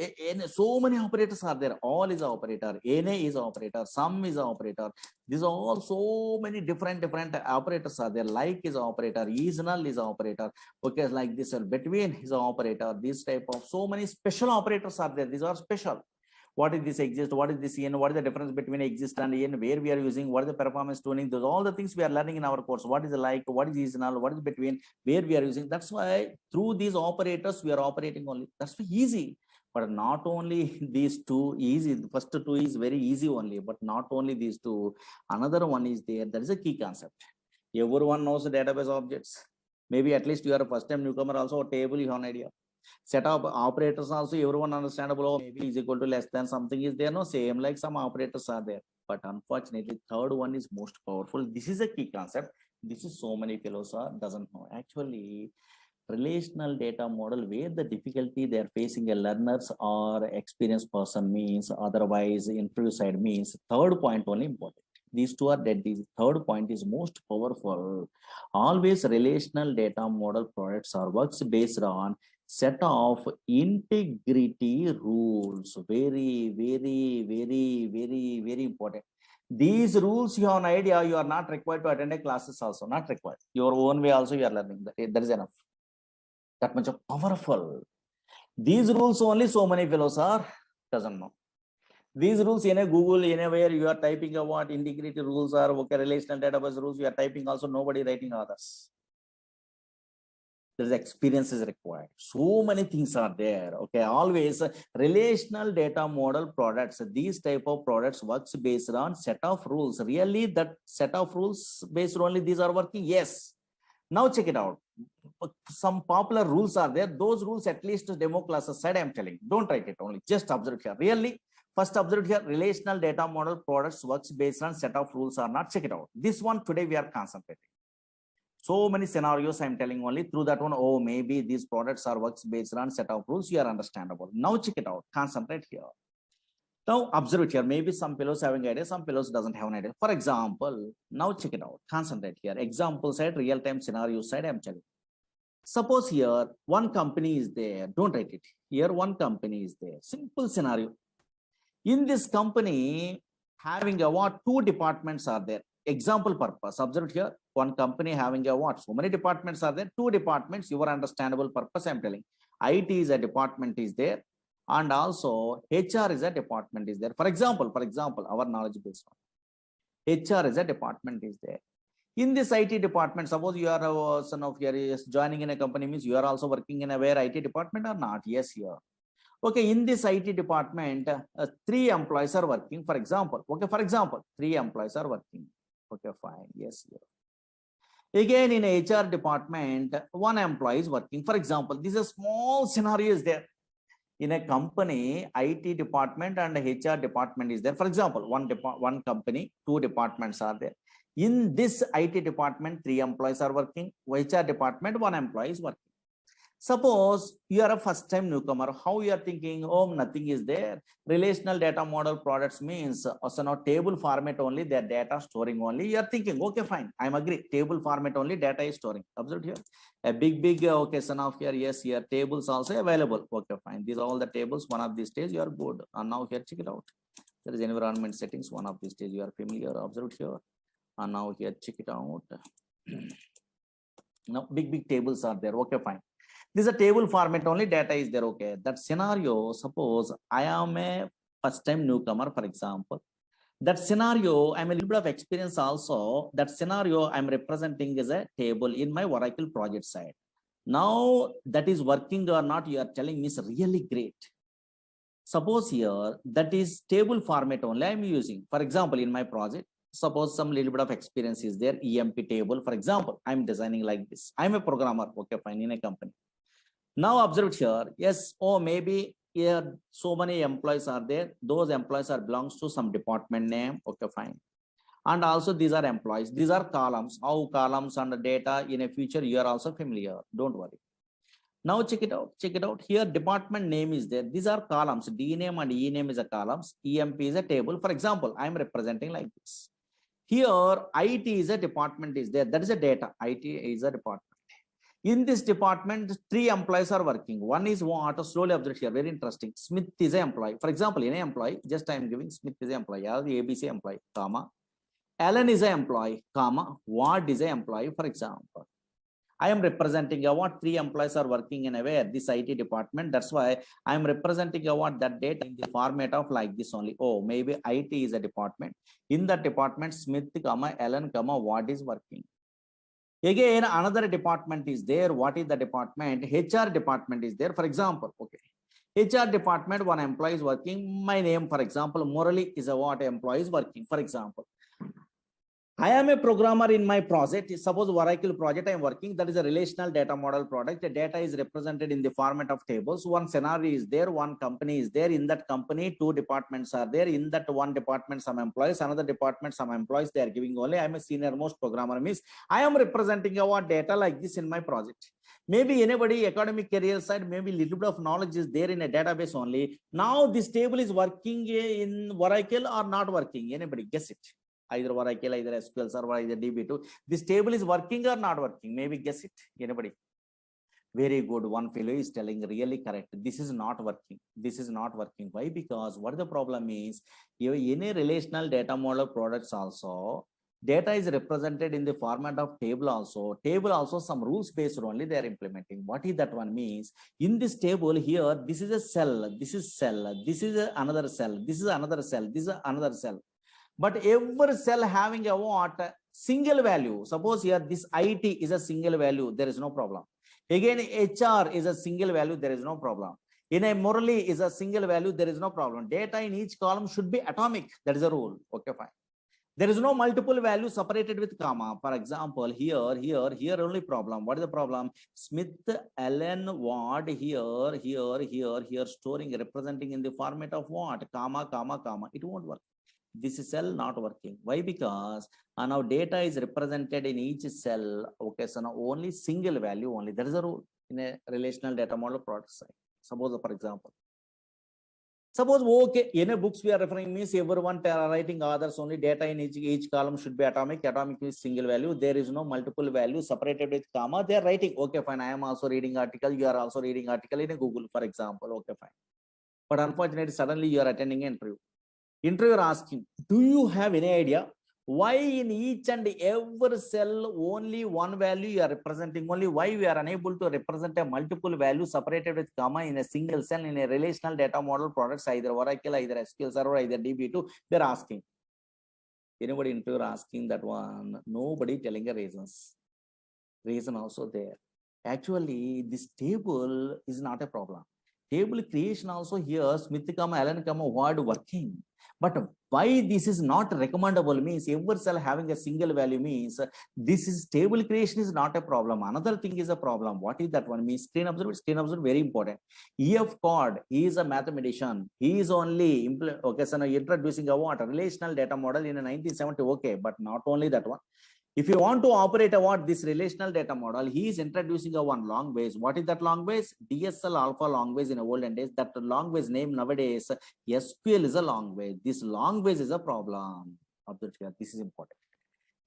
so many operators are there. All is an operator. NA is an operator. Sum is an operator. These are all so many different operators are there. Like is an operator. Is null is an operator. Okay, like this. Between is an operator. This type of so many special operators are there. These are special. what is this exist, what is this in, what is the difference between exist and in, where we are using, what is the performance tuning, those all the things we are learning in our course. What is the like, what is seasonal, what is between, where we are using. That's why through these operators we are operating only. That's easy. But not only these two easy, the first two is very easy only, but not only these two, another one is there. That is a key concept. Everyone knows the database objects. Maybe at least you are a first time newcomer also, a table you have an idea. Set of operators also, everyone understandable. Oh, maybe is equal to less than something is there. No, same like some operators are there. But unfortunately, third one is most powerful. This is a key concept. This is so many fellows are doesn't know. Actually, relational data model where the difficulty they are facing a learners or experienced person means, otherwise interview side means, third point only important. These two are dead. The third point is most powerful. Always relational data model products are works based on set of integrity rules. Very, very, very, very, very important. These rules you have an idea, you are not required to attend a classes also, not required. Your own way also you are learning. That is enough. That much of powerful. These rules only so many fellows are doesn't know. These rules in a Google, anywhere you are typing a what integrity rules are, okay, relational database rules, you are typing also, nobody writing others. There is experience is required. So many things are there. Okay, always relational data model products. These type of products works based on set of rules. Really, that set of rules based only these are working. Yes. Now check it out. Some popular rules are there. Those rules at least demo classes side I'm telling. Don't write it only. Just observe here. Really, first observe here. Relational data model products works based on set of rules or not. Check it out. This one today we are concentrating. So many scenarios I'm telling only through that one. Oh, maybe these products are works based on set of rules. You are understandable. Now check it out. Concentrate here. Now observe it here. Maybe some fellows having idea, some fellows doesn't have an idea. For example, now check it out. Concentrate here. Example side, real-time scenario side, I'm telling. Suppose here one company is there. Don't write it. Here one company is there. Simple scenario. In this company, having a what? Two departments are there. Example purpose. Observe here. One company having a what? So many departments are there. Two departments. Your understandable purpose. I'm telling. IT is a department is there, and also HR is a department is there. For example, our knowledge based on HR is a department is there. In this IT department, suppose you are a son of your is joining in a company means you are also working in a where IT department or not? Yes, here. Okay, in this IT department, 3 employees are working. For example, okay, for example, 3 employees are working. Okay, fine. Yes, here. Again, in HR department, 1 employee is working. For example, this is a small scenario is there. In a company, IT department and HR department is there. For example, one company, 2 departments are there. In this IT department, 3 employees are working. HR department, 1 employee is working. Suppose you are a first time newcomer, how you are thinking, oh, nothing is there. Relational data model products means also not table format only, their data storing only. You are thinking, okay, fine, I'm agree. Table format only, data is storing. Observe here. A big okay, son of here, yes, here tables also available. Okay, fine. These are all the tables. One of these days you are good. And now here, check it out. There is environment settings. One of these days you are familiar. Observe here. And now here, check it out. Now big tables are there. Okay, fine. This is a table format only, data is there. Okay, that scenario, suppose I am a first time newcomer, for example. That scenario, I'm a little bit of experience also. That scenario I'm representing as a table in my Oracle project side. Now that is working or not, you are telling me is really great. Suppose here that is table format only I'm using. For example, in my project, suppose some little bit of experience is there, EMP table. For example, I'm designing like this. I'm a programmer. Okay, fine, in a company. Now observe here, yes, oh, maybe here so many employees are there. Those employees are belongs to some department name. Okay, fine. And also these are employees. These are columns. How columns and the data in a future you are also familiar. Don't worry. Now check it out. Check it out. Here department name is there. These are columns. D name and E name is a columns. EMP is a table. For example, I am representing like this. Here IT is a department is there. That is a data. IT is a department. In this department, 3 employees are working. One is what? Slowly observe here. Very interesting. Smith is an employee. For example, in an employee, just I am giving Smith is an employee. The ABC employee, comma. Alan is an employee, comma. Ward is an employee, for example. I am representing a what 3 employees are working in a way this IT department. That's why I am representing a what that data in the format of like this only. Oh, maybe IT is a department. In that department, Smith, Ellen, what is working. Again, another department is there. What is the department? HR department is there. For example, okay. HR department, one employee is working. My name, for example, Murali is a what employee is working. For example, I am a programmer in my project. Suppose Oracle project I am working, that is a relational data model product. The data is represented in the format of tables. One scenario is there, one company is there. In that company, 2 departments are there. In that one department, some employees, another department, some employees, they are giving only. I am a senior most programmer, means I am representing our data like this in my project. Maybe anybody academic career side, maybe little bit of knowledge is there in a database only. Now this table is working in Oracle or not working? Anybody guess it? Either Oracle, either SQL Server, either DB2. This table is working or not working? Maybe guess it. Anybody? Very good. One fellow is telling really correct. This is not working. This is not working. Why? Because what the problem is, any relational data model products also, data is represented in the format of table also. Table also some rules based only they are implementing. What is that one means? In this table here, this is a cell, this is cell, this is another cell, this is another cell, this is another cell. But every cell having a what? Single value. Suppose here this IT is a single value, there is no problem. Again, HR is a single value, there is no problem. In a Murali is a single value, there is no problem. Data in each column should be atomic. That is a rule. Okay, fine. There is no multiple value separated with comma. For example, here only problem. What is the problem? Smith, Allen, Ward, here, storing, representing in the format of what? Comma, comma, comma. It won't work. This cell not working. Why? Because now data is represented in each cell. Okay, so now only single value only. That is a rule in a relational data model product side. Suppose, for example, suppose okay, any books we are referring means everyone writing others only data in each column should be atomic. Atomic is single value. There is no multiple value separated with comma. They are writing. Okay, fine. I am also reading article. You are also reading article in a Google, for example. Okay, fine. But unfortunately, suddenly you are attending an interview. Interviewer asking, do you have any idea why in each and every cell only one value you are representing? Only why we are unable to represent a multiple value separated with comma in a single cell in a relational data model products, either Oracle, either SQL Server, either DB2? They're asking. Anybody interviewer asking that one? Nobody telling a reasons. Reason also there. Actually, this table is not a problem. Table creation also here, Smith, Allen, word working. But why this is not recommendable means every cell having a single value means this is table creation is not a problem. Another thing is a problem. What is that one means? Screen observer, very important. E.F. Cord, he is a mathematician. He is only introducing a what? A relational data model in a 1970. Okay, but not only that one. If you want to operate this relational data model, he is introducing a one language. What is that language? DSL alpha language in the olden days. That language name nowadays, SQL is a language. This language is a problem. Observe here, this is important.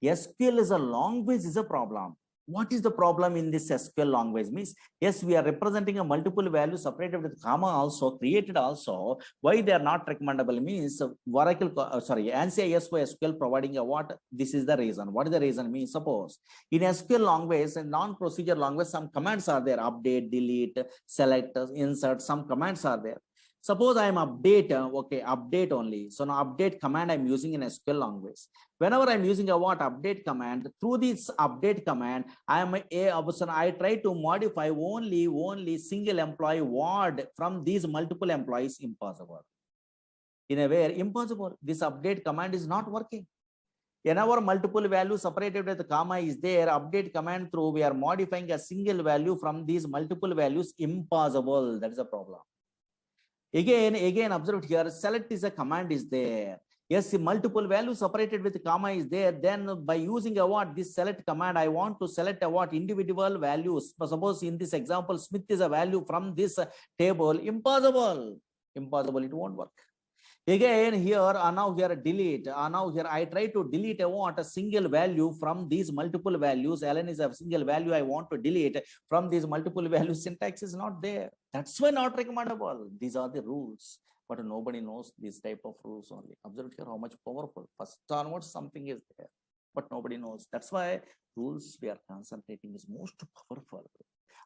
SQL is a language is a problem. What is the problem in this SQL language? Means, yes, we are representing a multiple value separated with comma also, created also. Why they are not recommendable means Oracle, ANSI SQL providing a what? This is the reason. What is the reason? Means suppose in SQL language and non-procedure language, some commands are there: update, delete, select, insert. Some commands are there. Suppose I am update, okay, update only. So now update command I'm using in SQL language. Whenever I'm using a what update command, through this update command, I try to modify only single employee word from these multiple employees. Impossible. In a way, impossible. This update command is not working. Whenever multiple values separated with the comma is there, update command through we are modifying a single value from these multiple values. Impossible. That is a problem. Again, observe here, select is a command is there. Yes, multiple values separated with comma is there. Then by using a what? This select command, I want to select a what? Individual values. Suppose in this example, Smith is a value from this table. Impossible. Impossible. It won't work. Again, here, now here delete. Now here I try to delete a single value from these multiple values. Allen is a single value. I want to delete from these multiple values. Syntax is not there. That's why not recommendable. These are the rules. But nobody knows this type of rules only. Observe here how much powerful. First onwards, something is there. but nobody knows. That's why rules we are concentrating is most powerful.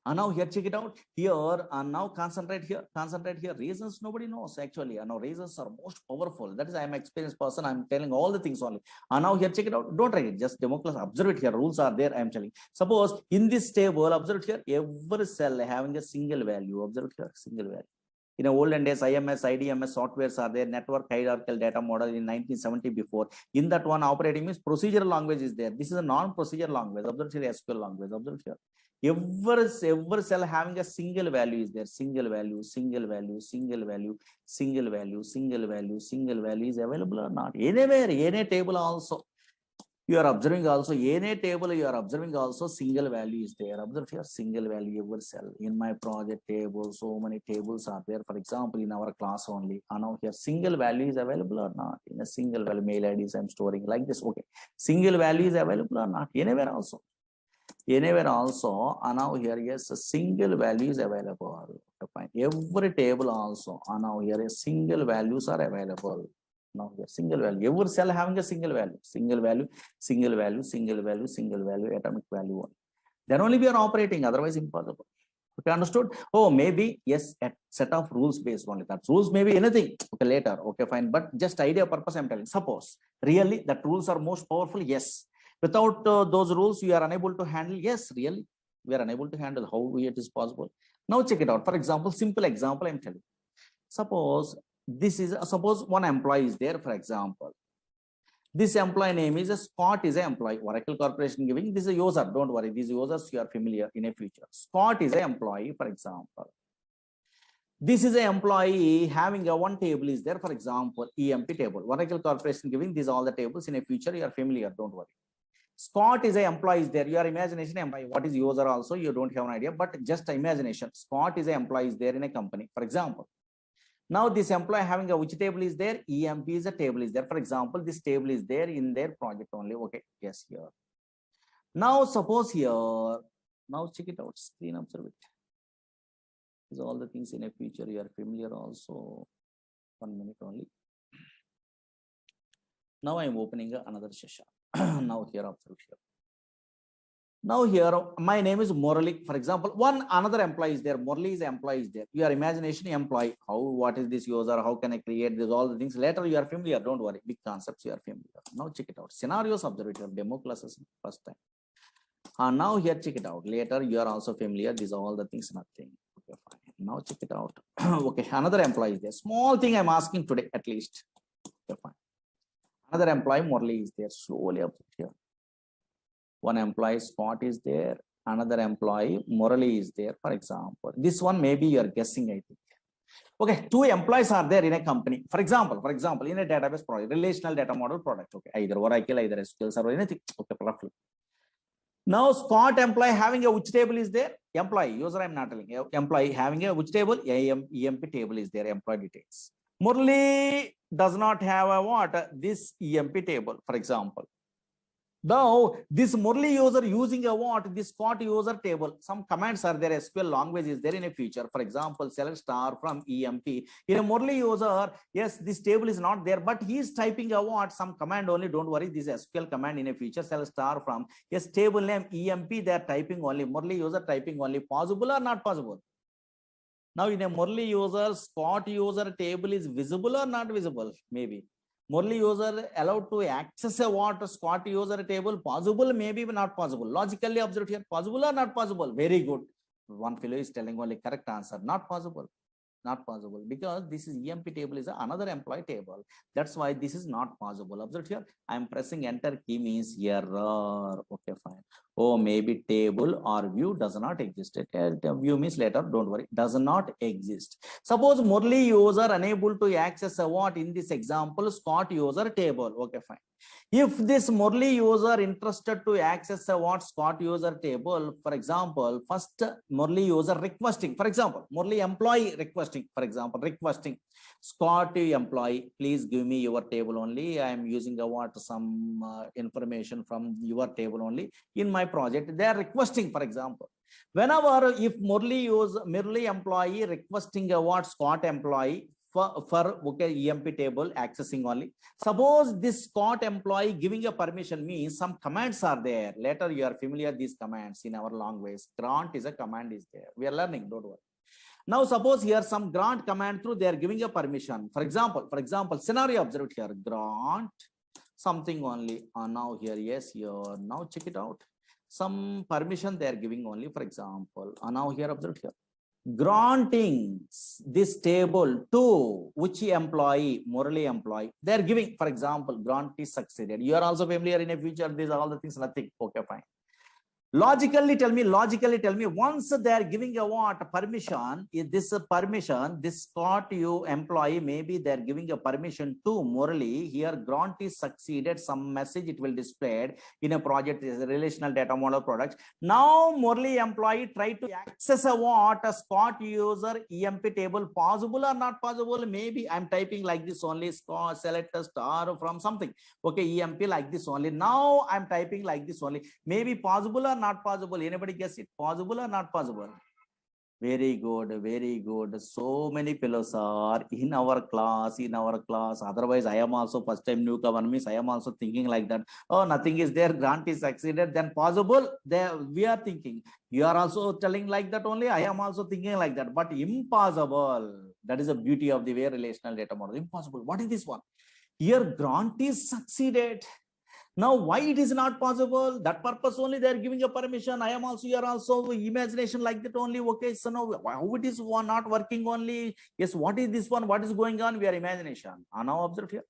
And now here, check it out here, and now concentrate here. Reasons nobody knows actually. And now reasons are most powerful. That is, I am an experienced person. I'm telling all the things only. And now here, check it out. Don't write it. Just democracy. Observe it here. Rules are there. I am telling. Suppose in this table, observe it here. Every cell having a single value. Observe it here. Single value. In the olden days, IMS, IDMS softwares are there, network hierarchical data model in 1970 before. In that one, operating means procedural language is there. This is a non-procedural language. Observe here, SQL language. Observe here. Every cell having a single value is there. Single value is available or not. Anywhere, any table also. You are observing also any table, you are observing also single value is there. Observe here, single value every cell. In my project table, so many tables are there. For example, in our class only. And now here, single value is available or not? In a single value, mail IDs I'm storing like this. Okay. Single value is available or not? Anywhere also. Anywhere also. And now here, yes, a single value is available. Fine. Every table also. And now here, single values are available. Now here, single value. Every cell having a single value, atomic value one. Then only we are operating, otherwise impossible. Okay, understood? Oh, maybe yes, a set of rules based only. That rules may be anything. Okay, later. Okay, fine. But just idea purpose I'm telling. Suppose really that rules are most powerful. Yes. Without those rules, you are unable to handle. Yes, really, we are unable to handle. How it is possible? Now check it out. For example, simple example I'm telling. Suppose this is suppose one employee is there, for example. This employee name is Scott is an employee. Oracle Corporation giving this is a user. Don't worry, these users you are familiar in a future. Scott is an employee, for example. This is an employee having a one table is there, for example, EMP table. Oracle Corporation giving these all the tables in a future. You are familiar. Don't worry. Scott is an employee is there. Your imagination employee. What is user also? You don't have an idea, but just imagination. Scott is an employee is there in a company, for example. Now this employee having a which table is there? EMP is a table is there. For example, this table is there in their project only. Okay, yes, here. Now suppose here, now check it out, screen observe it. These are all the things in a future you are familiar also. 1 minute only. Now I am opening another session. Now here observe here. Now here, my name is Murali. For example, another employee is there. Murali is employee is there. Your imagination employee. What is this user? How can I create this? All the things. Later you are familiar. Don't worry. Big concepts you are familiar. Now check it out. Scenarios observe it. Your demo classes first time. Now here check it out. Later you are also familiar. These are all the things. Nothing. Okay, fine. Now check it out. Okay, another employee is there. Small thing I'm asking today at least. Okay, fine. Another employee Murali is there. Slowly observe here. One employee Scott is there, another employee Murali is there, for example. This one maybe you are guessing, I think. Okay, two employees are there in a company. For example, in a database project, relational data model product. Okay, either Oracle, either SQL Server, anything. Okay, roughly. Now Scott employee having a which table is there? Employee, user I'm not telling. Employee having a which table? EMP table is there, employee details. Murali does not have a what? This EMP table, for example. Now, this Murali user using a what? This Scott user table. Some commands are there. SQL language is there in a future. For example, select star from EMP. In a Murali user, yes, this table is not there, but he is typing a what? Some command only. Don't worry. This SQL command in a future. Select star from. Yes, table name EMP. They are typing only. Murali user typing only. Possible or not possible? Now, in a Murali user, Scott user table is visible or not visible? Maybe. Murali user allowed to access a what? Scott user table? Possible, maybe not possible. Logically observed here, possible or not possible? Very good. One fellow is telling only correct answer. Not possible. Not possible, because this is EMP table is another employee table. That's why this is not possible. Observe here. I am pressing enter key means error. Okay, fine. Oh, maybe table or view does not exist. View means later. Don't worry. Does not exist. Suppose Murali user unable to access a what in this example? Scott user table. Okay, fine. If this Murali user interested to access a what Scott user table, for example, first Murali user requesting, for example, Murali employee requesting, for example, requesting Scott employee, please give me your table only. I am using a what some information from your table only in my project. They are requesting, for example. Whenever if Murali employee requesting a what Scott employee, for okay, EMP table accessing only. Suppose this Scott employee giving a permission means some commands are there. Later you are familiar these commands in our language. Grant is a command is there. We are learning, don't worry. Now suppose here some grant command through they are giving a permission. For example, scenario observed here. Grant something only. Now here, yes, here. Now check it out. Some permission they are giving only. For example, now here observed here. Granting this table to which employee, Murali employee, they are giving, for example, grant is succeeded. You are also familiar in a future, these are all the things, nothing. Okay, fine. Logically tell me, once they are giving a what permission, this permission, this Scott you employee, maybe they are giving a permission to Murali. Here grant is succeeded, some message it will displayed in a project is a relational data model product. Now Murali employee try to access a what a Scott user EMP table, possible or not possible? Maybe I'm typing like this only, Scott select a star from something. Okay, EMP like this only. Now I'm typing like this only. Maybe possible or not possible? Anybody guess it? Possible or not possible? Very good, very good. So many fellows are in our class, Otherwise, I am also first time newcomer means I am also thinking like that. Oh, nothing is there. Grant is succeeded. Then possible. There we are thinking. You are also telling like that only. I am also thinking like that. But impossible. That is the beauty of the way relational data model. Impossible. What is this one? Here grant is succeeded. Now, why it is not possible? That purpose only they are giving a permission. I am also, you are also imagination like that only. Okay, so now how it is one not working only? Yes, what is this one? What is going on? We are imagination. Now observe here.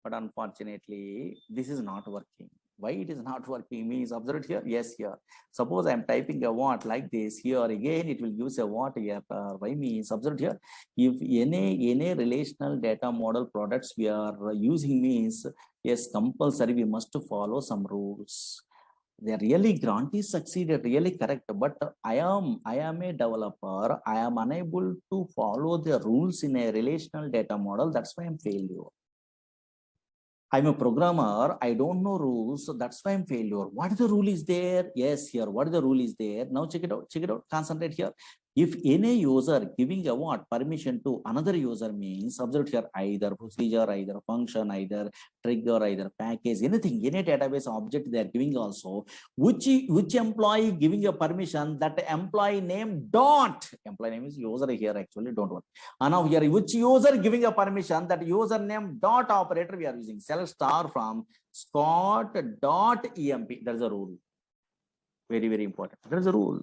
But unfortunately, this is not working. Why it is not working means observe here. Yes, here. Suppose I am typing a what like this. Here again, it will use a what here. Why means observe here. If any relational data model products we are using means yes, compulsory we must follow some rules. They really grant is succeeded, really correct. But I am a developer. I am unable to follow the rules in a relational data model. That's why I'm failure. I'm a programmer, I don't know rules, so that's why I'm failure. What the rule is there? Yes, here, what the rule is there? Now check it out, concentrate here. If any user giving a what permission to another user means, observe here, either procedure, either function, either trigger, either package, anything, any database object they are giving also, which employee giving a permission, that employee name dot, employee name is user here actually, don't worry. And now here, which user giving a permission, that username dot operator we are using, select star from Scott dot EMP. That is a rule. Very, very important. That is a rule.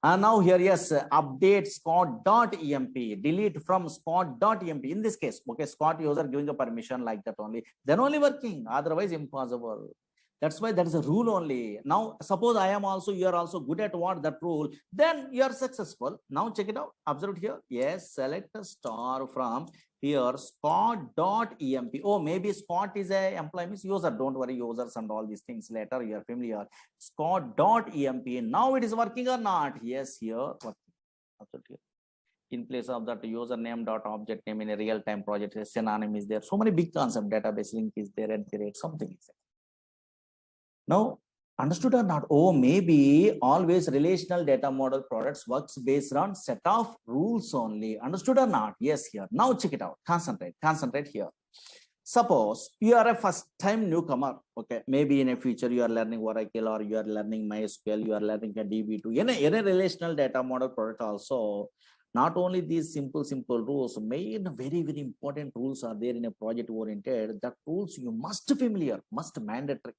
And now here, yes, update Scott.emp, delete from Scott.emp. In this case, okay, Scott user giving a permission like that only, then only working, otherwise impossible. That's why that is a rule only. Now, suppose I am also, you are also good at what that rule, then you are successful. Now check it out. Observe here. Yes, select a star from here Scott.emp. Oh, maybe Scott is a employee means user. Don't worry, users and all these things later you are familiar. Scott.emp. Now it is working or not? Yes, here working. Observe here. In place of that username dot object name in a real-time project, a synonym is there. So many big concept, database link is there, and something is there. Now, understood or not? Oh, maybe always relational data model products works based on set of rules only. Understood or not? Yes, here. Now check it out. Concentrate here. Suppose you are a first time newcomer. Okay, maybe in a future you are learning Oracle or you are learning MySQL, you are learning a DB2. Any relational data model product also. Not only these simple rules, main very, very important rules are there in a project oriented. That rules you must familiar, must mandatory.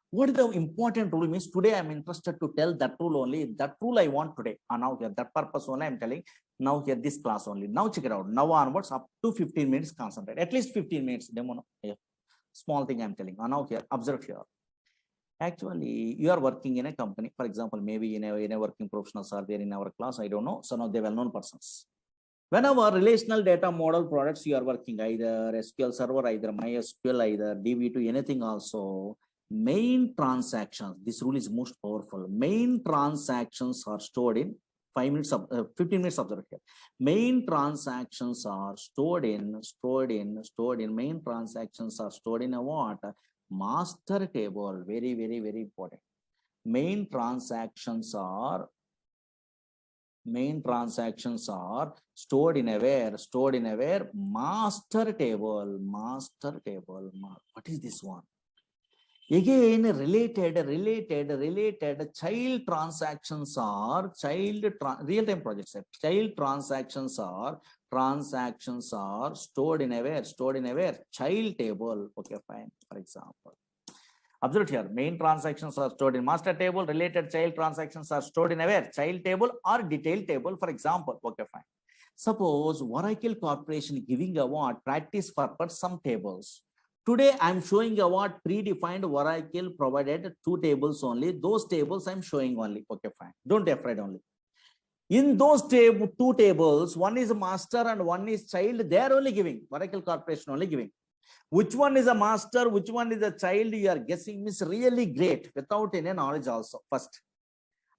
What is the important rule means? Today I'm interested to tell that rule only. That rule I want today. And now here, that purpose only I'm telling. Now here, this class only. Now check it out. Now onwards, up to 15 minutes concentrate. At least 15 minutes demo. Yeah. Small thing I'm telling. And now here, observe here. Actually, you are working in a company. For example, maybe in a working professionals are there in our class. I don't know. So now they well-known persons. Whenever relational data model products you are working, either SQL Server, either MySQL, either DB2, anything also. Main transactions, this rule is most powerful. Main transactions are stored in 15 minutes observe here. Main transactions are stored in main transactions are stored in a what? Master table. Very, very, very important. Main transactions are Main transactions are stored in a where? Stored in a where? Master table. Master table. What is this one? Again, related child transactions are real-time projects. Child transactions are stored in a where? Stored in a where? Child table. Okay, fine. For example, observe here. Main transactions are stored in master table. Related child transactions are stored in a where? Child table or detail table. For example, okay, fine. Suppose Oracle Corporation giving award practice purpose some tables. Today, I'm showing what predefined Oracle provided 2 tables only. Those tables I'm showing only. Okay, fine. Don't be afraid only. In those 2 tables, one is master and one is child. They are only giving. Oracle Corporation only giving. Which one is a master? Which one is a child? You are guessing is really great without any knowledge also. First.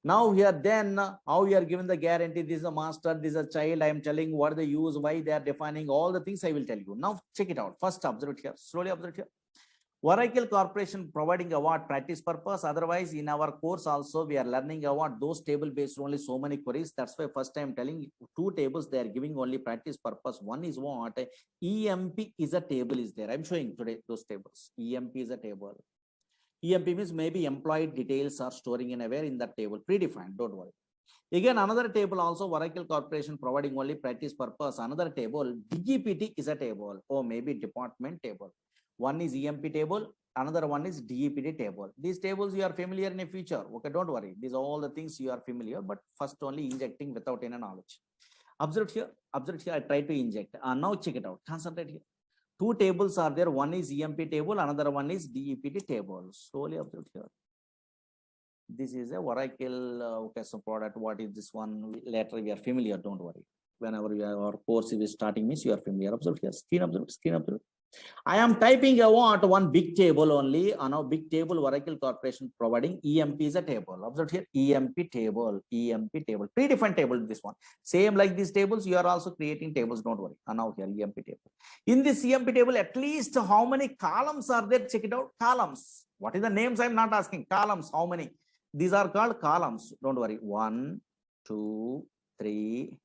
Now here then how you are given the guarantee, this is a master, this is a child. I am telling what they use, why they are defining, all the things I will tell you. Now check it out. First observe it here, slowly observe it here. Oracle Corporation providing award practice purpose. Otherwise in our course also we are learning award those table based only so many queries. That's why first time telling 2 tables they are giving only practice purpose. One is what? EMP is a table is there. I'm showing today those tables. EMP is a table. EMP means maybe employee details are storing in a where in that table, predefined, don't worry. Again, another table also Oracle Corporation providing only practice purpose. Another table, DEPT is a table, or maybe department table. One is EMP table, another one is DEPT table. These tables you are familiar in the future. Okay, don't worry. These are all the things you are familiar, but first only injecting without any knowledge. Observe here, I try to inject. Now check it out. Concentrate here. 2 tables are there. One is EMP table, another one is DEPT table. Slowly observe here. This is a Oracle okay, so product. What is this one? Later we are familiar. Don't worry. Whenever you are, our course is starting means you are familiar. Observe here. Screen observe. Screen observe. I am typing one big table only. Now big table Oracle Corporation providing EMP is a table. Observe here EMP table. Predefined table this one. Same like these tables you are also creating tables. Don't worry. Now here EMP table. In this EMP table at least how many columns are there? Check it out. Columns. What is the names? I am not asking. Columns. How many? These are called columns. Don't worry. 1, 2, 3,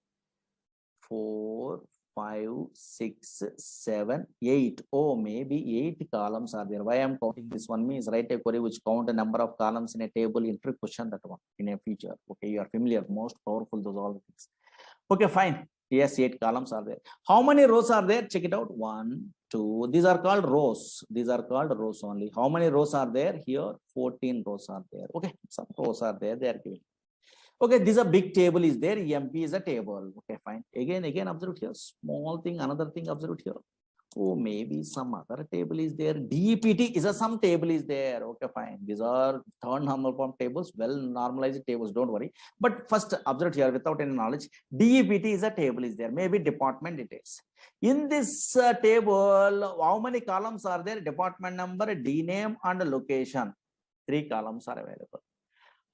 4, 5, 6, 7, 8. Oh, maybe 8 columns are there. Why I am counting this one means write a query which count a number of columns in a table, enter question that one in a future. Okay, you are familiar, most powerful, those all the things. Okay, fine. Yes, 8 columns are there. How many rows are there? Check it out. 1, 2. These are called rows. These are called rows only. How many rows are there? Here, 14 rows are there. Okay, some rows are there. They are giving. Okay, this is a big table is there. EMP is a table. Okay, fine. Again, observe here. Small thing, another thing, observe here. Oh, maybe some other table is there. DEPT is a some table is there. Okay, fine. These are third normal form tables, well normalized tables. Don't worry. But first, observe here without any knowledge. DEPT is a table is there. Maybe department details. In this table, how many columns are there? Department number, D name, and location. 3 columns are available.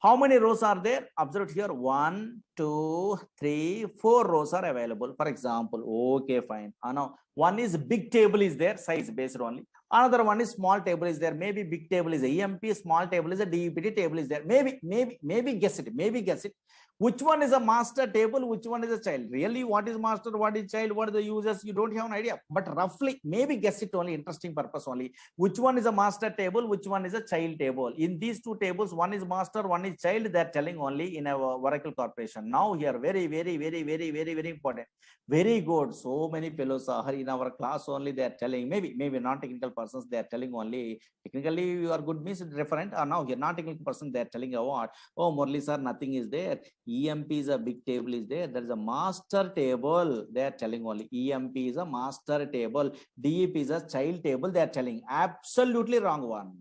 How many rows are there? Observe here. 1, 2, 3, 4 rows are available. For example, okay, fine. Now, one is big table is there, size based only. Another one is small table is there. Maybe big table is a EMP, small table is a DEPT table is there. Maybe guess it. Maybe guess it. Which one is a master table? Which one is a child? Really, what is master? What is child? What are the users? You don't have an idea. But roughly, maybe guess it only. Interesting purpose only. Which one is a master table? Which one is a child table? In these 2 tables, one is master, one is child. They are telling only in our Oracle Corporation. Now here, very important. Very good. So many fellows are in our class only. They are telling. Maybe non-technical persons. They are telling only. Technically, you are good means different. Now here, non-technical person. They are telling what? Oh, Murali Sir, nothing is there. EMP is a big table is there. There is a master table. They are telling only. EMP is a master table. DEP is a child table. They are telling. Absolutely wrong one.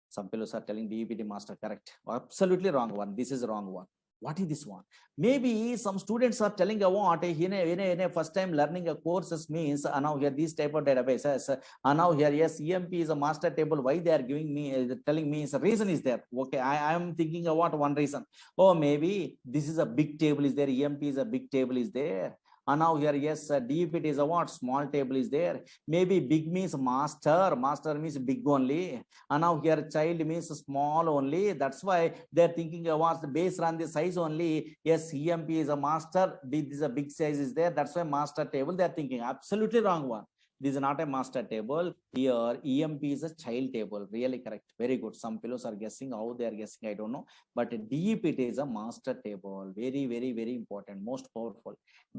Some fellows are telling DEPT master, correct. Absolutely wrong one. This is wrong one. What is this one? Maybe some students are telling what in a first time learning a courses means now here these type of databases. Now here yes, EMP is a master table. Why they are giving me telling me is a reason is there. Okay, I am thinking about one reason. Oh, maybe this is a big table is there. EMP is a big table is there. And now here, yes, DEPT is a what? Small table is there. Maybe big means master. Master means big only. And now here child means small only. That's why they're thinking about based on the size only. Yes, EMP is a master. This is a big size is there. That's why master table they're thinking. Absolutely wrong one. This is not a master table. Here, EMP is a child table. Really correct. Very good. Some fellows are guessing. How they are guessing, I don't know. But DEPT is a master table. Very, very, very important. Most powerful.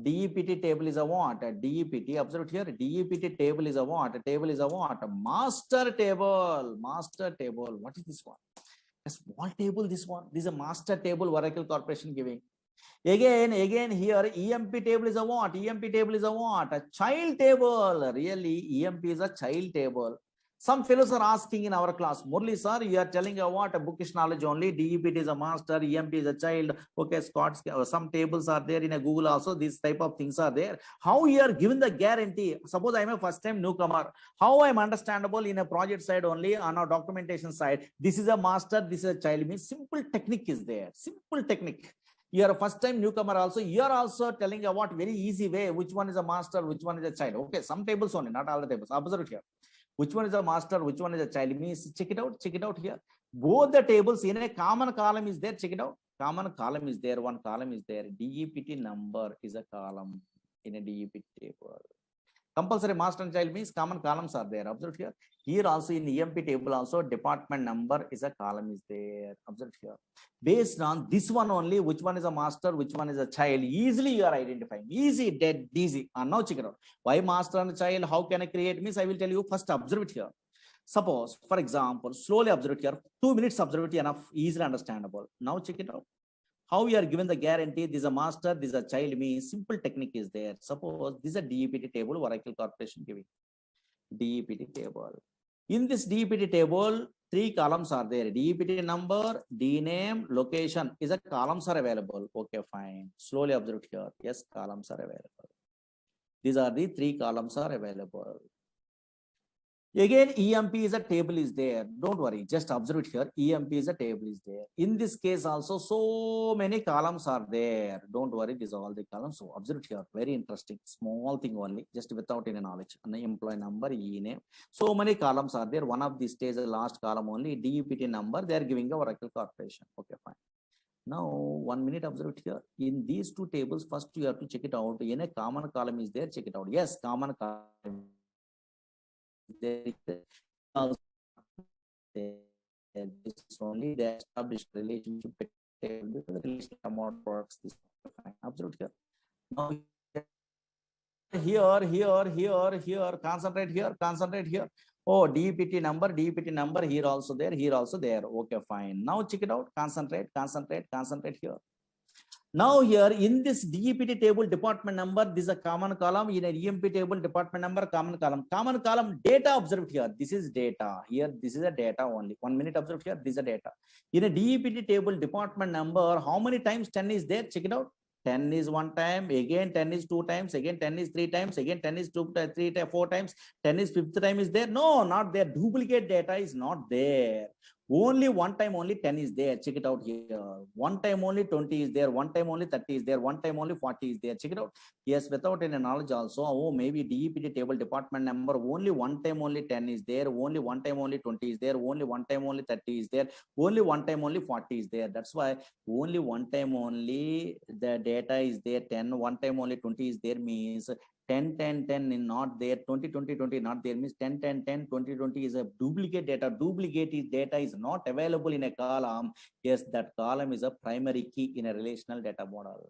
DEPT table is a what? A DEPT. Observe here. DEPT table is a what? A table is a what? A master table. Master table. What is this one? A small table. This one. This is a master table. Oracle Corporation giving. Again here EMP table is a what? EMP table is a what? A child table. Really, EMP is a child table. Some fellows are asking in our class, Murali sir, you are telling a what? A bookish knowledge only. DEPT is a master, EMP is a child. Okay, Scott's some tables are there in a Google also. These type of things are there. How you are given the guarantee? Suppose I am a first time newcomer. How I am understandable in a project side only on our documentation side? This is a master, this is a child. Means simple technique is there. Simple technique. You are a first time newcomer also. You are also telling a what very easy way. Which one is a master, which one is a child. Okay, some tables only, not all the tables. Observe here. Which one is a master, which one is a child. Means check it out here. Both the tables in a common column is there. Check it out. Common column is there. One column is there. DEPT number is a column in a DEPT table. Compulsory master and child means common columns are there. Observe here. Here also in EMP table also department number is a column is there. Observe here. Based on this one only, which one is a master, which one is a child, easily you are identifying. Easy, dead, easy. And now check it out. Why master and child? How can I create? Means I will tell you first. Observe it here. Suppose, for example, slowly observe it here. 2 minutes observe it enough, easily understandable. Now check it out. How you are given the guarantee? This is a master, this is a child. Means simple technique is there. Suppose this is a DEPT table, Oracle Corporation giving. DEPT table. In this DEPT table, 3 columns are there. DEPT number, DNAME, location is a columns are available. Okay, fine. Slowly observe here. Yes, columns are available. These are the 3 columns are available. Again, EMP is a table is there. Don't worry, just observe it here. EMP is a table is there. In this case also, so many columns are there. Don't worry, these are all the columns. So observe it here. Very interesting. Small thing only, just without any knowledge. An employee number, e-name. So many columns are there. One of these stays the last column only. DEPT number, they are giving a Oracle Corporation. Okay, fine. Now, 1 minute, observe it here. In these 2 tables, first you have to check it out. In a common column is there, check it out. Yes, common column. There is only the established relationship between the relation amount works. This observe here. Now here, concentrate here. Oh, DEPT number here also there, here also there. Okay, fine. Now check it out. Concentrate here. Now here in this DEPT table department number, this is a common column. In a EMP table department number, common column data. Observed here. This is data. Here this is a data only. 1 minute observed here. This is a data. In a DEPT table department number, how many times 10 is there? Check it out. 10 is 1 time, again 10 is 2 times, again 10 is 3 times, again 10 is 4 times, 10 is 5th time is there. No, not there. Duplicate data is not there. Only 1 time only 10 is there. Check it out here. 1 time only 20 is there. 1 time only 30 is there. 1 time only 40 is there. Check it out. Yes, without any knowledge also. Oh, maybe DEPT table department number only 1 time only 10 is there. Only 1 time only 20 is there. Only 1 time only 30 is there. Only 1 time only 40 is there. That's why only 1 time only the data is there. 10. 1 time only 20 is there means 10, 10, 10 is not there. 20, 20, 20 not there means 10, 10, 10, 20, 20 is a duplicate data. Duplicate data is not available in a column. Yes, that column is a primary key in a relational data model.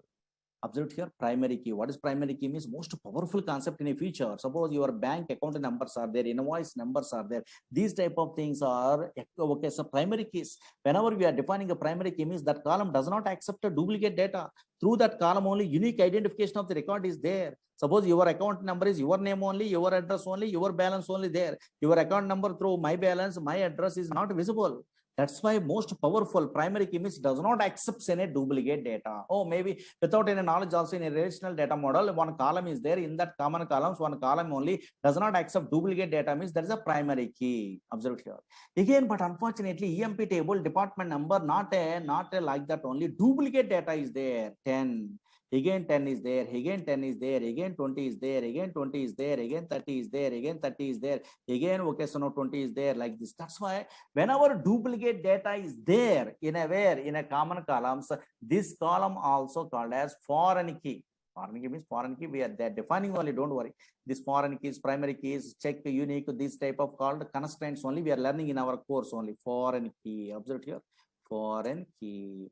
Observe here, primary key. What is primary key? Means most powerful concept in a future. Suppose your bank account numbers are there, invoice numbers are there. These type of things are okay. So primary keys. Whenever we are defining a primary key, means that column does not accept a duplicate data. Through that column only unique identification of the record is there. Suppose your account number is your name only, your address only, your balance only there. Your account number through my balance, my address is not visible. That's why most powerful primary key means does not accept any duplicate data. Oh, maybe without any knowledge also in a relational data model, one column is there. In that common columns, one column only does not accept duplicate data means there is a primary key. Observe here. Again, but unfortunately, EMP table department number not a like that only. Duplicate data is there. 10. again 10 is there, again 10 is there, again 20 is there, again 20 is there, again 30 is there, again 30 is there, again okay, so now 20 is there, like this. That's why whenever duplicate data is there in a common columns, this column also called as foreign key. Foreign key means foreign key, we are there defining only, don't worry. This foreign keys, primary keys, check, unique, this type of called constraints only we are learning in our course only. Foreign key, observe here, foreign key.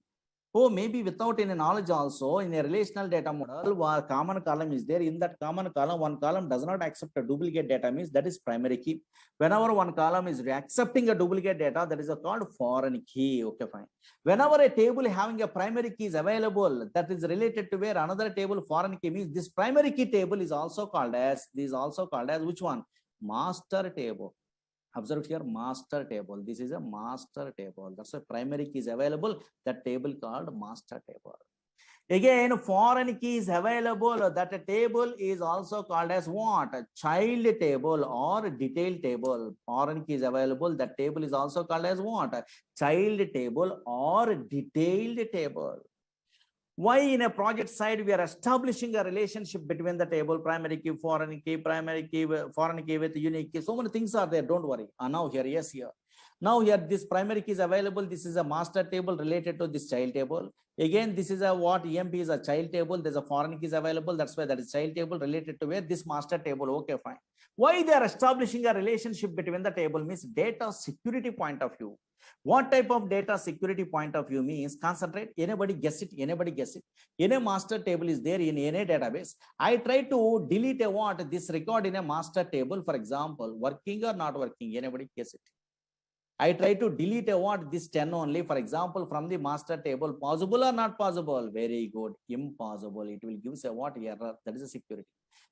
Oh, maybe without any knowledge also, in a relational data model, a common column is there. In that common column, one column does not accept a duplicate data, means that is primary key. Whenever one column is accepting a duplicate data, that is called foreign key. Okay, fine. Whenever a table having a primary key is available, that is related to where another table foreign key means this primary key table is also called as, which one? Master table. Observe here, master table. This is a master table. That's why primary key is available. That table called master table. Again, foreign key is available. That table is also called as what? A child table or detailed table. Foreign key is available. That table is also called as what? A child table or detailed table. Why in a project side we are establishing a relationship between the table, primary key, foreign key, primary key, foreign key with unique key. So many things are there, don't worry. Now here, yes, here. Now here this primary key is available. This is a master table related to this child table. Again, this is a what? EMP is a child table. There's a foreign keys available. That's why that is child table related to where this master table. Okay, fine. Why they are establishing a relationship between the table means data security point of view. What type of data security point of view means? Concentrate. Anybody guess it? Anybody guess it? In a master table is there in any database. I try to delete a what? This record in a master table, for example, working or not working. Anybody guess it? I try to delete a what? This 10 only, for example, from the master table. Possible or not possible? Very good. Impossible. It will give us a what? Error. That is a security.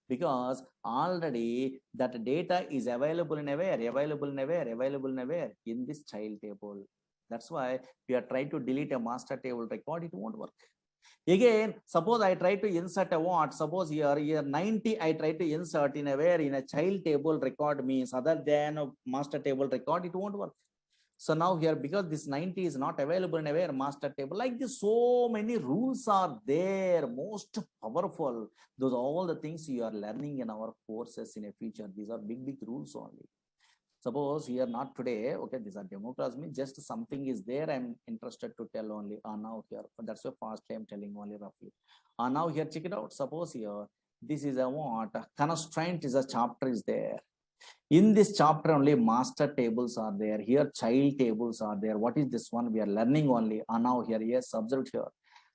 Because already that data is available in where? Available in where? Available in where? In this child table. That's why we are trying to delete a master table record. It won't work. Again, suppose I try to insert a what? Suppose here 90 I try to insert in a where? In a child table record means other than a master table record, it won't work. So now here, because this 90 is not available in a master table, like this, so many rules are there, most powerful. Those are all the things you are learning in our courses in a future. These are big, big rules only. Suppose here not today, okay, these are demo class, means just something is there, I'm interested to tell only. Now here, that's why fastly I'm telling only roughly. Now here, check it out. Suppose here, this is a what? Constraint is a chapter is there. In this chapter only master tables are there. Here child tables are there. What is this one? We are learning only. Now here, yes, observe here.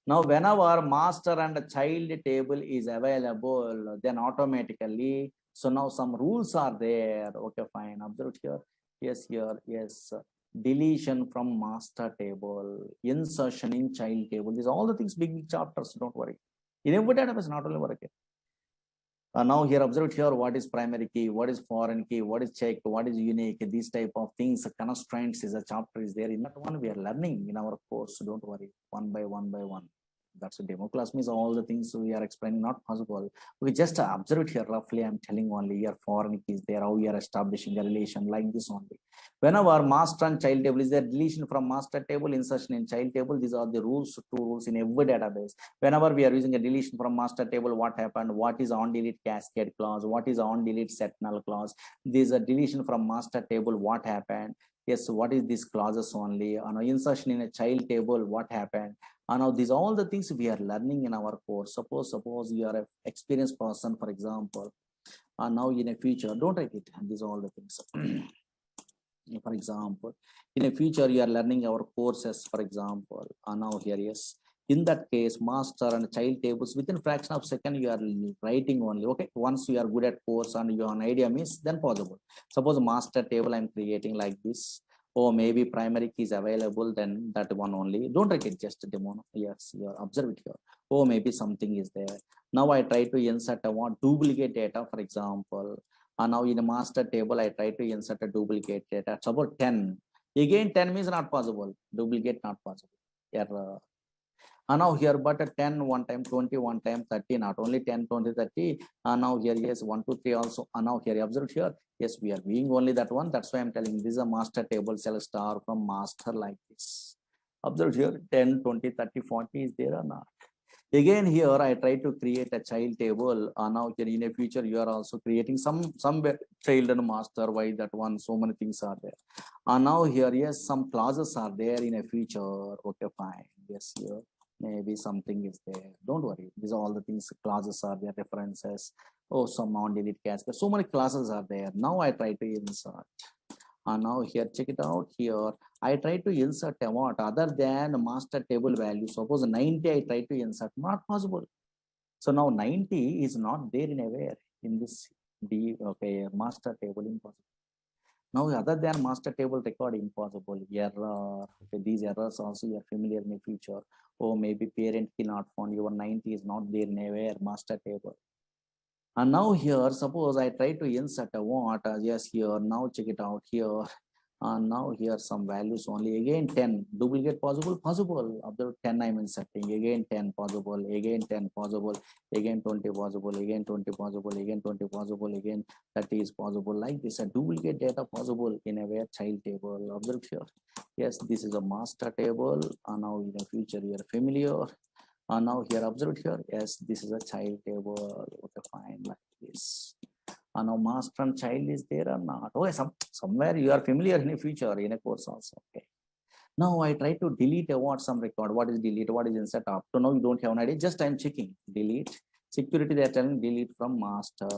Now whenever master and child table is available, then automatically, so now some rules are there. Okay, fine. Observe here. Yes, here, yes. Deletion from master table, insertion in child table. These are all the things, big, big chapters. Don't worry. In every database, not only working. Now here, observe here, what is primary key, what is foreign key, what is check, what is unique, these type of things, constraints is a chapter is there. In that one, we are learning in our course. So don't worry, one by one. That's a demo class means all the things we are explaining not possible. We just observe it here roughly. I'm telling only here foreign key is there, how we are establishing a relation like this only. Whenever master and child table is there, deletion from master table, insertion in child table. These are the rules, two rules in every database. Whenever we are using a deletion from master table, what happened? What is on delete cascade clause? What is on delete set null clause? These are deletion from master table. What happened? Yes, what is these clauses only? Insertion in a child table. What happened? Now these all the things we are learning in our course. Suppose you are an experienced person, for example. Now in a future, don't write it. These are all the things. For example, in a future you are learning our courses, for example. Now here, yes. In that case, master and child tables within fraction of second you are writing only. Okay, once you are good at course and you have an idea means then possible. Suppose master table I'm creating like this. Or maybe primary key is available, then that one only. Don't write it, just demo. Yes, you are observe it here. Or maybe something is there. Now I try to insert a duplicate data, for example. And now in a master table, I try to insert a duplicate data. It's about 10. Again, 10 means not possible. Duplicate not possible. Error. And now here, but a 10 one time, 20 one time, 30, not only 10, 20, 30. And now here, yes, 1, 2, 3 also. And now here, observe here. Yes, we are viewing only that one. That's why I'm telling you, this is a master table, cell star from master like this. Observe here, 10, 20, 30, 40 is there or not? Again, here I try to create a child table. Now here in a future, you are also creating some child and master. Why that one? So many things are there. Now here, yes, some clauses are there in a future. Okay, fine. Yes, here maybe something is there. Don't worry. These are all the things. Clauses are there. References. Oh, some non-delete cascade. So many classes are there. Now I try to insert. Now here, check it out here. I try to insert a what other than master table value. Suppose 90 I try to insert, not possible. So now 90 is not there in a where in this okay master table impossible. Now other than master table record impossible. Error. Okay, these errors also you are familiar in the future. Or maybe parent cannot found your 90 is not there in a where master table. And now here, suppose I try to insert a what? Yes, here, now check it out here. And now here some values only. Again 10. Duplicate possible? Possible. Observe 10 I'm inserting. Again 10 possible. Again 10 possible. Again 20 possible. Again 20 possible. Again 20 possible. Again 30 is possible. Like this. A duplicate data possible in a where child table. Observe here. Yes, this is a master table. And now in the future you are familiar. Now here observe here, yes, this is a child table. Okay, fine, like this. Now master and child is there or not? Oh, somewhere you are familiar in the future in a course also. Okay. Now I try to delete some record. What is delete? What is insert? Up to now you don't have an idea. Just I'm checking. Delete. Security they are telling delete from master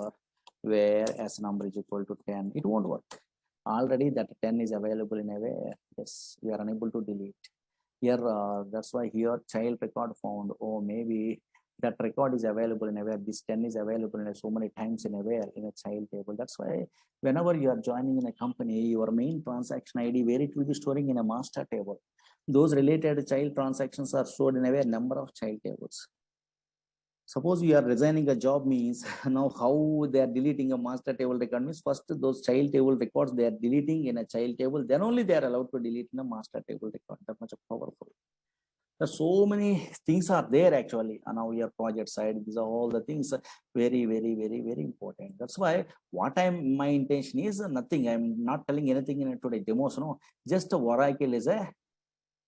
where s number is equal to 10. It won't work. Already that 10 is available in a where. Yes, we are unable to delete. Here, that's why here child record found. Oh, maybe that record is available in a where. This 10 is available in so many times in a where in a child table. That's why whenever you are joining in a company, your main transaction ID, where it will be storing in a master table. Those related child transactions are stored in a where number of child tables. Suppose you are resigning a job means now how they are deleting a master table record means first those child table records they are deleting in a child table, then only they are allowed to delete in a master table record. That much powerful. There's so many things are there actually on our project side. These are all the things very, very, very, very important. That's why my intention is nothing. I'm not telling anything in today demos. No, just a Oracle is a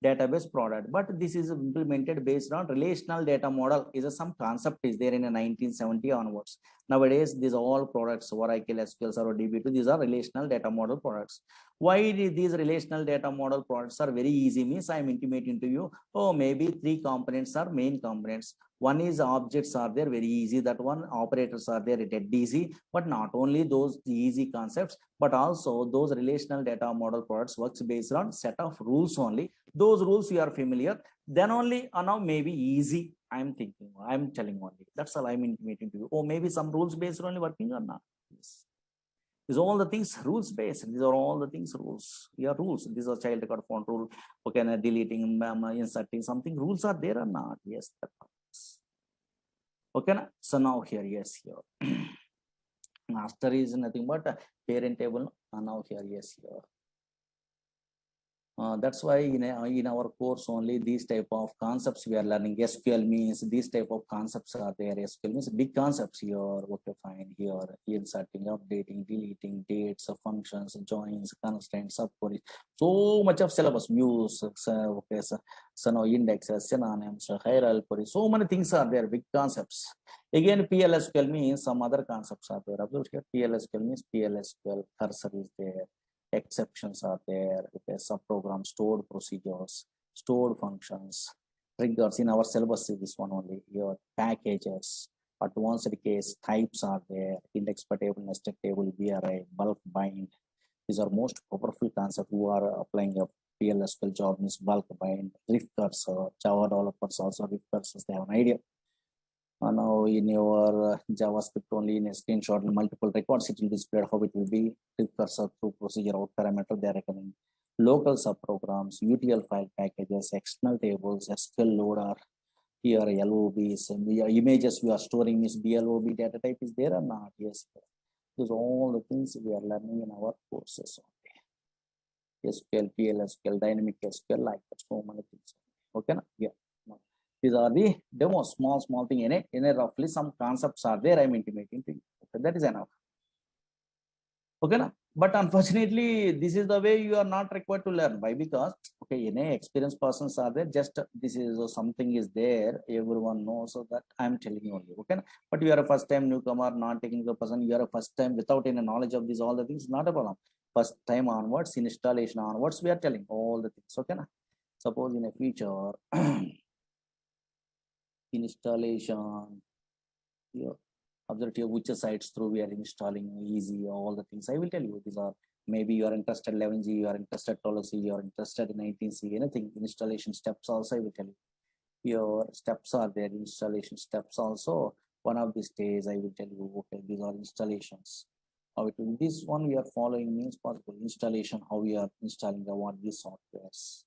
database product, but this is implemented based on relational data model. Is some concept is there in a 1970 onwards. Nowadays these are all products, Oracle, SQL Server, DB2, these are relational data model products. Why these relational data model products are very easy means I'm intimating to you, oh, maybe three components are main components. One is objects are there, very easy. That one operators are there, dead easy. But not only those easy concepts, but also those relational data model products works based on set of rules only. Those rules you are familiar. Then only now maybe easy. I'm thinking, I'm telling only. That's all I'm intimating to you. Oh, maybe some rules based only working or not. Yes. These are all the things rules based. These are all the things rules. Yeah, rules. These are child record font rule. Okay, deleting, inserting something. Rules are there or not? Yes. Okay. So now here, yes, here. Master is nothing but a parent table. And now here, yes, here. That's why in our course only these type of concepts we are learning. SQL means these type of concepts are there. SQL means big concepts here. Okay, fine. Here inserting, updating, deleting, dates, functions, joins, constraints, subqueries. So much of syllabus, views, okay, so now indexes, synonyms, hierarchy. So many things are there. Big concepts. Again, PLSQL means some other concepts are there. Observe here. PLSQL means PLSQL cursor is there. Exceptions are there, okay, subprogram, stored procedures, stored functions, triggers. In our syllabus is this one only. Your packages, advanced case types are there, index per table, nested table, VRI, bulk bind. These are most powerful concepts who are applying a PLSQL job means bulk bind, riff cursor. Java developers also riff cursors, they have an idea. Now in your JavaScript only in a screenshot multiple records it will display how it will be cursor through procedure out parameter they are recommending. Local subprograms, UTL file packages, external tables, SQL loader, here LOBs, and the images we are storing is BLOB data type is there or not? Yes. Those are all the things we are learning in our courses. Okay. SQL, PLSQL, dynamic SQL, like that, so many things. Okay. Yeah. These are the demos, small thing in a roughly some concepts are there. I'm intimating to you. Okay, that is enough. Okay, na? But unfortunately, this is the way you are not required to learn. Why? Because okay, any experienced persons are there. Just this is something is there. Everyone knows, so that I'm telling you only. Okay, but you are a first time newcomer, non technical person. You are a first time without any knowledge of these all the things. Not a problem. First time onwards, installation onwards, we are telling all the things. Okay, suppose in a future installation. Here, observe here which sites through we are installing easy, all the things I will tell you. These are maybe you are interested 11G, you are interested 12C, you are interested in 19C, anything. Installation steps also I will tell you. Your steps are there, installation steps also. One of these days I will tell you, okay, these are installations. How it will, this one we are following means possible installation, how we are installing the what these softwares,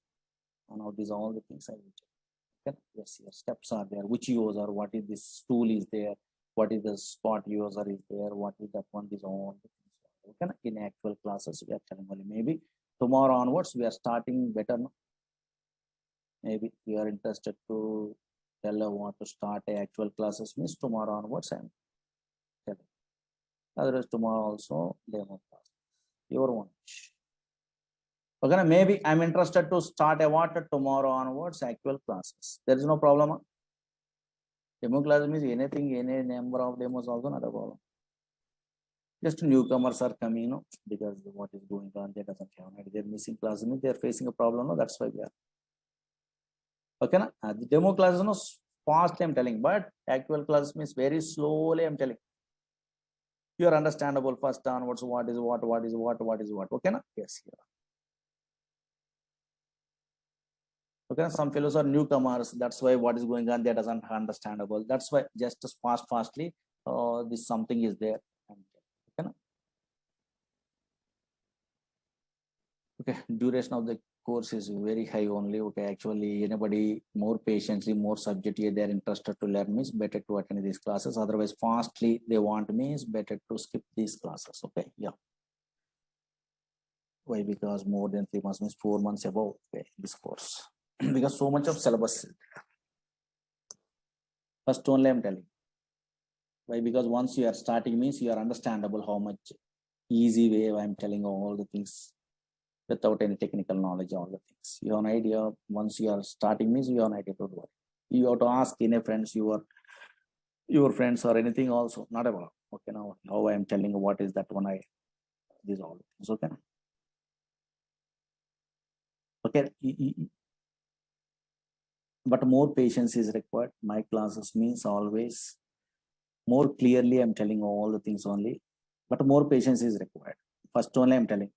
and how these all the things I will tell you. Okay? Yes, your steps are there. Which user, what is this tool is there, what is the spot user is there, what is that one, is all the things. Okay? In actual classes, we are telling only maybe tomorrow onwards, we are starting better. No? Maybe you are interested to tell what to start a actual classes means tomorrow onwards I'm telling. Otherwise tomorrow also demo class. Your one. Okay, maybe I'm interested to start a what tomorrow onwards actual classes. There is no problem. Demo class means anything, any number of demos also not a problem. Just newcomers are coming, because what is going on, they doesn't have an idea. They're missing class means they're facing a problem, no, that's why we are. Okay, na? The demo class is no fast, I'm telling, but actual class means very slowly, I'm telling. You are understandable first onwards, what is what is what is what. Okay, na? Yes, yeah. Okay, some fellows are newcomers, that's why what is going on, they doesn't understandable. That's why just fastly, this something is there. Okay, okay, duration of the course is very high only. Okay, actually anybody more patiently, more subject they're interested to learn means better to attend these classes. Otherwise fastly they want means better to skip these classes. Okay, yeah. Why? Because more than 3 months means 4 months above, okay, this course. Because so much of syllabus. First only I'm telling. Why? Because once you are starting means you are understandable how much easy way I'm telling all the things without any technical knowledge, all the things. You have an idea. Once you are starting means you have an idea, don't worry. You have to ask any friends, your friends or anything also, not about. Okay, now I am telling you what is that one I these all things. Okay. Okay. But more patience is required. My classes means always more clearly I'm telling all the things only, but more patience is required. First only I'm telling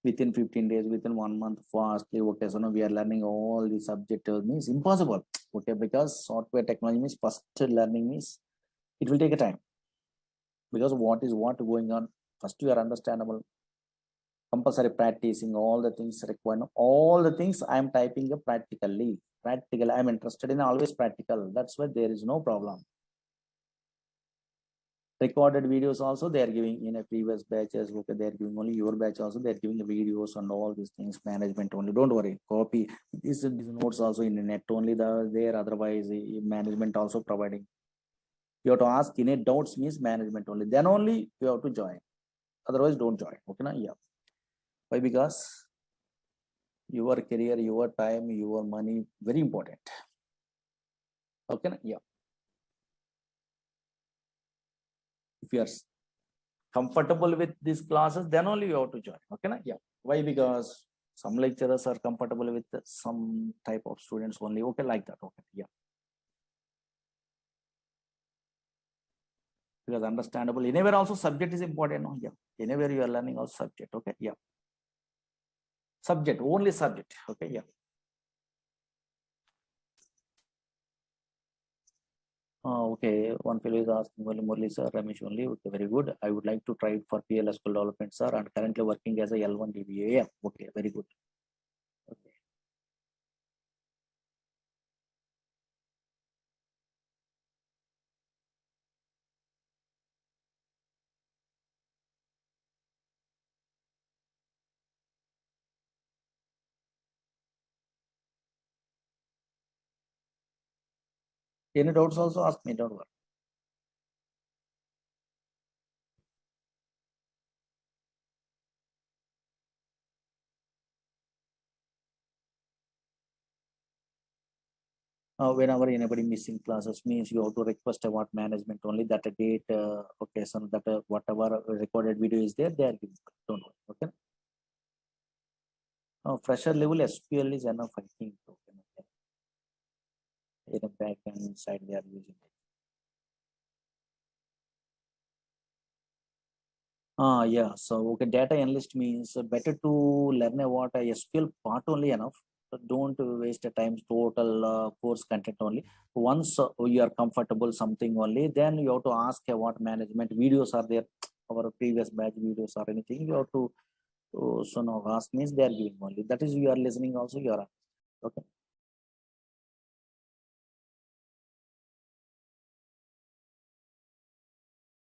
within 15 days, within 1 month, fastly. Okay, so now we are learning all the subject means impossible. Okay, because software technology means first learning means it will take a time, because what is what going on, first you are understandable, compulsory practicing all the things required, all the things I am typing up practical I am interested in, always practical. That's why there is no problem. Recorded videos also they are giving in a previous batches. Okay, they are giving only your batch also, they are giving the videos and all these things, management only, don't worry. Copy these notes also in the net only there, otherwise management also providing. You have to ask any doubts means management only, then only you have to join, otherwise don't join. Okay, na? Yeah. Why? Because your career, your time, your money, very important. Okay, na? Yeah. If you are comfortable with these classes, then only you have to join. Okay, na? Yeah. Why? Because some lecturers are comfortable with some type of students only. Okay, like that. Okay, yeah. Because understandable. Anywhere also subject is important. No? Yeah. Anywhere you are learning also subject. Okay, yeah. Subject, only subject. Okay, yeah. Okay, one fellow is asking, well, Murali Sir, Ramesh only. Okay, very good. I would like to try it for PLS school development, sir, and currently working as a L1 DBA. Yeah, okay, very good. Okay. Any doubts also ask me, don't worry. Whenever anybody missing classes means you have to request about management only that a date, okay, so that whatever recorded video is there, they are giving. Don't worry, okay. Fresher level SQL is enough, I think. Okay. In the back end side, they are using it. Yeah. So okay, data analyst means better to learn about a SQL part only enough. So don't waste the time total course content only. Once you are comfortable something only, then you have to ask what management videos are there, our previous batch videos or anything. You have to so now ask means they are giving only. That is you are listening also. You are okay.